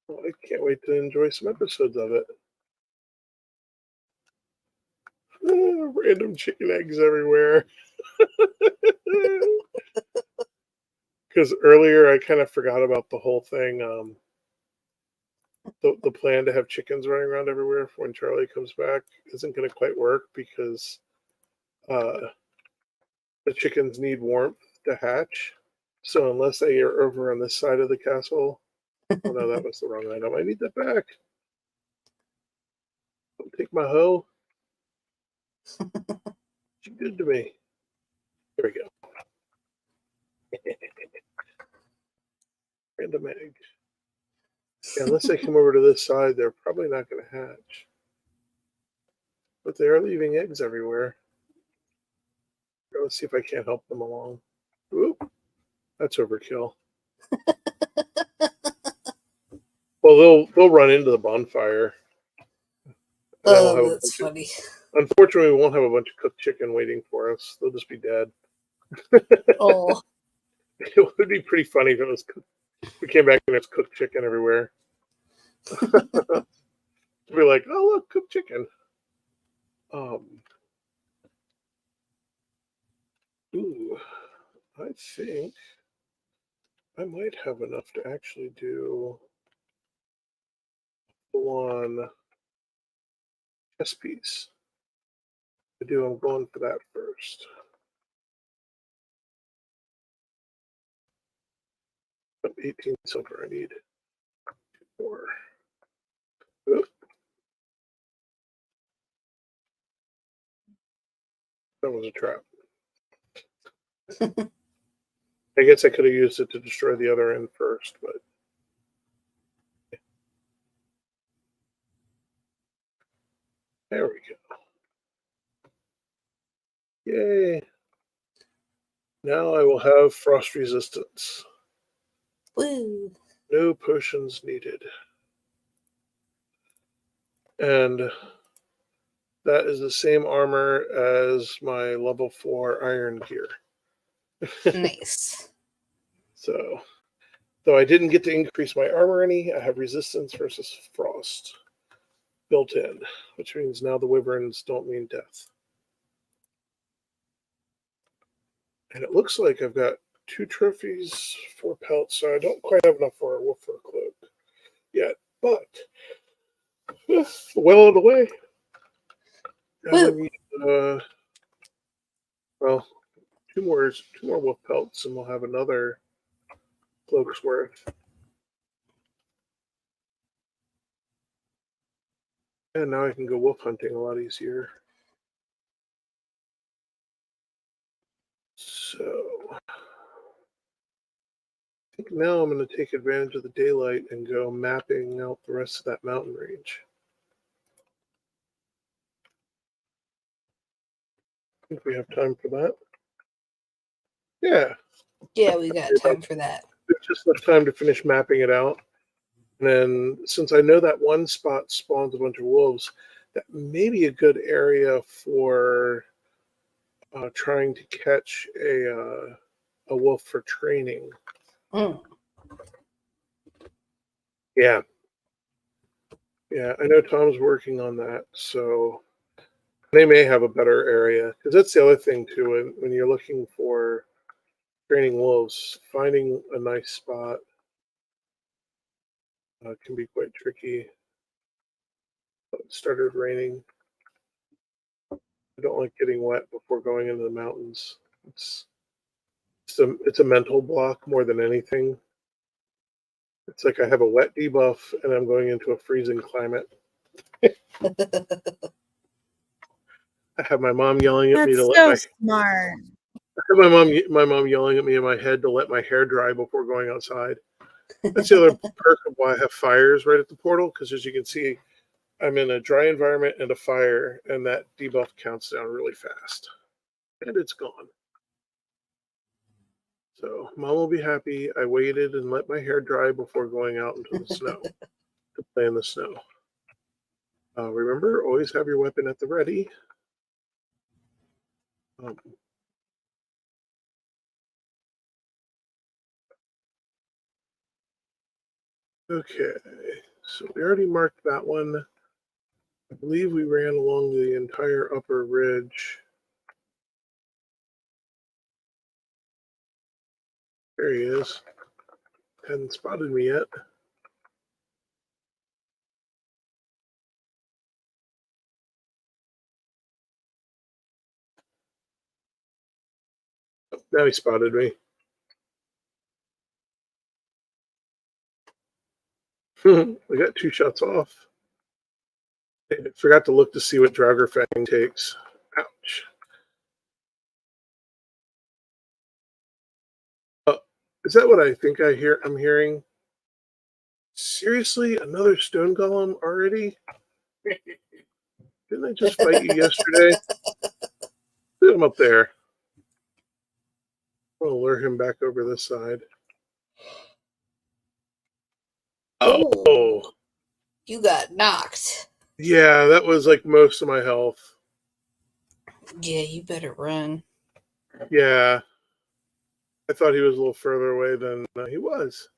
Well, I can't wait to enjoy some episodes of it. Random chicken eggs everywhere. Because earlier I kind of forgot about the whole thing. The plan to have chickens running around everywhere for when Charlie comes back isn't going to quite work because uh, the chickens need warmth to hatch. So unless they are over on this side of the castle, oh no, that was the wrong item. I need that back. Don't take my hoe. She good to me. There we go. Random egg. Yeah, unless they come over to this side, they're probably not going to hatch. But they are leaving eggs everywhere. Let's see if I can't help them along. Oop, that's overkill. Well, they'll run into the bonfire. And then we'll have Oh, a that's bunch of, funny. unfortunately, we won't have a bunch of cooked chicken waiting for us. They'll just be dead. Oh, It would be pretty funny if it was cooked. We came back and there's cooked chicken everywhere. Be like, oh look, cooked chicken. Ooh, I think I might have enough to actually do one chess piece. I'm going for that first. 18 silver I need. 4. Oop, that was a trap. I guess I could have used it to destroy the other end first, but there we go. Yay. Now I will have frost resistance. woo. No potions needed. And that is the same armor as my level 4 iron gear. Nice. So, though I didn't get to increase my armor any, I have resistance versus frost built in, which means now the wyverns don't mean death. And it looks like I've got 2 trophies, 4 pelts, so I don't quite have enough for a wolf fur cloak yet, but well on the way. Now I Woo. need, well, two more wolf pelts, and we'll have another cloak's worth. And now I can go wolf hunting a lot easier. So I think now I'm going to take advantage of the daylight and go mapping out the rest of that mountain range. I think we have time for that. Yeah, Yeah, we got time for that. there's just enough time to finish mapping it out. And then since I know that one spot spawns a bunch of wolves, that may be a good area for trying to catch a wolf for training. Mm. Yeah. Yeah, I know Tom's working on that, so they may have a better area. Because that's the other thing, too, when you're looking for training wolves, finding a nice spot can be quite tricky. It started raining. I don't like getting wet before going into the mountains. It's a mental block more than anything. It's like I have a wet debuff and I'm going into a freezing climate. I have my mom yelling at me That's to let so my smart. I have my mom yelling at me in my head to let my hair dry before going outside. That's the other perk of why I have fires right at the portal, because as you can see, I'm in a dry environment and a fire, and that debuff counts down really fast. And it's gone. So mom will be happy I waited and let my hair dry before going out into the snow to play in the snow. Remember, always have your weapon at the ready. Okay, so we already marked that one. I believe we ran along the entire upper ridge. There he is. Hadn't spotted me yet. Now he spotted me. I got 2 shots off. I forgot to look to see what Draugr Fang takes. Ouch. Is that what I think I'm hearing? Seriously? Another stone golem already? Didn't I just fight you yesterday? Look at him up there. I'll lure him back over this side. Oh, Oh, you got knocked. yeah, that was like most of my health. Yeah, you better run. Yeah, I thought he was a little further away than he was.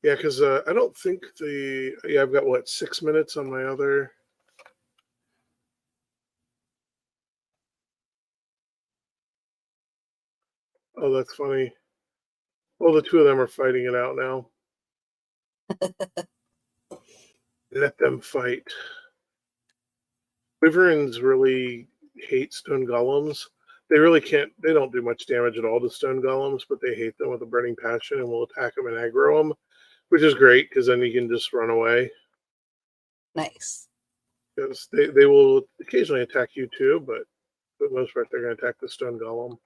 Yeah, because I don't think I've got what, 6 minutes on my other. Oh, that's funny. Well, the 2 of them are fighting it out now. Let them fight. Wyverns really hate stone golems. They really can't. They don't do much damage at all to stone golems, but they hate them with a burning passion and will attack them and aggro them, which is great because then you can just run away. Nice. Because they will occasionally attack you too, but for the most part, they're going to attack the stone golem.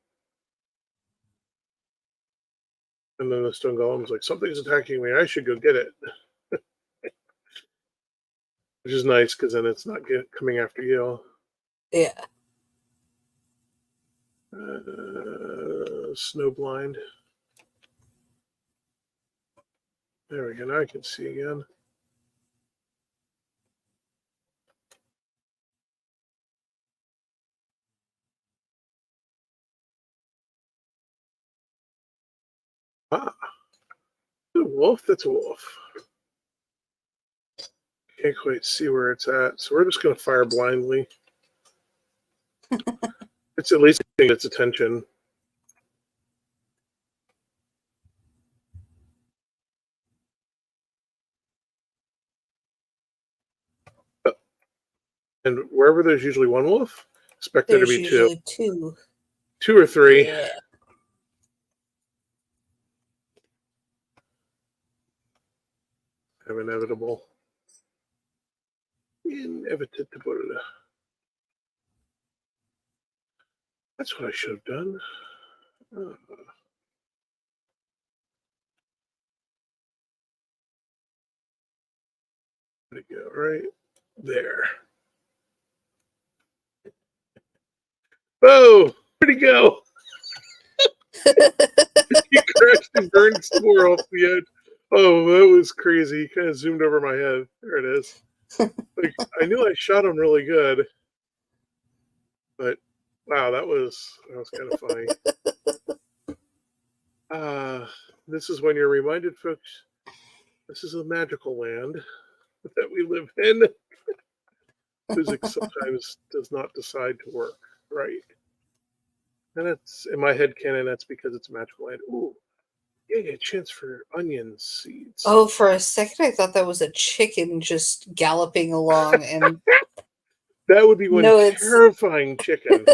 And then the stone golem's like, something's attacking me. I should go get it. Which is nice because then it's not coming after you. Yeah. Snowblind. There we go. Now I can see again. Ah, a wolf. That's a wolf. Can't quite see where it's at, so we're just going to fire blindly. It's at least getting its attention. And wherever there's usually one wolf, expect there to There's be 2. usually 2. 2 or 3. Yeah. Have inevitable. Inevitable. That's what I should have done. There we go, right there. Oh, where'd he go? He crashed and burned somewhere off the edge. Oh, that was crazy. He kind of zoomed over my head. There it is. Like, I knew I shot him really good, but wow, that was kind of funny. This is when you're reminded, folks, this is a magical land that we live in. Physics sometimes does not decide to work right. And that's in my head canon, that's because it's a magical land. Ooh, yeah, a chance for onion seeds. Oh, for a second I thought that was a chicken just galloping along and That would be one No, it's- terrifying chicken.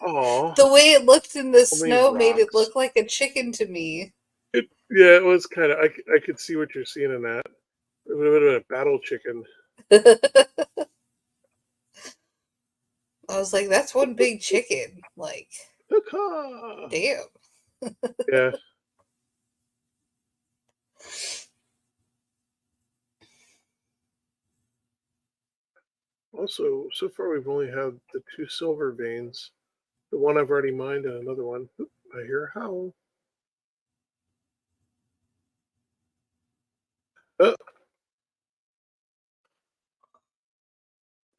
Aw. the way it looked in the Only snow made it rocks. look like a chicken to me. Yeah, it was kind of. I could see what you're seeing in that. It would have been a battle chicken. I was like, that's one big chicken. Like, Caw. damn. Yeah. Also, so far we've only had the 2 silver veins. The one I've already mined and another one. Oop, I hear a howl. Oh.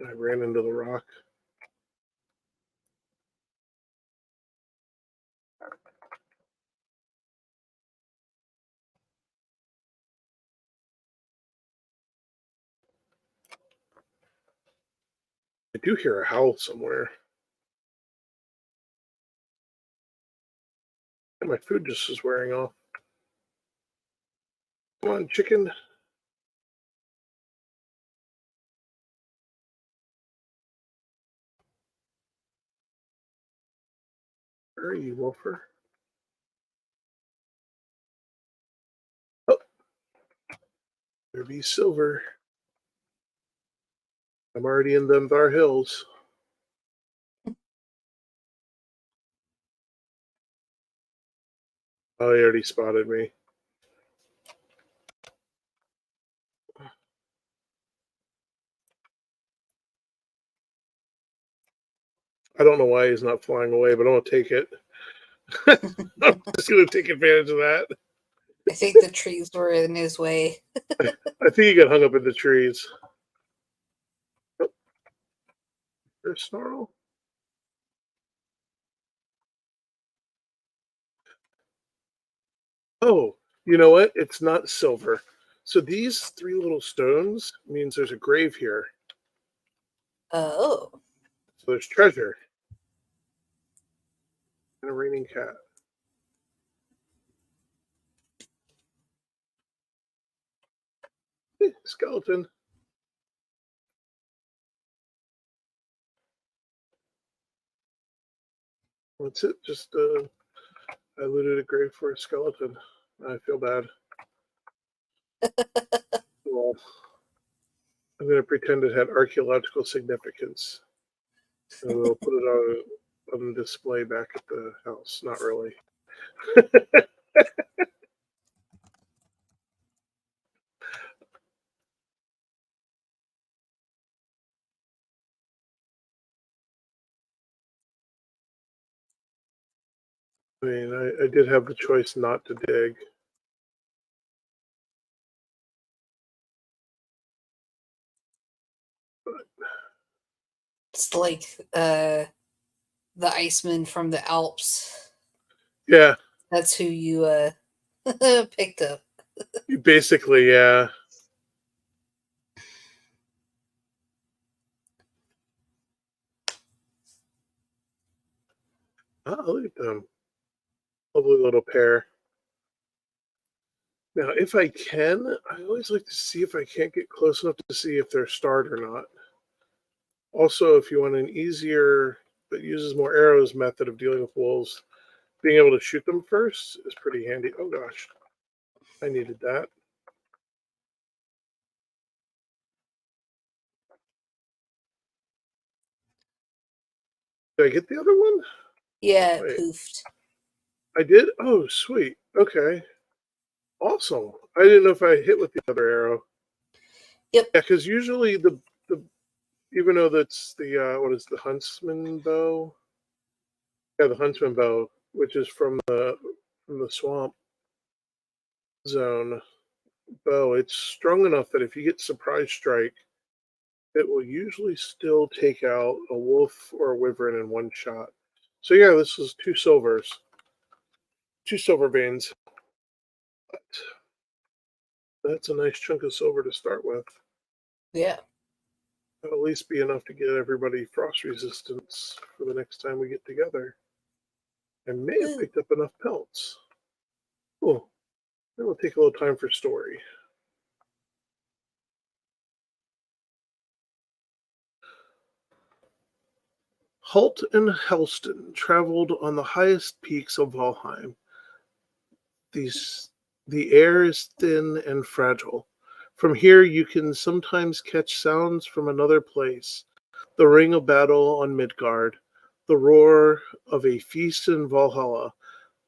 I ran into the rock. I do hear a howl somewhere. And my food just is wearing off. Come on, chicken. Where are you, Wolfer? Oh, there be silver. I'm already in them thar hills. Oh, he already spotted me. I don't know why he's not flying away, but I'm gonna take it. I'm just gonna take advantage of that. I think the trees were in his way. I think he got hung up in the trees. Oh, there's Snarl. Oh, you know what? It's not silver. So these 3 little stones means there's a grave here. Oh. So there's treasure. And a raining cat. Skeleton. That's it. Just I looted a grave for a skeleton. I feel bad. Well, I'm going to pretend it had archaeological significance. And we'll put it on display back at the house. Not really. I mean, I did have the choice not to dig. It's like the Iceman from the Alps. Yeah, That's who you picked up. basically, yeah. Oh, look at them. Lovely little pair. Now, if I can, I always like to see if I can't get close enough to see if they're starred or not. Also, if you want an easier but uses more arrows method of dealing with wolves, being able to shoot them first is pretty handy. Oh gosh, I needed that. Did I get the other one? Yeah, it Wait. poofed. I did? Oh, sweet. Okay. Awesome. I didn't know if I hit with the other arrow. Yep. Yeah, because usually the even though that's the what is the huntsman bow? Yeah, the huntsman bow, which is from the swamp zone bow, it's strong enough that if you get surprise strike, it will usually still take out a wolf or a wyvern in one shot. So yeah, this is 2 silvers. 2 silver veins. But that's a nice chunk of silver to start with. Yeah. That'll at least be enough to get everybody frost resistance for the next time we get together. I may have Woo. picked up enough pelts. Cool. Then we'll take a little time for story. Halt and Helston traveled on the highest peaks of Valheim. The air is thin and fragile. From here you can sometimes catch sounds from another place. The ring of battle on Midgard, the roar of a feast in Valhalla,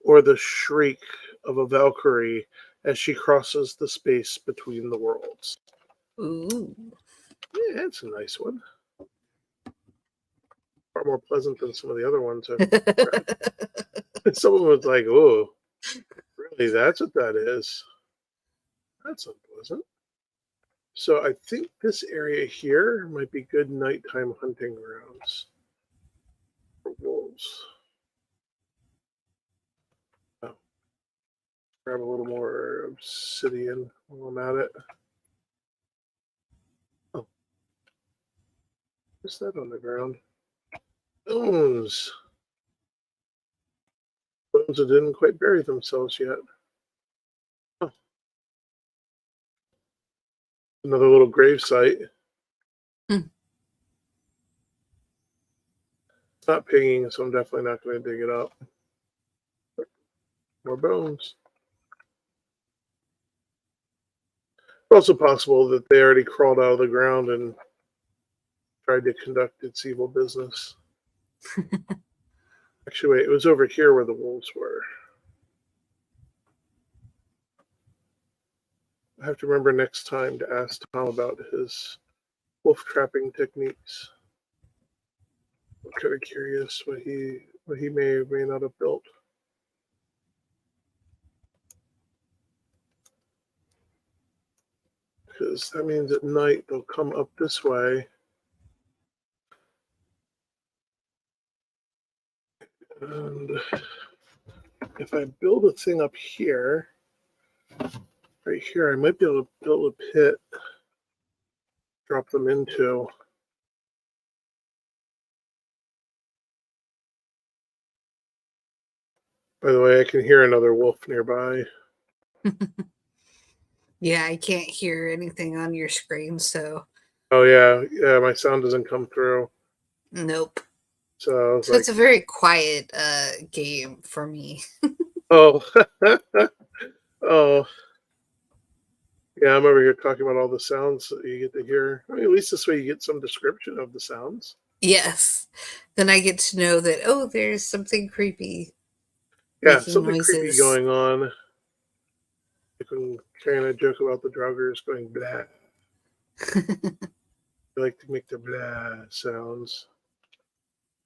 or the shriek of a Valkyrie as she crosses the space between the worlds. Ooh. Yeah, that's a nice one. Far more pleasant than some of the other ones. Someone was like, "Oh, really? That's what that is? That's unpleasant." So I think this area here might be good nighttime hunting grounds for wolves. Oh, grab a little more obsidian while I'm at it. Oh, what's that on the ground? Bones. Bones that didn't quite bury themselves yet. Oh, another little grave site. Hmm. It's not pinging, so I'm definitely not going to dig it up. More bones. It's also possible that they already crawled out of the ground and tried to conduct its evil business. Actually, wait, it was over here where the wolves were. I have to remember next time to ask Tom about his wolf trapping techniques. I'm kind of curious what he may or may not have built. Because that means at night they'll come up this way. And if I build a thing up here, right here, I might be able to build a pit, drop them into. By the way, I can hear another wolf nearby. Yeah, I can't hear anything on your screen, so Oh yeah, my sound doesn't come through. nope. So I was So like, it's a very quiet game for me. oh, oh, yeah, I'm over here talking about all the sounds that you get to hear. I mean, at least this way you get some description of the sounds. Yes. Then I get to know that, oh, there's something creepy Yeah, making something creepy noises. going on. You can kind of joke about the druggers going blah. They like to make the blah sounds.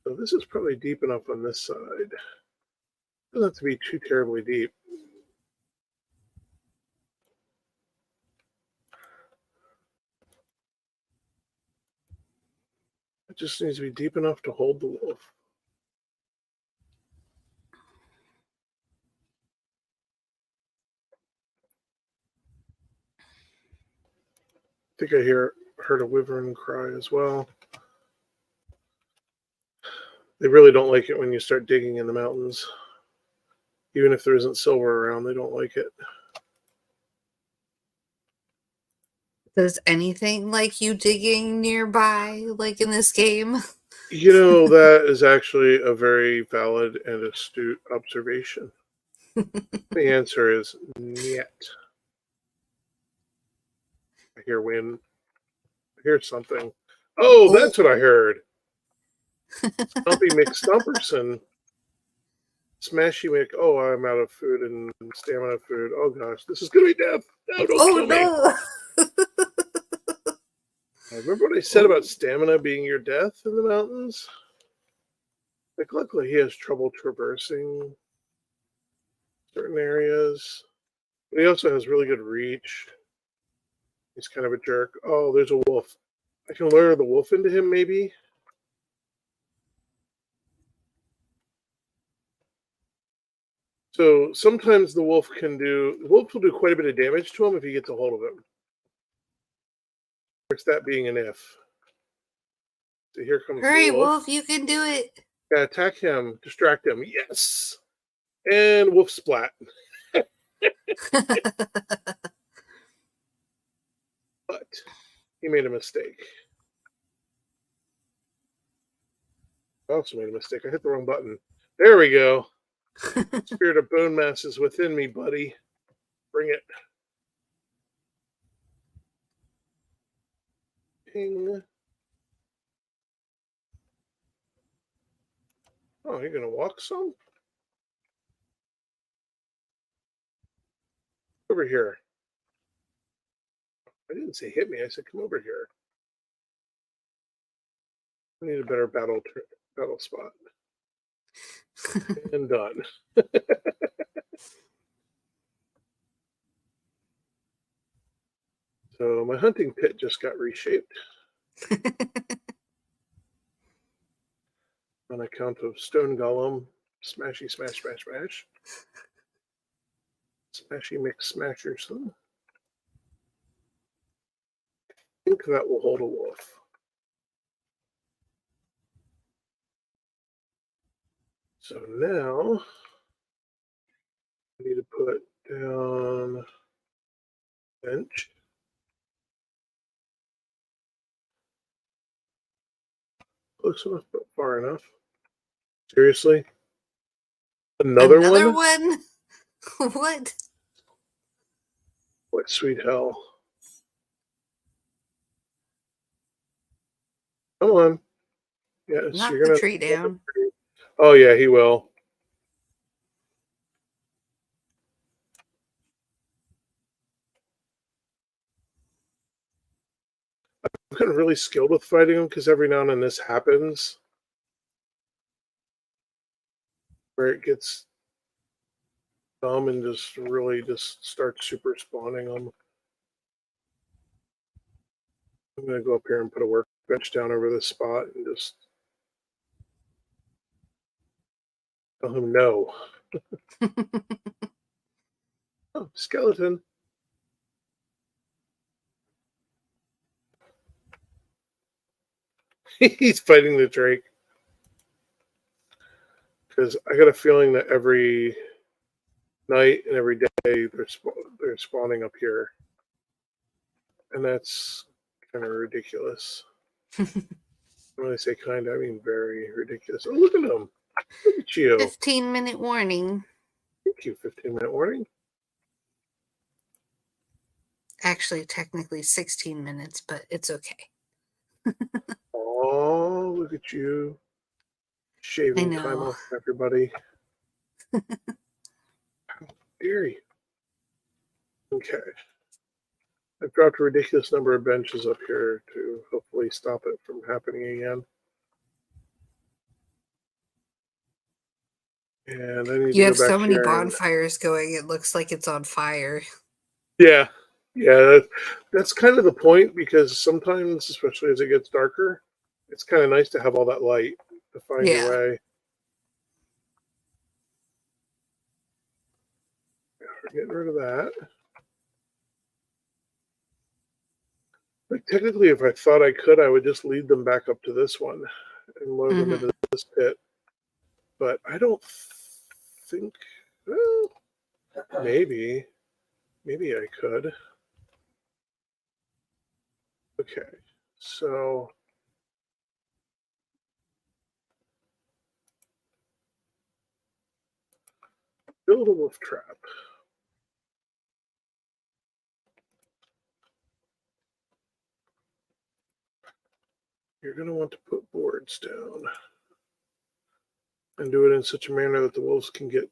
So this is probably deep enough on this side. Doesn't have to be too terribly deep. It just needs to be deep enough to hold the wolf. I think I heard a wyvern cry as well. They really don't like it when you start digging in the mountains. Even if there isn't silver around, they don't like it. Does anything like you digging nearby, like in this game? You know, that is actually a very valid and astute observation. The answer is niet. I hear wind. I hear something. Oh, Oh. that's what I heard. Stumpy McStumperson Smashy make. Oh, I'm out of food and stamina food. Oh gosh, this is gonna be death. No, don't Oh kill me. no! Remember what I said about stamina being your death in the mountains? Like, luckily he has trouble traversing certain areas. But he also has really good reach. He's kind of a jerk. Oh, there's a wolf. I can lure the wolf into him, maybe. So sometimes the wolf will do quite a bit of damage to him if he gets a hold of him. It's that being an if. So here comes Hurry, the wolf. Wolf, you can do it. Yeah, attack him, distract him. Yes. And wolf splat. But he made a mistake. I also made a mistake. I hit the wrong button. There we go. Spirit of bone mass is within me, buddy. Bring it. Ping. Oh, you're gonna walk some? Over here. I didn't say hit me. I said come over here. I need a better battle spot. And done. So my hunting pit just got reshaped on account of stone golem. Smashy, smash, smash, smash. Smashy mix smashers. Huh? I think that will hold a wolf. So now I need to put down bench. Close enough, but far enough. Seriously? Another one? What? What sweet hell. Come on. Yes, Knock you're the gonna. tree down. Oh yeah, he will. I'm getting really skilled with fighting him because every now and then this happens where it gets dumb and just really just starts super spawning them. I'm gonna go up here and put a workbench down over this spot and just tell him no. Oh, skeleton. He's fighting the Drake. Because I got a feeling that every night and every day they're spawning up here. And that's kind of ridiculous. When I say kind, I mean very ridiculous. Oh, look at him. Look at you. 15-minute warning. Thank you, 15-minute warning. Actually, technically 16 minutes, but it's okay. Oh, look at you. Shaving I time know. off everybody. How dare you? Okay. I've dropped a ridiculous number of benches up here to hopefully stop it from happening again. And I need You to have go back so many here and bonfires going, it looks like it's on fire. yeah, that's kind of the point because sometimes, especially as it gets darker, it's kind of nice to have all that light to find your Yeah. way. We're getting rid of that. Like technically, if I thought I could, I would just lead them back up to this one and lower them into this pit. But I don't think. Well, maybe I could. Okay, so build a wolf trap. You're going to want to put boards down. and do it in such a manner that the wolves can get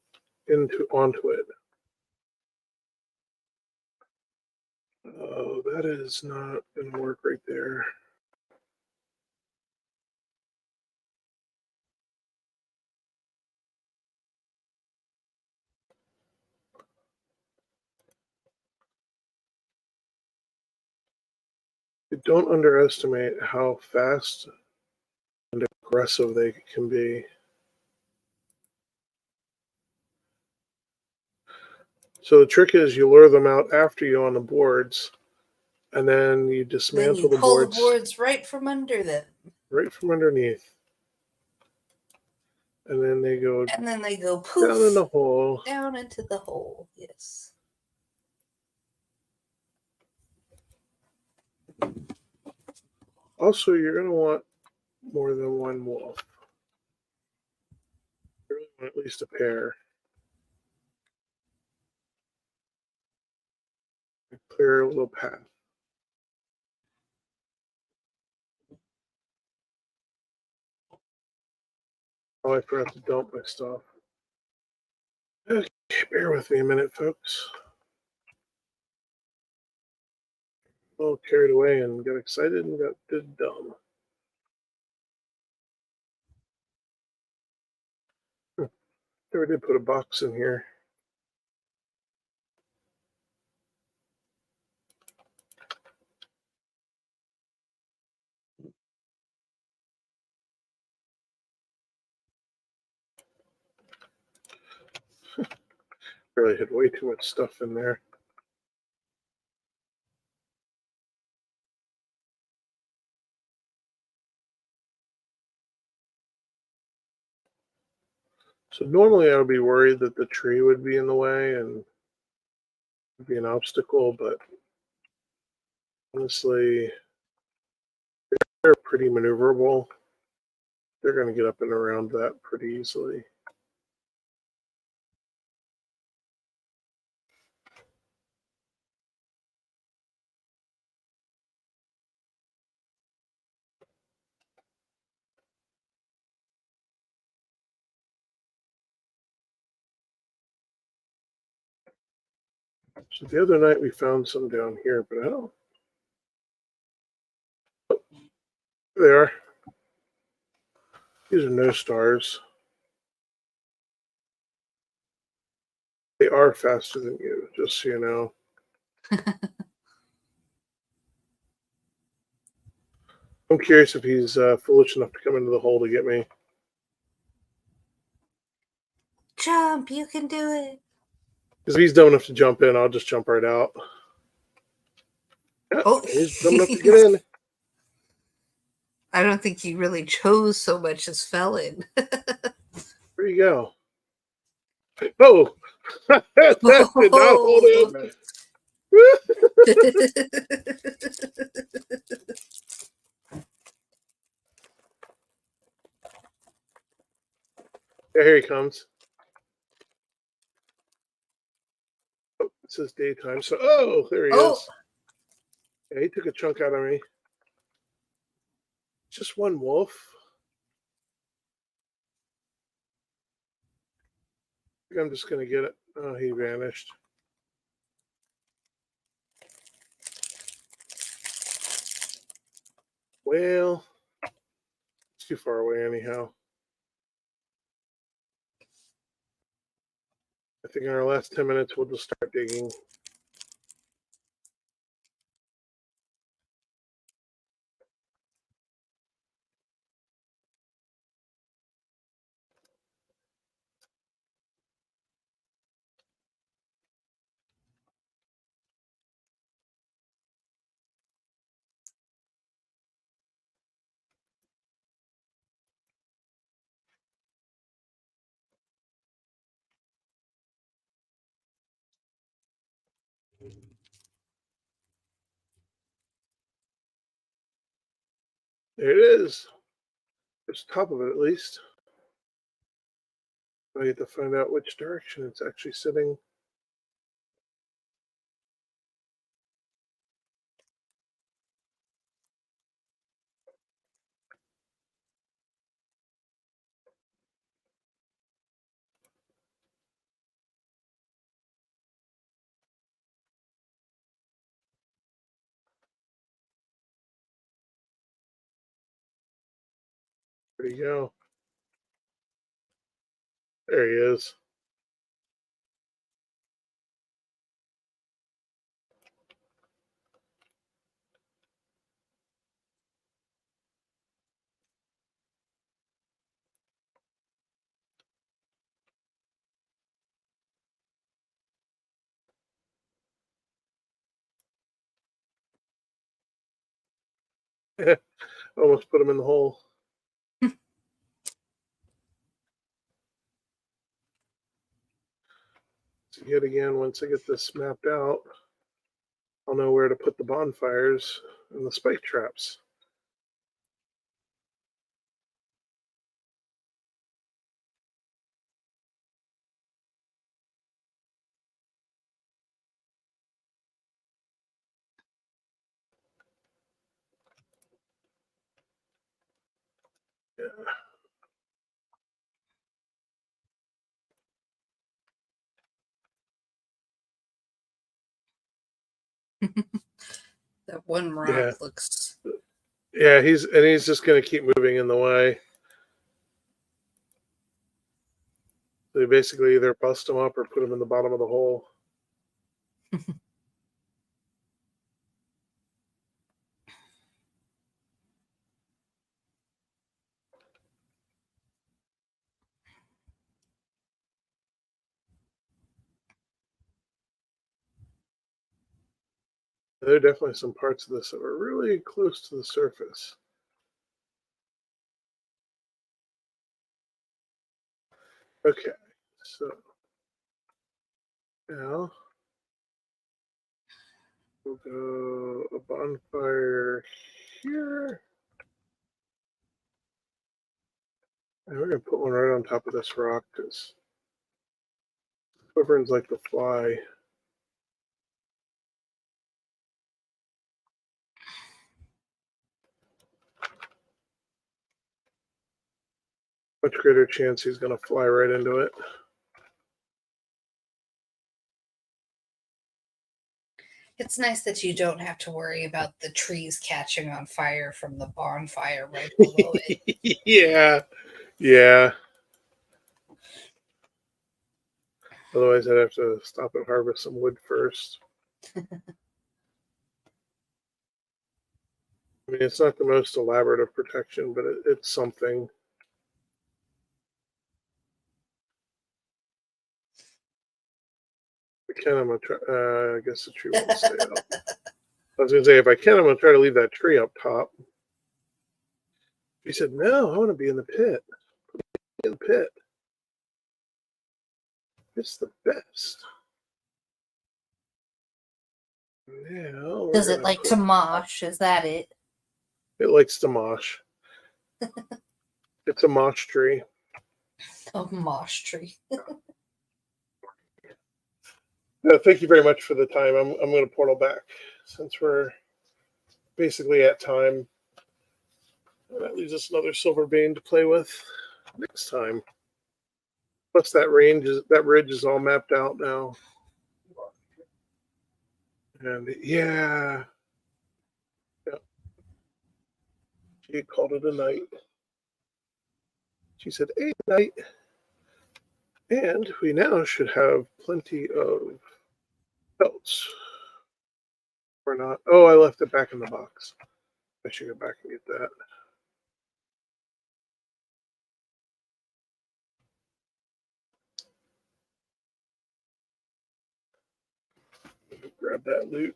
onto it. Oh, that is not going to work right there. Don't underestimate how fast and aggressive they can be. So the trick is you lure them out after you on the boards, and then you Then dismantle you the pull the boards boards right from under them. right from underneath. And then they go And then they go down in poof the hole. down into the hole. Yes. Also, you're going to want more than one wolf. You really want at least a pair. Clear a little path. Oh, I forgot to dump my stuff. Okay, bear with me a minute, folks. A little carried away and got excited and did dumb. Never did put a box in here. Really had way too much stuff in there. So normally I would be worried that the tree would be in the way and be an obstacle, but honestly, they're pretty maneuverable. They're going to get up and around that pretty easily. So the other night we found some down here, but I don't. Oh, there they are. These are no stars. They are faster than you, just so you know. I'm curious if he's foolish enough to come into the hole to get me. Jump, you can do it. Because if he's dumb enough to jump in, I'll just jump right out. Yeah, Oh, he's dumb enough to get in. I don't think he really chose so much as fell in. Where you go? Oh, that did not hold Oh. in. Yeah, here he comes. Oh, it says daytime. So, oh, there he Oh. is. Yeah, he took a chunk out of me. Just one wolf. I think I'm just going to get it. Oh, he vanished. Well, it's too far away anyhow. I think in our last 10 minutes, we'll just start digging. There it is. There's the top of it, at least. I get to find out which direction it's actually sitting. Where'd he go? There he is. Almost put him in the hole. So yet again, once I get this mapped out, I'll know where to put the bonfires and the spike traps. Yeah. That one rock Yeah. looks. Yeah, he's just gonna keep moving in the way. So you basically either bust him up or put him in the bottom of the hole. There are definitely some parts of this that are really close to the surface. Okay, so now we'll go a bonfire here. And we're going to put one right on top of this rock because wyverns like to fly. Much greater chance he's going to fly right into it. It's nice that you don't have to worry about the trees catching on fire from the bonfire right below it. Yeah, yeah. Otherwise, I'd have to stop and harvest some wood first. I mean, it's not the most elaborate of protection, but it's something. If I can, I'm gonna try. I guess the tree won't stay up. I was gonna say, if I can, I'm gonna try to leave that tree up top. He said, "No, I want to be in the pit. In the pit. It's the best." Now, Does it like to mosh? Is that it? It likes to mosh. It's a mosh tree. A mosh tree. Thank you very much for the time. I'm going to portal back since we're basically at time. That leaves us another silver vein to play with next time. Plus, that ridge is all mapped out now. And yeah, she called it a night. She said, "Hey, night." And we now should have plenty of pelts. Or not. Oh, I left it back in the box. I should go back and get that. Grab that loot.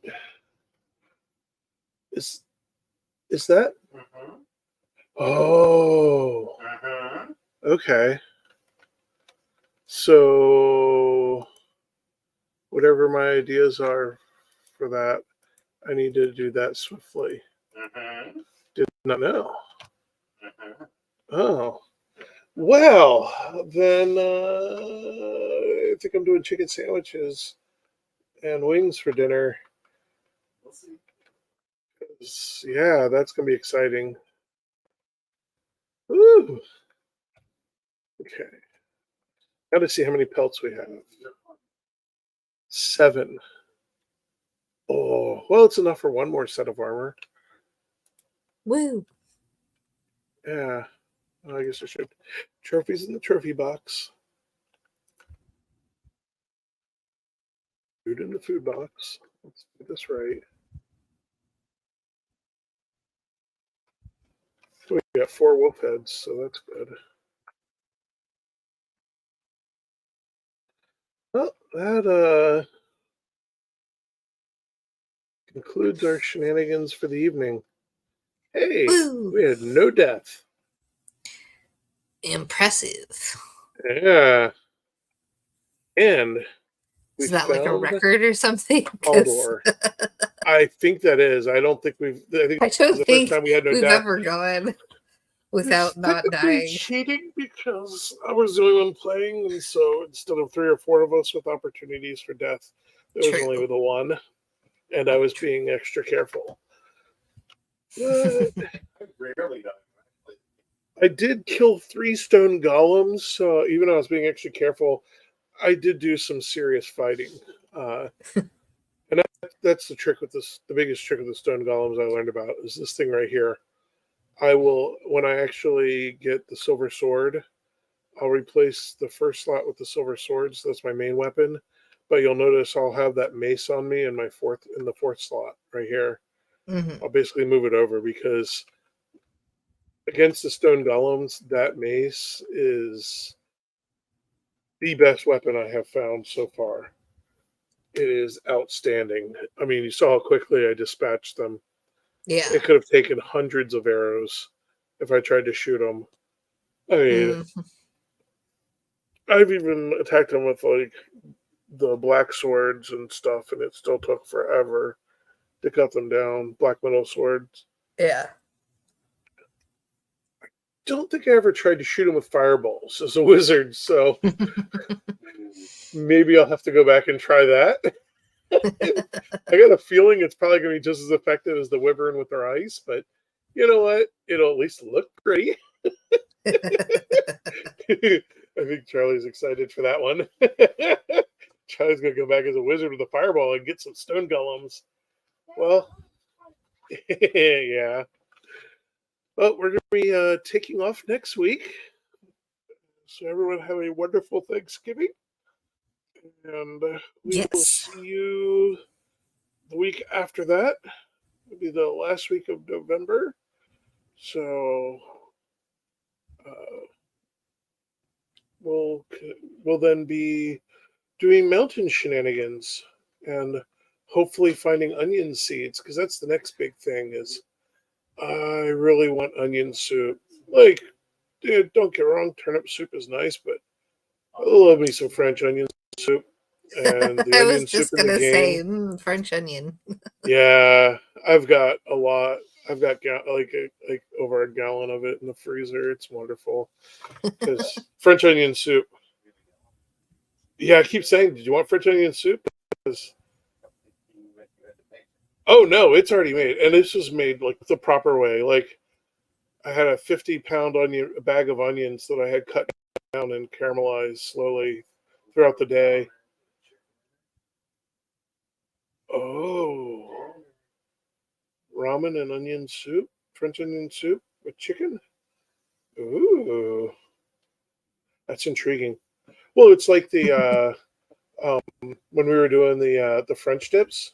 Is that? Mm-hmm. Oh, Mm-hmm. okay. So whatever my ideas are for that, I need to do that swiftly. Mm-hmm. Did not know. Mm-hmm. Oh, well, then I think I'm doing chicken sandwiches and wings for dinner. We'll see. Yeah, that's gonna be exciting. Ooh. Okay. Now to see how many pelts we have. 7. Oh, well, it's enough for one more set of armor. Woo. Yeah. I guess I should. Trophies in the trophy box. Food in the food box. Let's get this right. We got 4 wolf heads, so that's good. Well, that concludes our shenanigans for the evening. Hey, Woo! we had no death. Impressive. Yeah. And we Is that like a found record or something? 'Cause Haldor. I think that is. I don't think we've. I think I this is don't the think first time we had no we've death. ever gone without It's not technically dying. cheating because I was the only one playing, and so instead of 3 or 4 of us with opportunities for death, there was True. only the one, and I was being extra careful. But I've rarely done it. I did kill 3 stone golems, so even though I was being extra careful, I did do some serious fighting. And that's the trick with this. The biggest trick with the stone golems I learned about is this thing right here. I will, when I actually get the silver sword, I'll replace the first slot with the silver sword, so that's my main weapon. But you'll notice I'll have that mace on me in the fourth slot right here. Mhm. I'll basically move it over because against the stone golems, that mace is the best weapon I have found so far. It is outstanding. I mean, you saw how quickly I dispatched them. Yeah. It could have taken hundreds of arrows if I tried to shoot them. I mean, Mm. I've even attacked them with like the black swords and stuff, and it still took forever to cut them down. Black metal swords. Yeah. Don't think I ever tried to shoot him with fireballs as a wizard, so maybe I'll have to go back and try that. I got a feeling it's probably going to be just as effective as the wyvern with their ice, but you know what? It'll at least look pretty. I think Charlie's excited for that one. Charlie's going to go back as a wizard with a fireball and get some stone golems. Well, yeah. Well, we're going to be taking off next week. So everyone have a wonderful Thanksgiving. And we will Yes. see you the week after that. It'll be the last week of November. So we'll then be doing mountain shenanigans and hopefully finding onion seeds, because that's the next big thing. Is I really want onion soup. Like, dude, don't get wrong, turnip soup is nice, but I love me some French onion soup. And the I onion was soup just in the gonna game. say French onion. Yeah, I've got a lot. I've got like over a gallon of it in the freezer. It's wonderful because French onion soup. Yeah, I keep saying, did you want French onion soup? 'Cause- oh no, it's already made, and this was made like the proper way. Like I had a 50-pound a bag of onions that I had cut down and caramelized slowly throughout the day. Oh, ramen and onion soup, French onion soup with chicken. Ooh, that's intriguing. Well, it's like the when we were doing the French dips.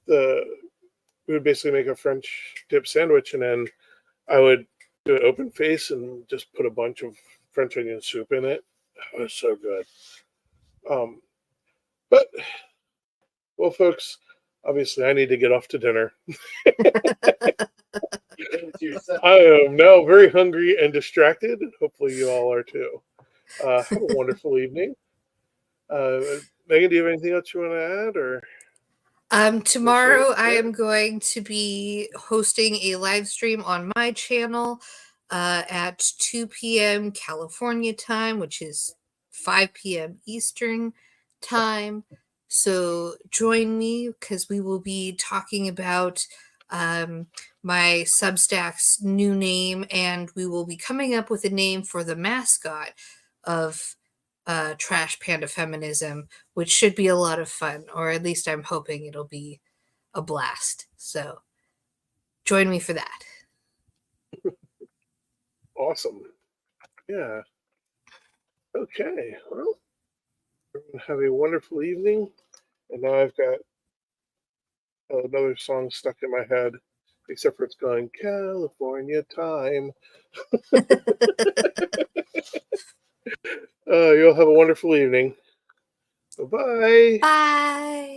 We would basically make a French dip sandwich, and then I would do an open face and just put a bunch of French onion soup in it. It was so good. Um, but well, folks, obviously I need to get off to dinner. I am now very hungry and distracted, and hopefully you all are too. Have a wonderful evening. Megan, do you have anything else you want to add, or? Tomorrow I am going to be hosting a live stream on my channel at 2 p.m. California time, which is 5 p.m. Eastern time. So join me because we will be talking about my Substack's new name, and we will be coming up with a name for the mascot of Trash Panda Feminism, which should be a lot of fun, or at least I'm hoping it'll be a blast. So join me for that. Awesome. Yeah. Okay. Well, everyone have a wonderful evening. And now I've got another song stuck in my head, except for it's going California time. You'll have a wonderful evening. Bye-bye. Bye.